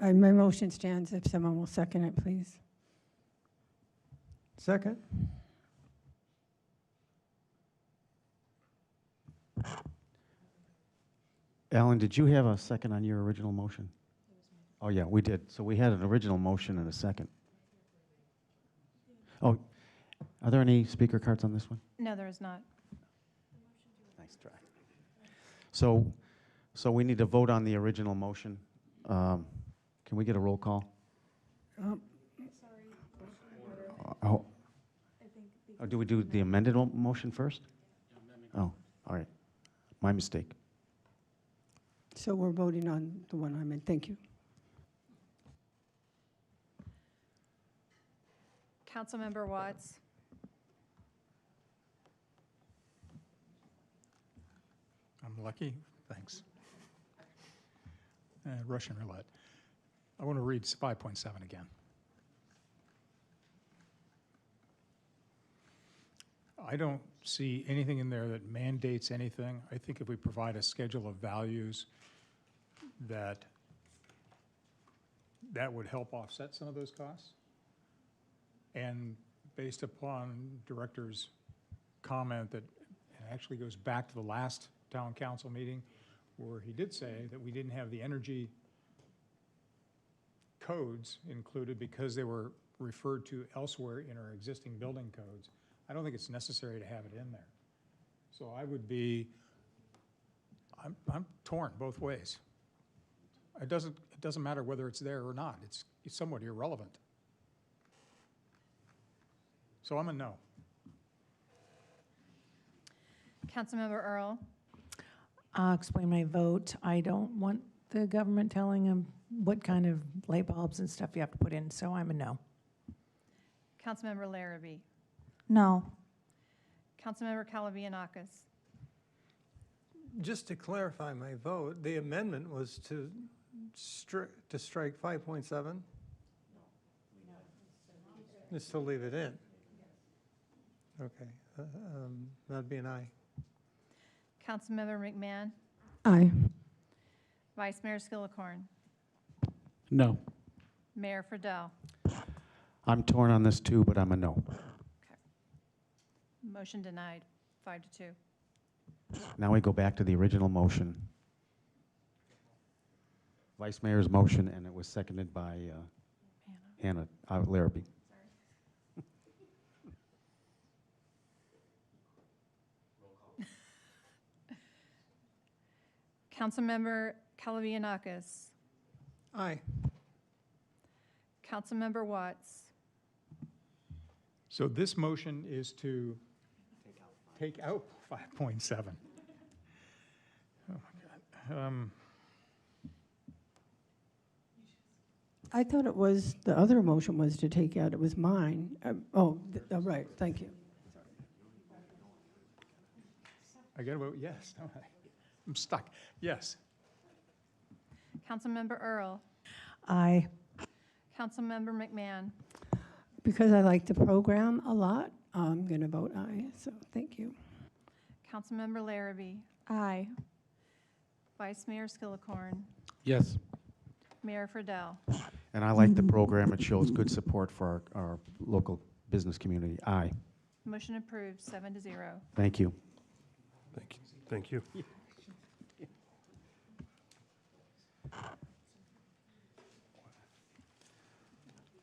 My motion stands if someone will second it, please. Second. Alan, did you have a second on your original motion? Oh, yeah, we did. So we had an original motion and a second. Oh, are there any speaker cards on this one? No, there is not. Nice try. So we need to vote on the original motion. Can we get a roll call? Oh, do we do the amended motion first? Oh, all right. My mistake. So we're voting on the one I'm in. Thank you. Councilmember Watts. I'm lucky, thanks. Russian roulette. I want to read 5.7 again. I don't see anything in there that mandates anything. I think if we provide a schedule of values that would help offset some of those costs. And based upon Director's comment that it actually goes back to the last town council meeting where he did say that we didn't have the energy codes included because they were referred to elsewhere in our existing building codes. I don't think it's necessary to have it in there. So I would be, I'm torn both ways. It doesn't matter whether it's there or not. It's somewhat irrelevant. So I'm a no. Councilmember Earl. I'll explain my vote. I don't want the government telling them what kind of light bulbs and stuff you have to put in, so I'm a no. Councilmember Larrabee. No. Councilmember Calavianakis. Just to clarify my vote, the amendment was to strike 5.7? Just to leave it in? Okay, that'd be an aye. Councilmember McMahon. Aye. Vice Mayor Skillicorn. No. Mayor Friedel. I'm torn on this too, but I'm a no. Motion denied, 5-2. Now we go back to the original motion. Vice Mayor's motion, and it was seconded by Hannah Larrabee. Councilmember Calavianakis. Aye. Councilmember Watts. So this motion is to take out 5.7. Oh my God. I thought it was, the other motion was to take out, it was mine. Right, thank you. I gotta vote yes, don't I? I'm stuck. Yes. Councilmember Earl. Aye. Councilmember McMahon. Because I like the program a lot, I'm going to vote aye, so thank you. Councilmember Larrabee. Aye. Vice Mayor Skillicorn. Yes. Mayor Friedel. And I like the program. It shows good support for our local business community. Aye. Motion approved, 7-0. Thank you. Thank you. Thank you.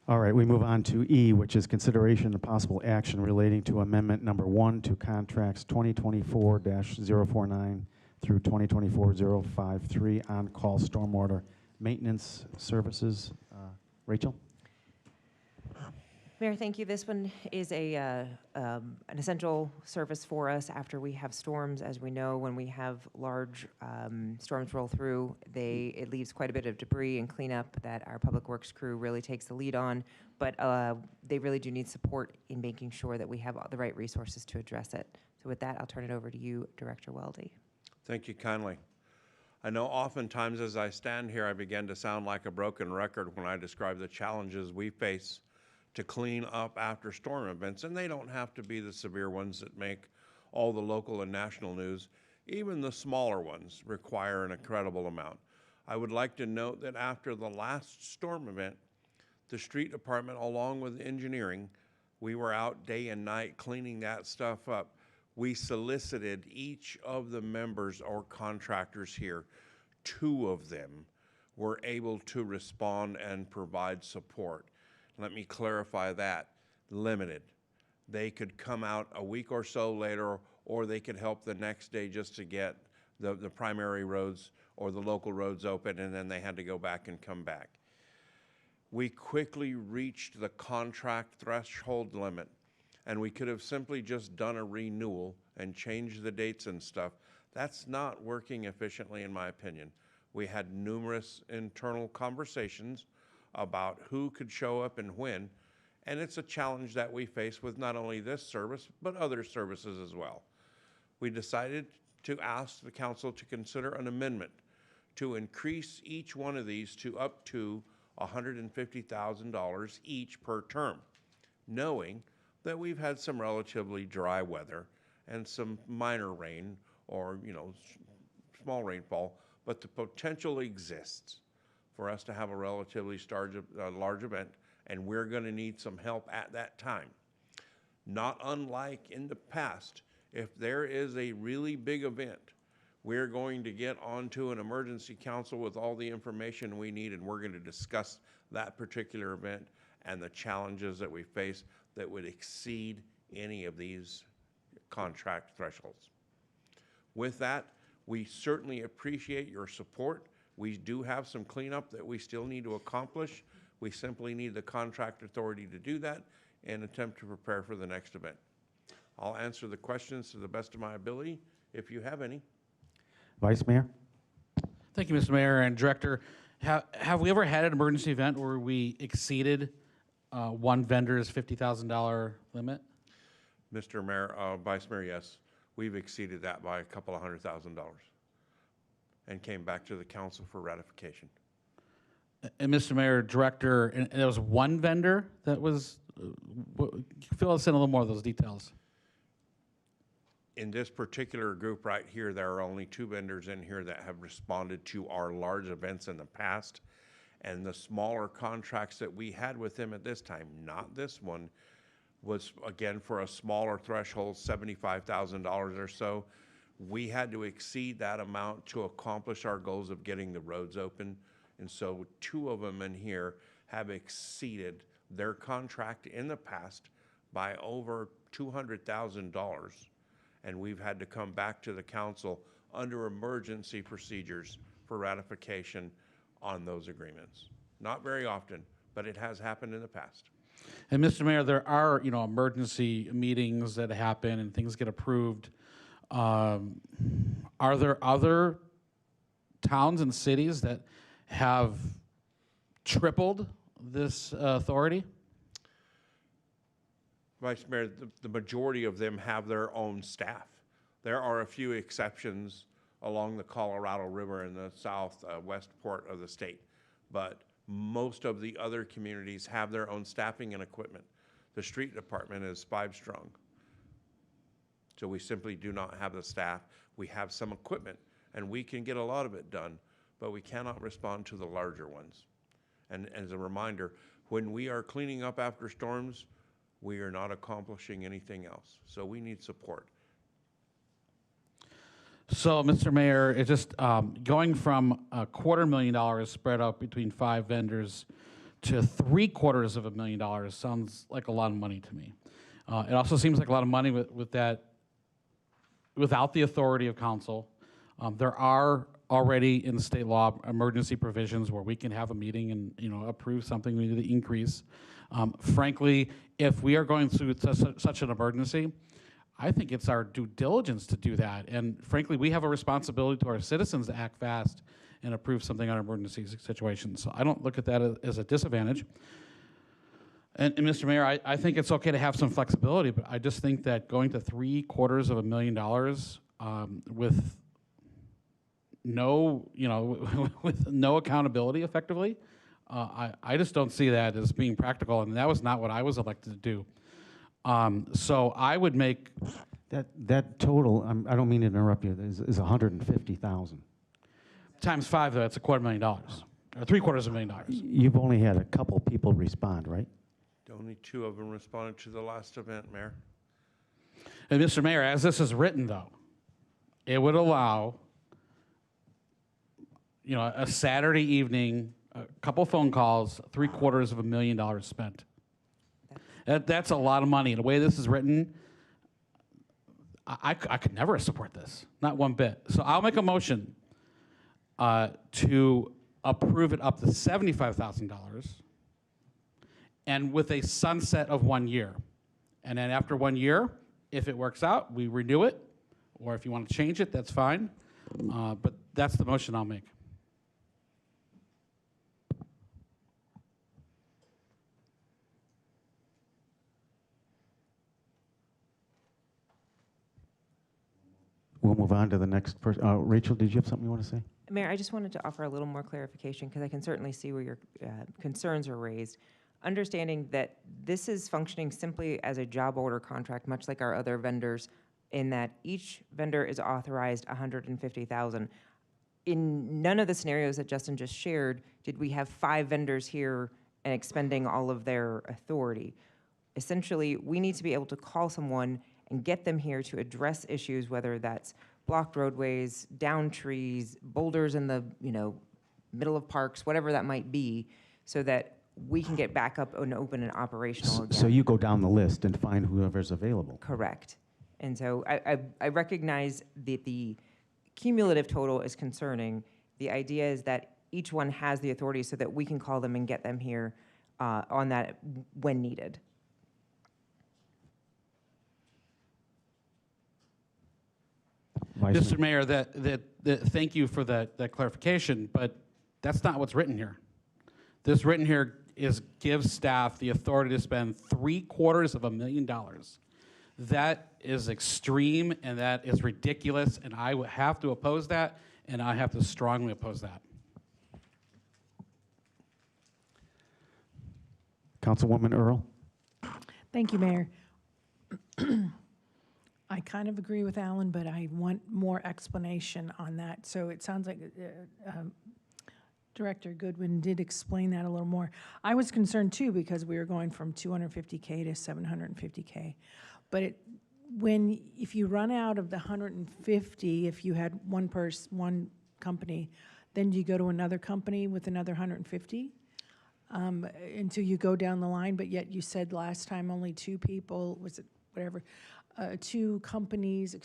All right, we move on to E, which is consideration and possible action relating to amendment number 1 to contracts 2024-049 through 2024-053 on-call stormwater maintenance services. Rachel? Mayor, thank you. This one is an essential service for us after we have storms. As we know, when we have large storms roll through, it leaves quite a bit of debris and cleanup that our public works crew really takes the lead on. But they really do need support in making sure that we have all the right resources to address it. So with that, I'll turn it over to you, Director Weldy. Thank you kindly. I know oftentimes as I stand here, I begin to sound like a broken record when I describe the challenges we face to clean up after storm events, and they don't have to be the severe ones that make all the local and national news. Even the smaller ones require an incredible amount. I would like to note that after the last storm event, the street department, along with engineering, we were out day and night cleaning that stuff up. We solicited each of the members or contractors here. 2 of them were able to respond and provide support. Let me clarify that. Limited. They could come out a week or so later, or they could help the next day just to get the primary roads or the local roads open, and then they had to go back and come back. We quickly reached the contract threshold limit, and we could have simply just done a renewal and changed the dates and stuff. That's not working efficiently, in my opinion. We had numerous internal conversations about who could show up and when, and it's a challenge that we face with not only this service, but other services as well. We decided to ask the council to consider an amendment to increase each one of these to up to $150,000 each per term, knowing that we've had some relatively dry weather and some minor rain or, small rainfall, but the potential exists for us to have a relatively large event, and we're going to need some help at that time. Not unlike in the past, if there is a really big event, we're going to get onto an emergency council with all the information we need, and we're going to discuss that particular event and the challenges that we face that would exceed any of these contract thresholds. With that, we certainly appreciate your support. We do have some cleanup that we still need to accomplish. We simply need the contract authority to do that and attempt to prepare for the next event. I'll answer the questions to the best of my ability if you have any. Vice Mayor? Thank you, Mr. Mayor and Director. Have we ever had an emergency event where we exceeded one vendor's $50,000 limit? Mr. Mayor, Vice Mayor, yes. We've exceeded that by a couple of $100,000 and came back to the council for ratification. And Mr. Mayor, Director, and there was one vendor that was, fill us in a little more of those details. In this particular group right here, there are only 2 vendors in here that have responded to our large events in the past. And the smaller contracts that we had with them at this time, not this one, was again for a smaller threshold, $75,000 or so. We had to exceed that amount to accomplish our goals of getting the roads open. And so 2 of them in here have exceeded their contract in the past by over $200,000. And we've had to come back to the council under emergency procedures for ratification on those agreements. Not very often, but it has happened in the past. And Mr. Mayor, there are, emergency meetings that happen and things get approved. Are there other towns and cities that have tripled this authority? Vice Mayor, the majority of them have their own staff. There are a few exceptions along the Colorado River in the southwest port of the state, but most of the other communities have their own staffing and equipment. The street department is 5 strong. So we simply do not have the staff. We have some equipment, and we can get a lot of it done, but we cannot respond to the larger ones. And as a reminder, when we are cleaning up after storms, we are not accomplishing anything else. So we need support. So, Mr. Mayor, it's just going from $250,000 spread out between 5 vendors to $750,000 sounds like a lot of money to me. It also seems like a lot of money with that, without the authority of council. There are already in the state law emergency provisions where we can have a meeting and approve something we need to increase. Frankly, if we are going through such an emergency, I think it's our due diligence to do that. And frankly, we have a responsibility to our citizens to act fast and approve something on emergency situations. So I don't look at that as a disadvantage. And Mr. Mayor, I think it's okay to have some flexibility, but I just think that going to $750,000 with no, with no accountability effectively, I just don't see that as being practical, and that was not what I was elected to do. So I would make that total. I don't mean to interrupt you. Is 150,000 times 5. That's $250,000 or $750,000. You've only had a couple people respond, right? Only 2 of them responded to the last event, Mayor. And Mr. Mayor, as this is written, though, it would allow, a Saturday evening, a couple phone calls, $750,000 spent. That's a lot of money. And the way this is written, I could never support this, not one bit. So I'll make a motion to approve it up to $75,000 and with a sunset of 1 year. And then after 1 year, if it works out, we renew it. Or if you want to change it, that's fine. But that's the motion I'll make. We'll move on to the next person. Rachel, did you have something you want to say? Mayor, I just wanted to offer a little more clarification because I can certainly see where your concerns are raised. Understanding that this is functioning simply as a job order contract, much like our other vendors, in that each vendor is authorized $150,000. In none of the scenarios that Justin just shared did we have 5 vendors here and expending all of their authority. Essentially, we need to be able to call someone and get them here to address issues, whether that's blocked roadways, down trees, boulders in the middle of parks, whatever that might be, so that we can get back up and open and operational again. So you go down the list and find whoever's available. Correct. And so I recognize that the cumulative total is concerning. The idea is that each one has the authority so that we can call them and get them here on that when needed. Mr. Mayor, thank you for that clarification, but that's not what's written here. This written here gives staff the authority to spend $750,000. That is extreme, and that is ridiculous, and I would have to oppose that, and I have to strongly oppose that. Councilwoman Earl? Thank you, Mayor. I kind of agree with Alan, but I want more explanation on that. So it sounds like Director Goodwin did explain that a little more. I was concerned too because we were going from $250K to $750K. But if you run out of the 150, if you had one company, then do you go to another company with another 150 until you go down the line? But yet you said last time only 2 people, was it whatever, 2 companies,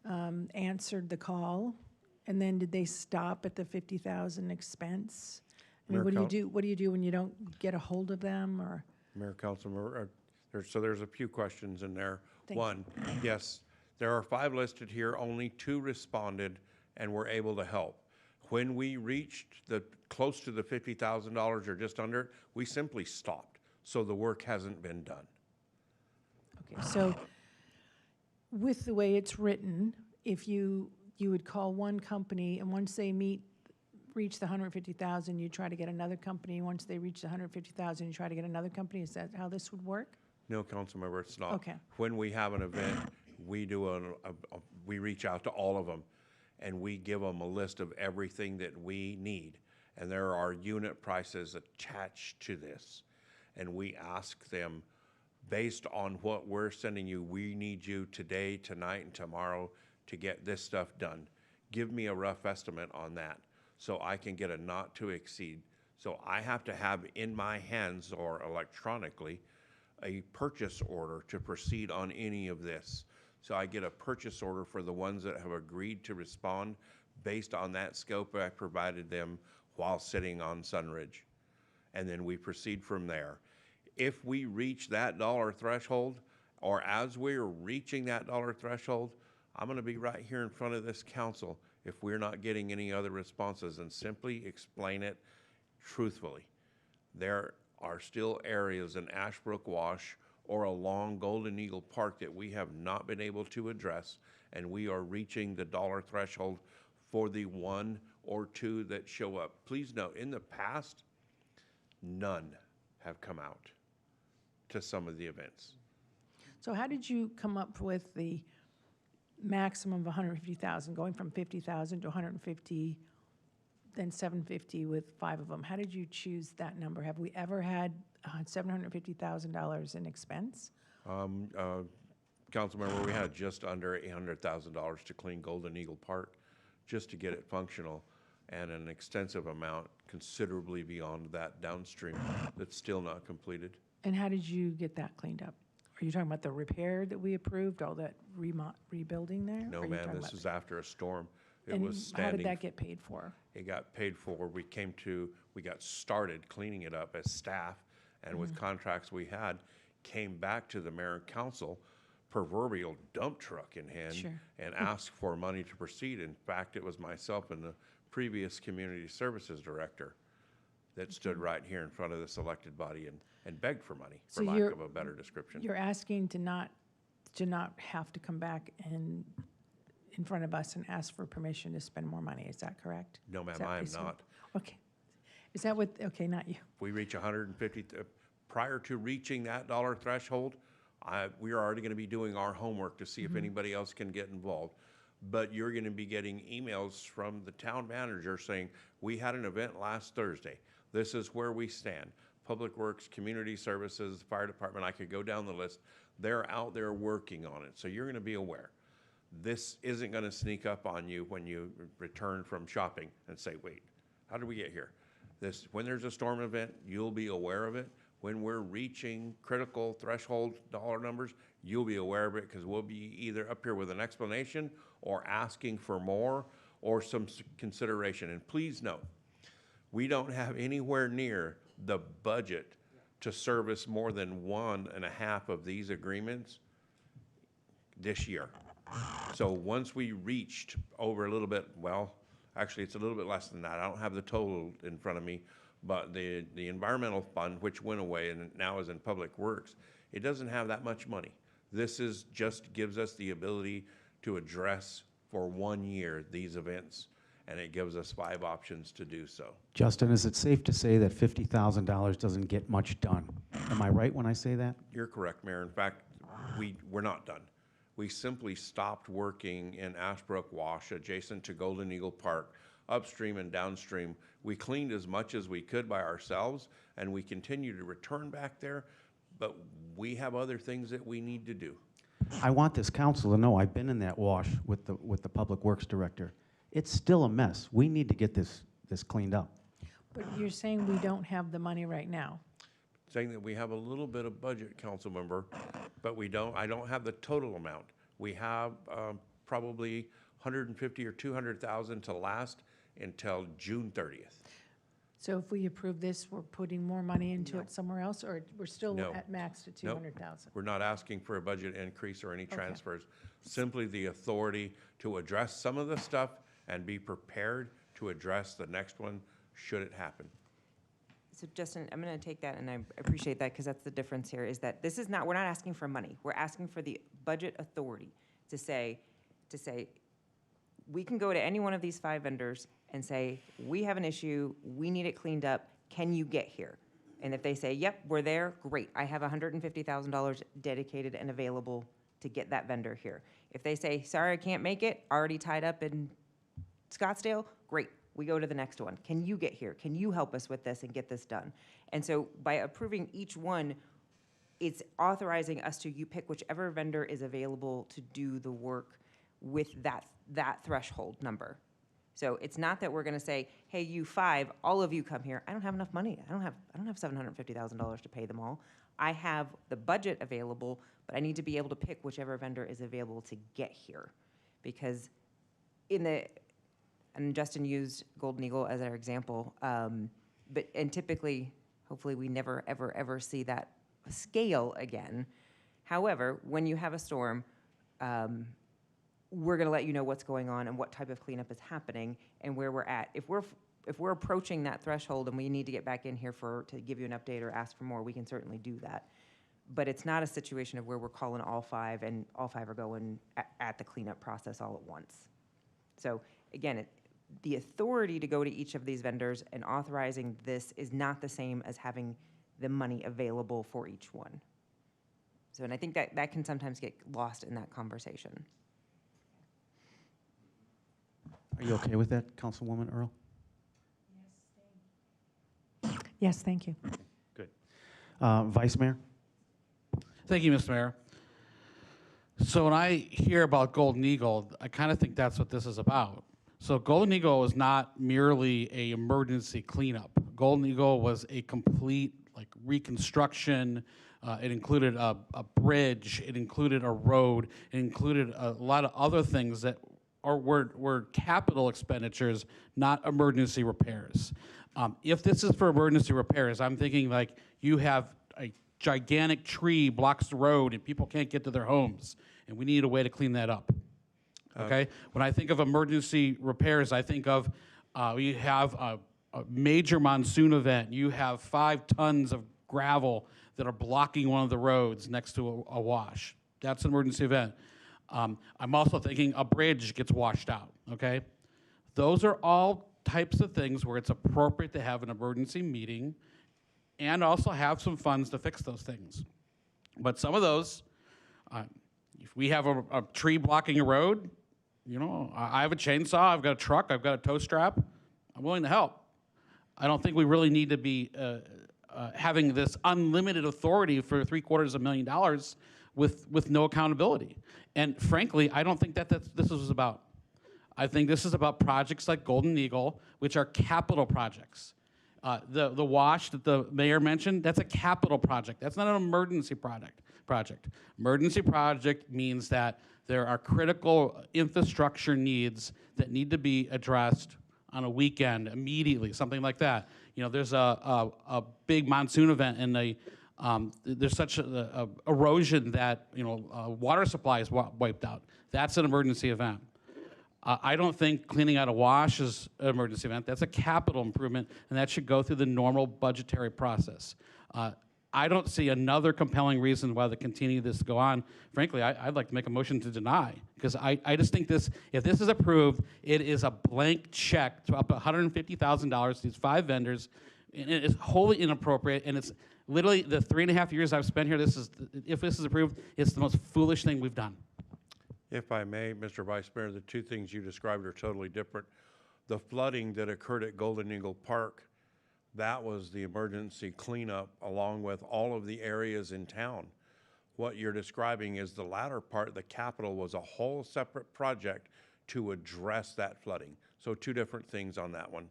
answered the call. And then did they stop at the $50,000 expense? I mean, what do you do when you don't get a hold of them, or? Mayor, Councilmember, there's a few questions in there. Thank One, yes, there are 5 listed here. Only 2 responded and were able to help. When we reached close to the $50,000 or just under it, we simply stopped. So the work hasn't been done. Okay, so with the way it's written, if you would call one company, and once they reach the 150,000, you try to get another company. Once they reach the 150,000, you try to get another company. Is that how this would work? No, Councilmember, it's not. Okay. When we have an event, we we reach out to all of them, and we give them a list of everything that we need. And there are unit prices attached to this. And we ask them, based on what we're sending you, we need you today, tonight, and tomorrow to get this stuff done. Give me a rough estimate on that so I can get a not to exceed. So I have to have in my hands or electronically a purchase order to proceed on any of this. So I get a purchase order for the ones that have agreed to respond based on that scope I provided them while sitting on Sunridge. And then we proceed from there. If we reach that dollar threshold, or as we're reaching that dollar threshold, I'm going to be right here in front of this council if we're not getting any other responses, and simply explain it truthfully. There are still areas in Ashbrook Wash or along Golden Eagle Park that we have not been able to address, and we are reaching the dollar threshold for the 1 or 2 that show up. Please note, in the past, none have come out to some of the events. So how did you come up with the maximum of 150,000, going from 50,000 to 150, then 750 with 5 of them? How did you choose that number? Have we ever had $750,000 in expense? Councilmember, we had just under $800,000 to clean Golden Eagle Park just to get it functional, and an extensive amount considerably beyond that downstream that's still not completed. And how did you get that cleaned up? Are you talking about the repair that we approved, all that rebuilding there? No, Or are you ma'am, talking this about- is after a storm. It And was standing. how did that get paid for? It got paid for. We got started cleaning it up as staff, and with contracts we had, came back to the mayor and council, proverbial dump truck in hand, Sure. and asked for money to proceed. In fact, it was myself and the previous community services director that stood right here in front of this elected body and begged for money, for So lack you're- of a better description. You're asking to not have to come back and in front of us and ask for permission to spend more money, is that correct? No, ma'am, Is that I am basically- not. Okay. Is that what, okay, not you. If we reach 150, prior to reaching that dollar threshold, we are already going to be doing our homework to see if anybody else can get involved. But you're going to be getting emails from the town manager saying, we had an event last Thursday. This is where we stand. Public Works, Community Services, Fire Department, I could go down the list. They're out there working on it, so you're going to be aware. This isn't going to sneak up on you when you return from shopping and say, wait, how did we get here? When there's a storm event, you'll be aware of it. When we're reaching critical threshold dollar numbers, you'll be aware of it, because we'll be either up here with an explanation or asking for more or some consideration. And please note, we don't have anywhere near the budget to service more than 1.5 of these agreements this year. So once we reached over a little bit, well, actually it's a little bit less than that. I don't have the total in front of me, but the environmental fund, which went away and now is in Public Works, it doesn't have that much money. This is just gives us the ability to address for 1 year these events, and it gives us 5 options to do so. Justin, is it safe to say that $50,000 doesn't get much done? Am I right when I say that? You're correct, Mayor. In fact, we're not done. We simply stopped working in Ashbrook Wash, adjacent to Golden Eagle Park, upstream and downstream. We cleaned as much as we could by ourselves, and we continue to return back there, but we have other things that we need to do. I want this council to know I've been in that wash with the Public Works Director. It's still a mess. We need to get this cleaned up. But you're saying we don't have the money right now? Saying that we have a little bit of budget, council member, but I don't have the total amount. We have probably 150 or 200,000 to last until June 30th. So if we approve this, we're putting more money into it somewhere else, or we're still No. at max to Nope. 200,000? We're not asking for a budget increase or any Okay. transfers, simply the authority to address some of the stuff and be prepared to address the next one should it happen. So Justin, I'm going to take that, and I appreciate that, because that's the difference here, is that this is not, we're not asking for money. We're asking for the budget authority to say, we can go to any one of these 5 vendors and say, we have an issue, we need it cleaned up, can you get here? And if they say, yep, we're there, great, I have $150,000 dedicated and available to get that vendor here. If they say, sorry, I can't make it, already tied up in Scottsdale, great, we go to the next one. Can you get here? Can you help us with this and get this done? And so by approving each one, it's authorizing us to, you pick whichever vendor is available to do the work with that threshold number. So it's not that we're going to say, hey, you 5, all of you come here. I don't have enough money. I don't have $750,000 to pay them all. I have the budget available, but I need to be able to pick whichever vendor is available to get here. Because and Justin used Golden Eagle as our example, and typically, hopefully we never, ever, ever see that scale again. However, when you have a storm, we're going to let you know what's going on and what type of cleanup is happening and where we're at. If we're approaching that threshold and we need to get back in here to give you an update or ask for more, we can certainly do that. But it's not a situation of where we're calling all 5 and all 5 are going at the cleanup process all at once. So again, the authority to go to each of these vendors and authorizing this is not the same as having the money available for each one. So, and I think that can sometimes get lost in that conversation. Are you okay with that, Councilwoman Earl? Yes, thank you. Good. Vice Mayor? Thank you, Mr. Mayor. So when I hear about Golden Eagle, I kind of think that's what this is about. So Golden Eagle is not merely a emergency cleanup. Golden Eagle was a complete reconstruction. It included a bridge. It included a road. It included a lot of other things that were capital expenditures, not emergency repairs. If this is for emergency repairs, I'm thinking like you have a gigantic tree blocks the road and people can't get to their homes, and we need a way to clean that up. Okay? When I think of emergency repairs, I think of you have a major monsoon event. You have 5 tons of gravel that are blocking one of the roads next to a wash. That's an emergency event. I'm also thinking a bridge gets washed out, okay? Those are all types of things where it's appropriate to have an emergency meeting and also have some funds to fix those things. But some of those, if we have a tree blocking a road, you know, I have a chainsaw, I've got a truck, I've got a tow strap, I'm willing to help. I don't think we really need to be having this unlimited authority for $750,000 with no accountability. And frankly, I don't think that's this is about. I think this is about projects like Golden Eagle, which are capital projects. The wash that the mayor mentioned, that's a capital project. That's not an emergency project. Emergency project means that there are critical infrastructure needs that need to be addressed on a weekend immediately, something like that. You know, there's a big monsoon event and there's such a erosion that, you know, water supply is wiped out. That's an emergency event. I don't think cleaning out a wash is an emergency event. That's a capital improvement, and that should go through the normal budgetary process. I don't see another compelling reason why to continue this to go on. Frankly, I'd like to make a motion to deny, because I just think this, if this is approved, it is a blank check to up $150,000 to these 5 vendors, and it is wholly inappropriate, and it's literally the 3.5 years I've spent here, if this is approved, it's the most foolish thing we've done. If I may, Mr. Vice Mayor, the 2 things you described are totally different. The flooding that occurred at Golden Eagle Park, that was the emergency cleanup along with all of the areas in town. What you're describing is the latter part, the capital was a whole separate project to address that flooding. So 2 different things on that one.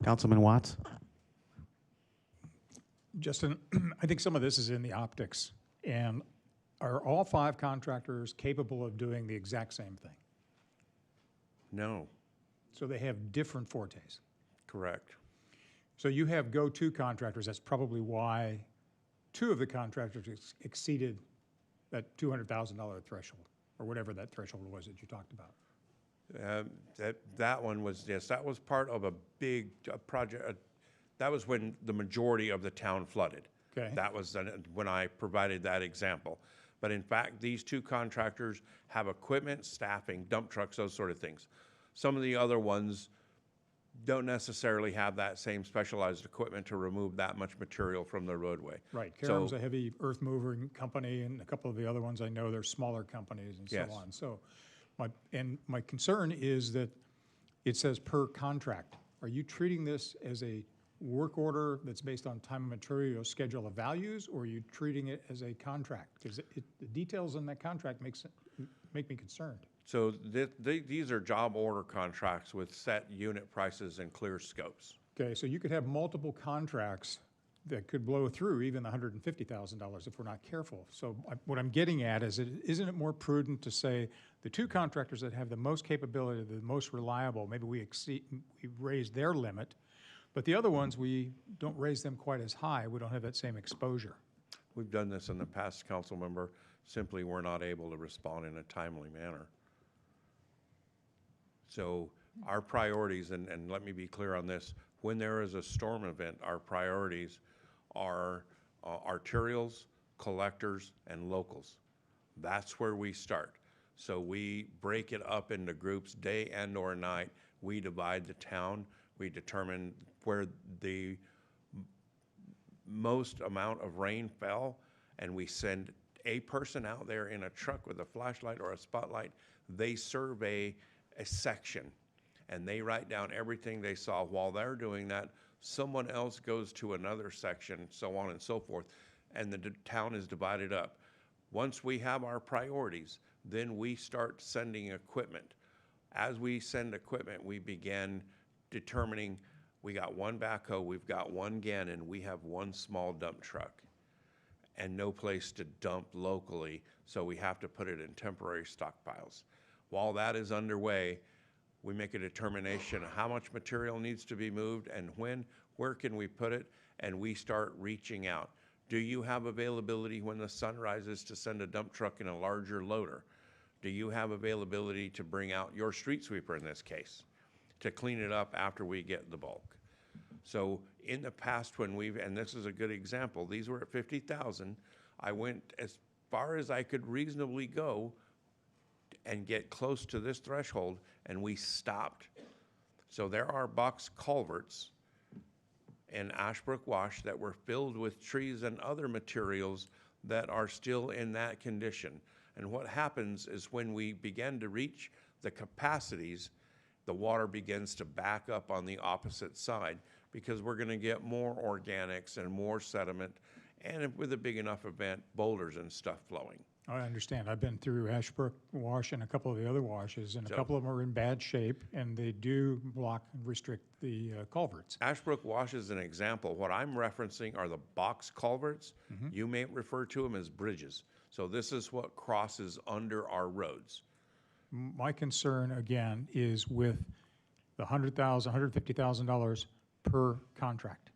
Councilman Watts? Justin, I think some of this is in the optics. And are all 5 contractors capable of doing the exact same thing? No. So they have different fortes. Correct. So you have go-to contractors. That's probably why 2 of the contractors exceeded that $200,000 threshold, or whatever that threshold was that you talked about. That one was, yes, that was part of a big project. That was when the majority of the town flooded. Okay. That was when I provided that example. But in fact, these 2 contractors have equipment, staffing, dump trucks, those sort of things. Some of the other ones don't necessarily have that same specialized equipment to remove that much material from the roadway. Right. Karam's a heavy earth moving company, and a couple of the other ones I know, they're smaller companies and so on. So my concern is that it says per contract. Are you treating this as a work order that's based on time and material schedule of values, or are you treating it as a contract? Because the details in that contract make me concerned. So these are job order contracts with set unit prices and clear scopes. Okay, so you could have multiple contracts that could blow through even $150,000 if we're not careful. So what I'm getting at is, isn't it more prudent to say the 2 contractors that have the most capability, the most reliable, maybe we raise their limit, But the other ones, we don't raise them quite as high. We don't have that same exposure. We've done this in the past, council member. Simply, we're not able to respond in a timely manner. So our priorities, and let me be clear on this, when there is a storm event, our priorities are arterials, collectors, and locals. That's where we start. So we break it up into groups, day and or night. We divide the town. We determine where the most amount of rain fell, and we send a person out there in a truck with a flashlight or a spotlight. They survey a section, and they write down everything they saw. While they're doing that, someone else goes to another section, so on and so forth, and the town is divided up. Once we have our priorities, then we start sending equipment. As we send equipment, we begin determining, we got one backhoe, we've got one Gannon, we have one small dump truck, and no place to dump locally, so we have to put it in temporary stockpiles. While that is underway, we make a determination of how much material needs to be moved and when, where can we put it, and we start reaching out. Do you have availability when the sun rises to send a dump truck in a larger loader? Do you have availability to bring out your street sweeper in this case, to clean it up after we get the bulk? So in the past when and this is a good example, these were at 50,000. I went as far as I could reasonably go and get close to this threshold, and we stopped. So there are box culverts in Ashbrook Wash that were filled with trees and other materials that are still in that condition. And what happens is when we begin to reach the capacities, the water begins to back up on the opposite side, because we're going to get more organics and more sediment, and with a big enough event, boulders and stuff flowing. I understand. I've been through Ashbrook Wash and a couple of the other washes, and a couple of them are in bad shape, and they do block and restrict the culverts. Ashbrook Wash is an example. What I'm referencing are the box culverts. You may refer to them as bridges. So this is what crosses under our roads. My concern, again, is with the $100,000, $150,000 per contract.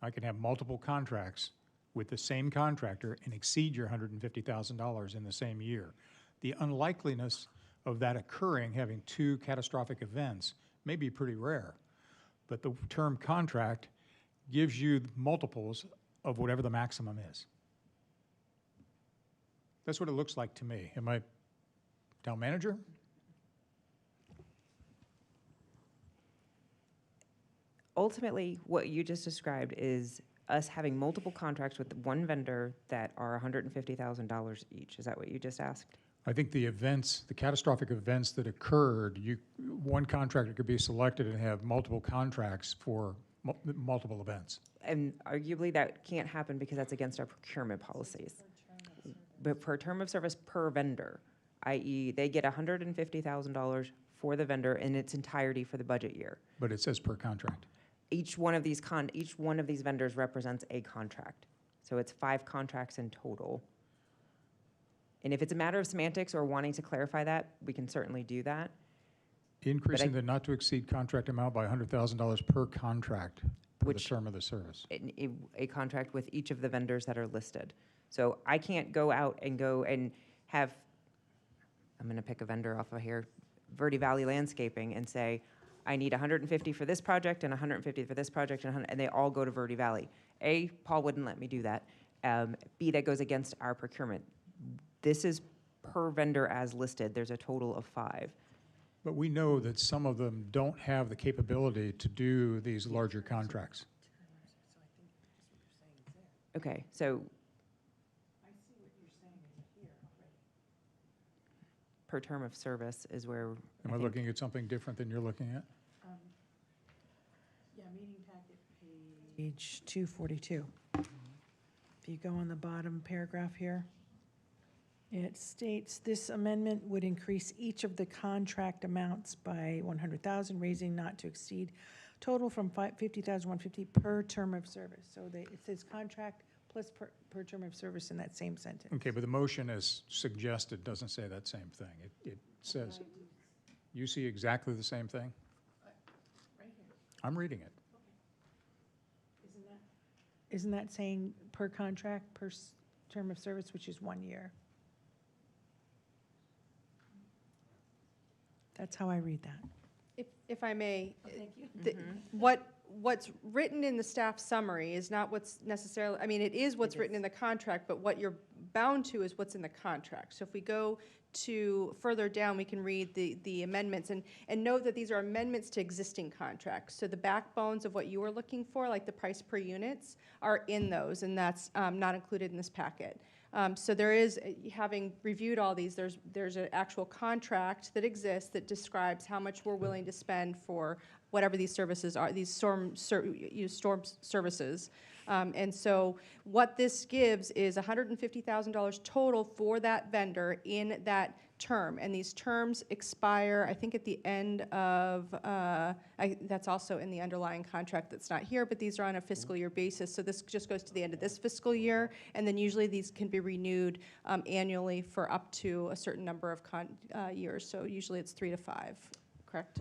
I can have multiple contracts with the same contractor and exceed your $150,000 in the same year. The unlikeliness of that occurring, having two catastrophic events, may be pretty rare. But the term contract gives you multiples of whatever the maximum is. That's what it looks like to me. Am I town manager? Ultimately, what you just described is us having multiple contracts with one vendor that are $150,000 each. Is that what you just asked? I think the events, the catastrophic events that occurred, one contractor could be selected and have multiple contracts for multiple events. And arguably that can't happen because that's against our procurement policies. But per term of service per vendor, i.e. they get $150,000 for the vendor in its entirety for the budget year. But it says per contract. Each one of these vendors represents a contract. So it's 5 contracts in total. And if it's a matter of semantics or wanting to clarify that, we can certainly do that. Increasing the not to exceed contract amount by $100,000 per contract for the term of the service. A contract with each of the vendors that are listed. So I can't go out and have, I'm going to pick a vendor off of here, Verde Valley Landscaping, and say, I need 150 for this project and 150 for this project, and they all go to Verde Valley. A, Paul wouldn't let me do that. B, that goes against our procurement. This is per vendor as listed. There's a total of 5. But we know that some of them don't have the capability to do these larger contracts. Okay, so per term of service is where. Am I looking at something different than you're looking at? Yeah, meeting packet page 242. If you go on the bottom paragraph here, it states this amendment would increase each of the contract amounts by 100,000, raising not to exceed total from 50,150 per term of service. So it says contract plus per term of service in that same sentence. Okay, but the motion as suggested doesn't say that same thing. It says, you see exactly the same thing? I'm reading it. Isn't that saying per contract, per term of service, which is 1 year? That's how I read that. If I may, Thank you. what's written in the staff summary is not what's necessarily, I mean, it is what's written in the contract, but what you're bound to is what's in the contract. So if we go to further down, we can read the amendments and note that these are amendments to existing contracts. So the backbones of what you were looking for, like the price per units, are in those, and that's not included in this packet. So there is, having reviewed all these, there's an actual contract that exists that describes how much we're willing to spend for whatever these services are, these storm services. And so what this gives is $150,000 total for that vendor in that term. And these terms expire, I think, at the end of, that's also in the underlying contract that's not here, but these are on a fiscal year basis. So this just goes to the end of this fiscal year. And then usually these can be renewed annually for up to a certain number of years. So usually it's 3 to 5, correct?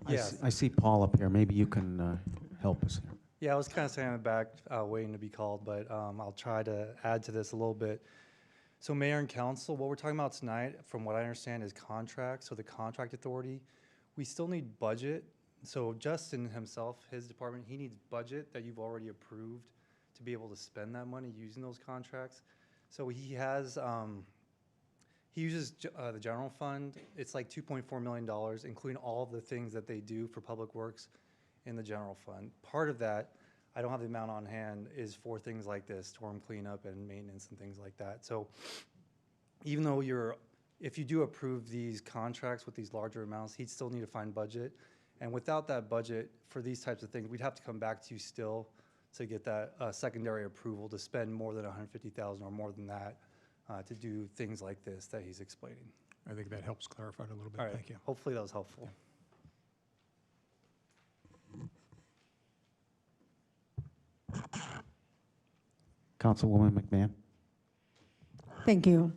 I see Paul up here. Maybe you can help us here. Yeah, I was kind of standing in the back waiting to be called, but I'll try to add to this a little bit. So mayor and council, what we're talking about tonight, from what I understand, is contracts. So the contract authority, we still need budget. So Justin himself, his department, he needs budget that you've already approved to be able to spend that money using those contracts. So he has, he uses the general fund. It's like $2.4 million, including all of the things that they do for public works in the general fund. Part of that, I don't have the amount on hand, is for things like this, storm cleanup and maintenance and things like that. So even though if you do approve these contracts with these larger amounts, he'd still need to find budget. And without that budget for these types of things, we'd have to come back to you still to get that secondary approval to spend more than $150,000 or more than that to do things like this that he's explaining. I think that helps clarify it a little bit. All right. Thank you. Hopefully that was helpful. Councilwoman McMahon. Thank you.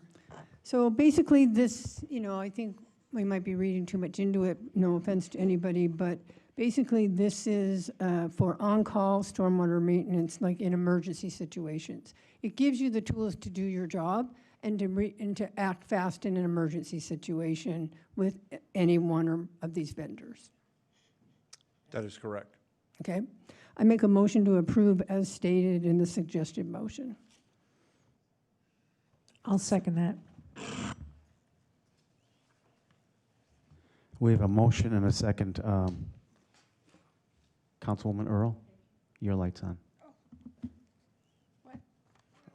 So basically this, I think we might be reading too much into it, no offense to anybody, but basically this is for on-call stormwater maintenance, like in emergency situations. It gives you the tools to do your job and to act fast in an emergency situation with any one of these vendors. That is correct. Okay? I make a motion to approve as stated in the suggested motion. I'll second that. We have a motion and a second. Councilwoman Earl, your light's on. What?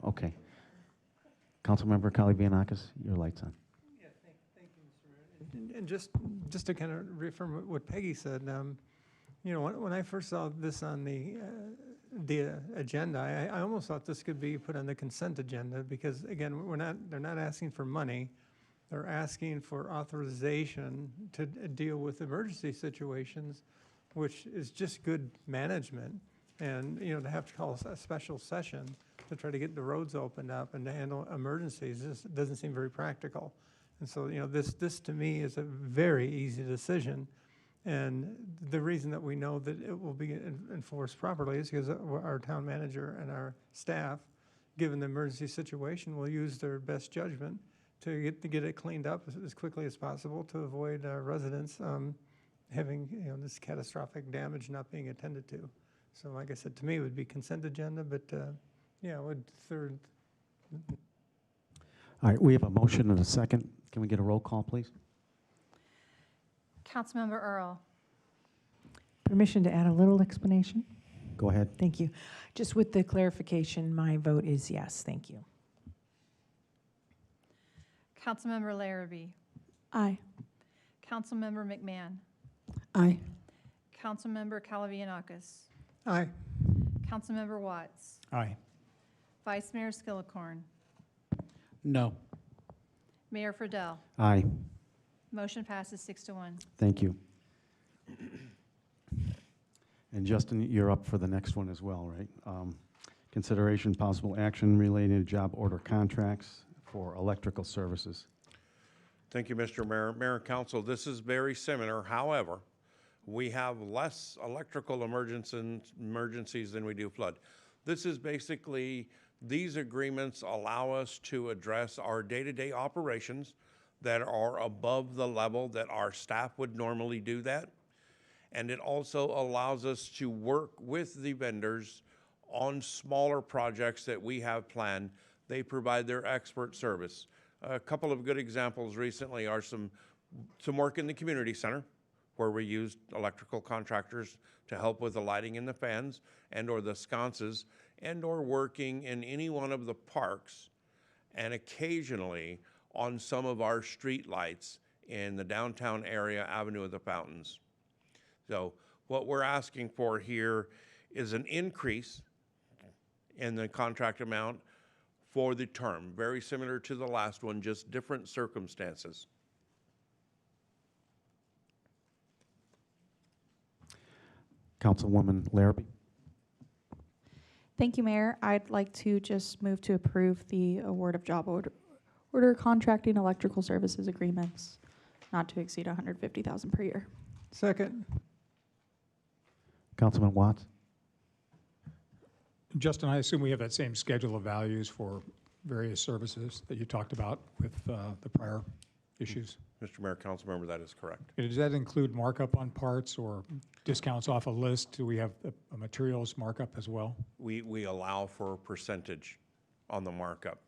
Okay. Councilmember Kalivianakis, your light's on. Yeah, thank you, Mr. Mayor. And just to kind of reaffirm what Peggy said, when I first saw this on the agenda, I almost thought this could be put on the consent agenda because, again, they're not asking for money. They're asking for authorization to deal with emergency situations, which is just good management. And, to have to call a special session to try to get the roads opened up and to handle emergencies just doesn't seem very practical. And so, this to me is a very easy decision. And the reason that we know that it will be enforced properly is because our town manager and our staff, given the emergency situation, will use their best judgment to get it cleaned up as quickly as possible to avoid residents having this catastrophic damage not being attended to. So like I said, to me it would be consent agenda, but yeah, would third. All right, we have a motion and a second. Can we get a roll call, please? Councilmember Earl. Permission to add a little explanation? Go ahead. Thank you. Just with the clarification, my vote is yes. Thank you. Councilmember Larrabee. Aye. Councilmember McMahon. Aye. Councilmember Kalivianakis. Aye. Councilmember Watts. Aye. Vice Mayor Skillicorn. No. Mayor Friedel. Aye. Motion passes 6-1. Thank you. And Justin, you're up for the next one as well, right? Consideration possible action relating to job order contracts for electrical services. Thank you, Mr. Mayor. Mayor and Council, this is very similar. However, we have less electrical emergencies than we do flood. This is basically, these agreements allow us to address our day-to-day operations that are above the level that our staff would normally do that. And it also allows us to work with the vendors on smaller projects that we have planned. They provide their expert service. A couple of good examples recently are some work in the community center, where we used electrical contractors to help with the lighting and the fans and or the sconces, and or working in any one of the parks, and occasionally on some of our street lights in the downtown area, Avenue of the Fountains. So what we're asking for here is an increase in the contract amount for the term, very similar to the last one, just different circumstances. Councilwoman Larrabee. Thank you, Mayor. I'd like to just move to approve the award of job order contracting electrical services agreements not to exceed $150,000 per year. Second. Councilman Watts. Justin, I assume we have that same schedule of values for various services that you talked about with the prior issues? Mr. Mayor, council member, that is correct. Does that include markup on parts or discounts off a list? Do we have a materials markup as well? We allow for a percentage on the markup.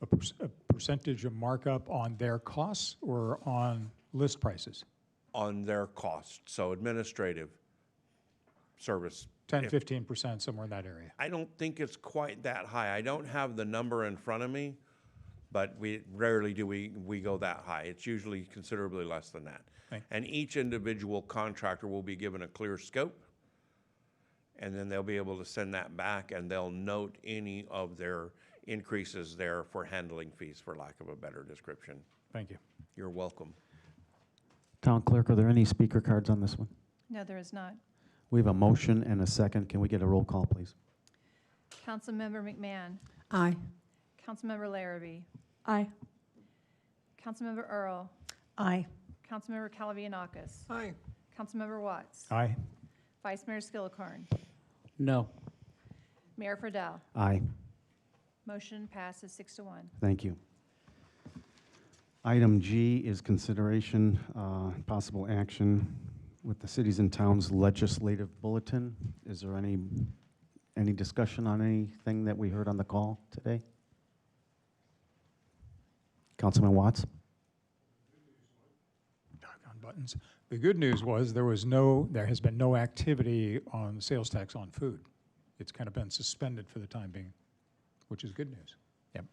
A percentage of markup on their costs or on list prices? On their cost, so administrative service. 10, 15%, somewhere in that area. I don't think it's quite that high. I don't have the number in front of me, but rarely do we go that high. It's usually considerably less than that. Thanks. And each individual contractor will be given a clear scope, and then they'll be able to send that back, and they'll note any of their increases there for handling fees, for lack of a better description. Thank you. You're welcome. Town Clerk, are there any speaker cards on this one? No, there is not. We have a motion and a second. Can we get a roll call, please? Councilmember McMahon. Aye. Councilmember Larrabee. Aye. Councilmember Earl. Aye. Councilmember Calavianakis. Aye. Councilmember Watts. Aye. Vice Mayor Skillicorn. No. Mayor Friedel. Aye. Motion passes 6-1. Thank you. Item G is consideration, possible action with the cities and towns legislative bulletin. Is there any discussion on anything that we heard on the call today? Councilman Watts? Doggone buttons. The good news was there has been no activity on sales tax on food. It's kind of been suspended for the time being, which is good news. Yep.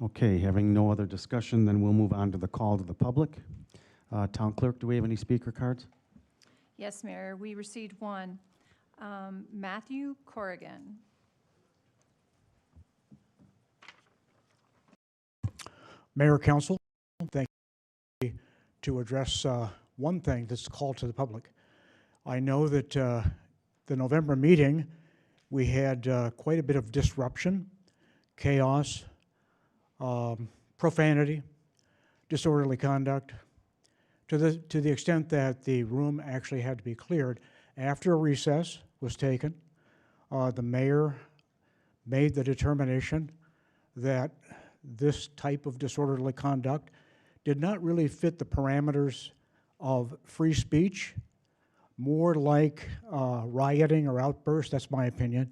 Okay, having no other discussion, then we'll move on to the call to the public. Town Clerk, do we have any speaker cards? Yes, Mayor, we received one. Matthew Corrigan. Mayor, Council, thank you to address one thing that's called to the public. I know that the November meeting, we had quite a bit of disruption, chaos, profanity, disorderly conduct, to the extent that the room actually had to be cleared. After a recess was taken, the mayor made the determination that this type of disorderly conduct did not really fit the parameters of free speech, more like rioting or outburst, that's my opinion.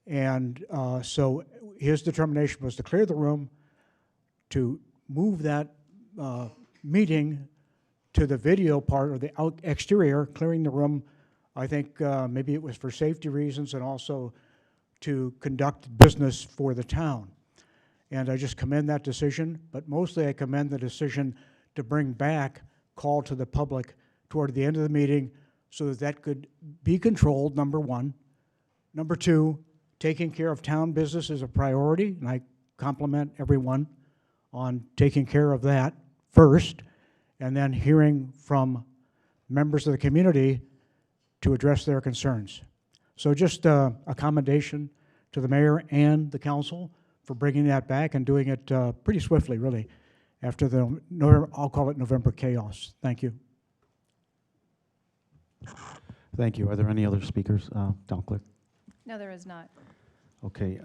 And so his determination was to clear the room, to move that meeting to the video part or the exterior, clearing the room. I think maybe it was for safety reasons and also to conduct business for the town. And I just commend that decision, but mostly I commend the decision to bring back call to the public toward the end of the meeting so that that could be controlled, number one. Number two, taking care of town business is a priority, and I compliment everyone on taking care of that first, and then hearing from members of the community to address their concerns. So just a commendation to the mayor and the council for bringing that back and doing it pretty swiftly, really. after the, I'll call it November chaos. Thank you. Thank you. Are there any other speakers? Town Clerk? No, there is not. Okay.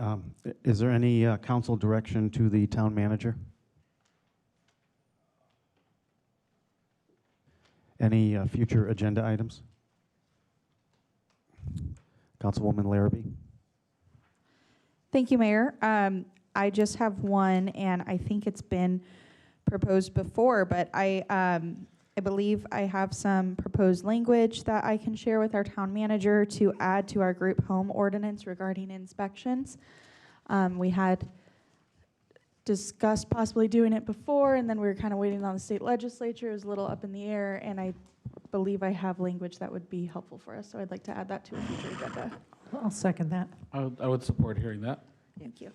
Is there any council direction to the town manager? Any future agenda items? Councilwoman Larrabee? Thank you, Mayor. I just have one, and I think it's been proposed before, but I believe I have some proposed language that I can share with our town manager to add to our group home ordinance regarding inspections. We had discussed possibly doing it before, and then we were kind of waiting on the state legislature. It was a little up in the air, and I believe I have language that would be helpful for us, so I'd like to add that to a future agenda. I'll second that. I would support hearing that. Thank you.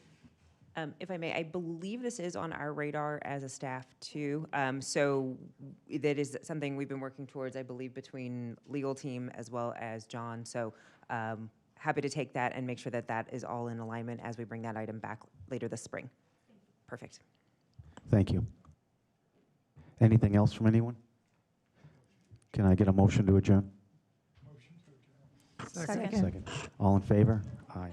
If I may, I believe this is on our radar as a staff too. So that is something we've been working towards, I believe, between legal team as well as John. So happy to take that and make sure that that is all in alignment as we bring that item back later this spring. Perfect. Thank you. Anything else from anyone? Can I get a motion to adjourn? Second. Second. All in favor? Aye.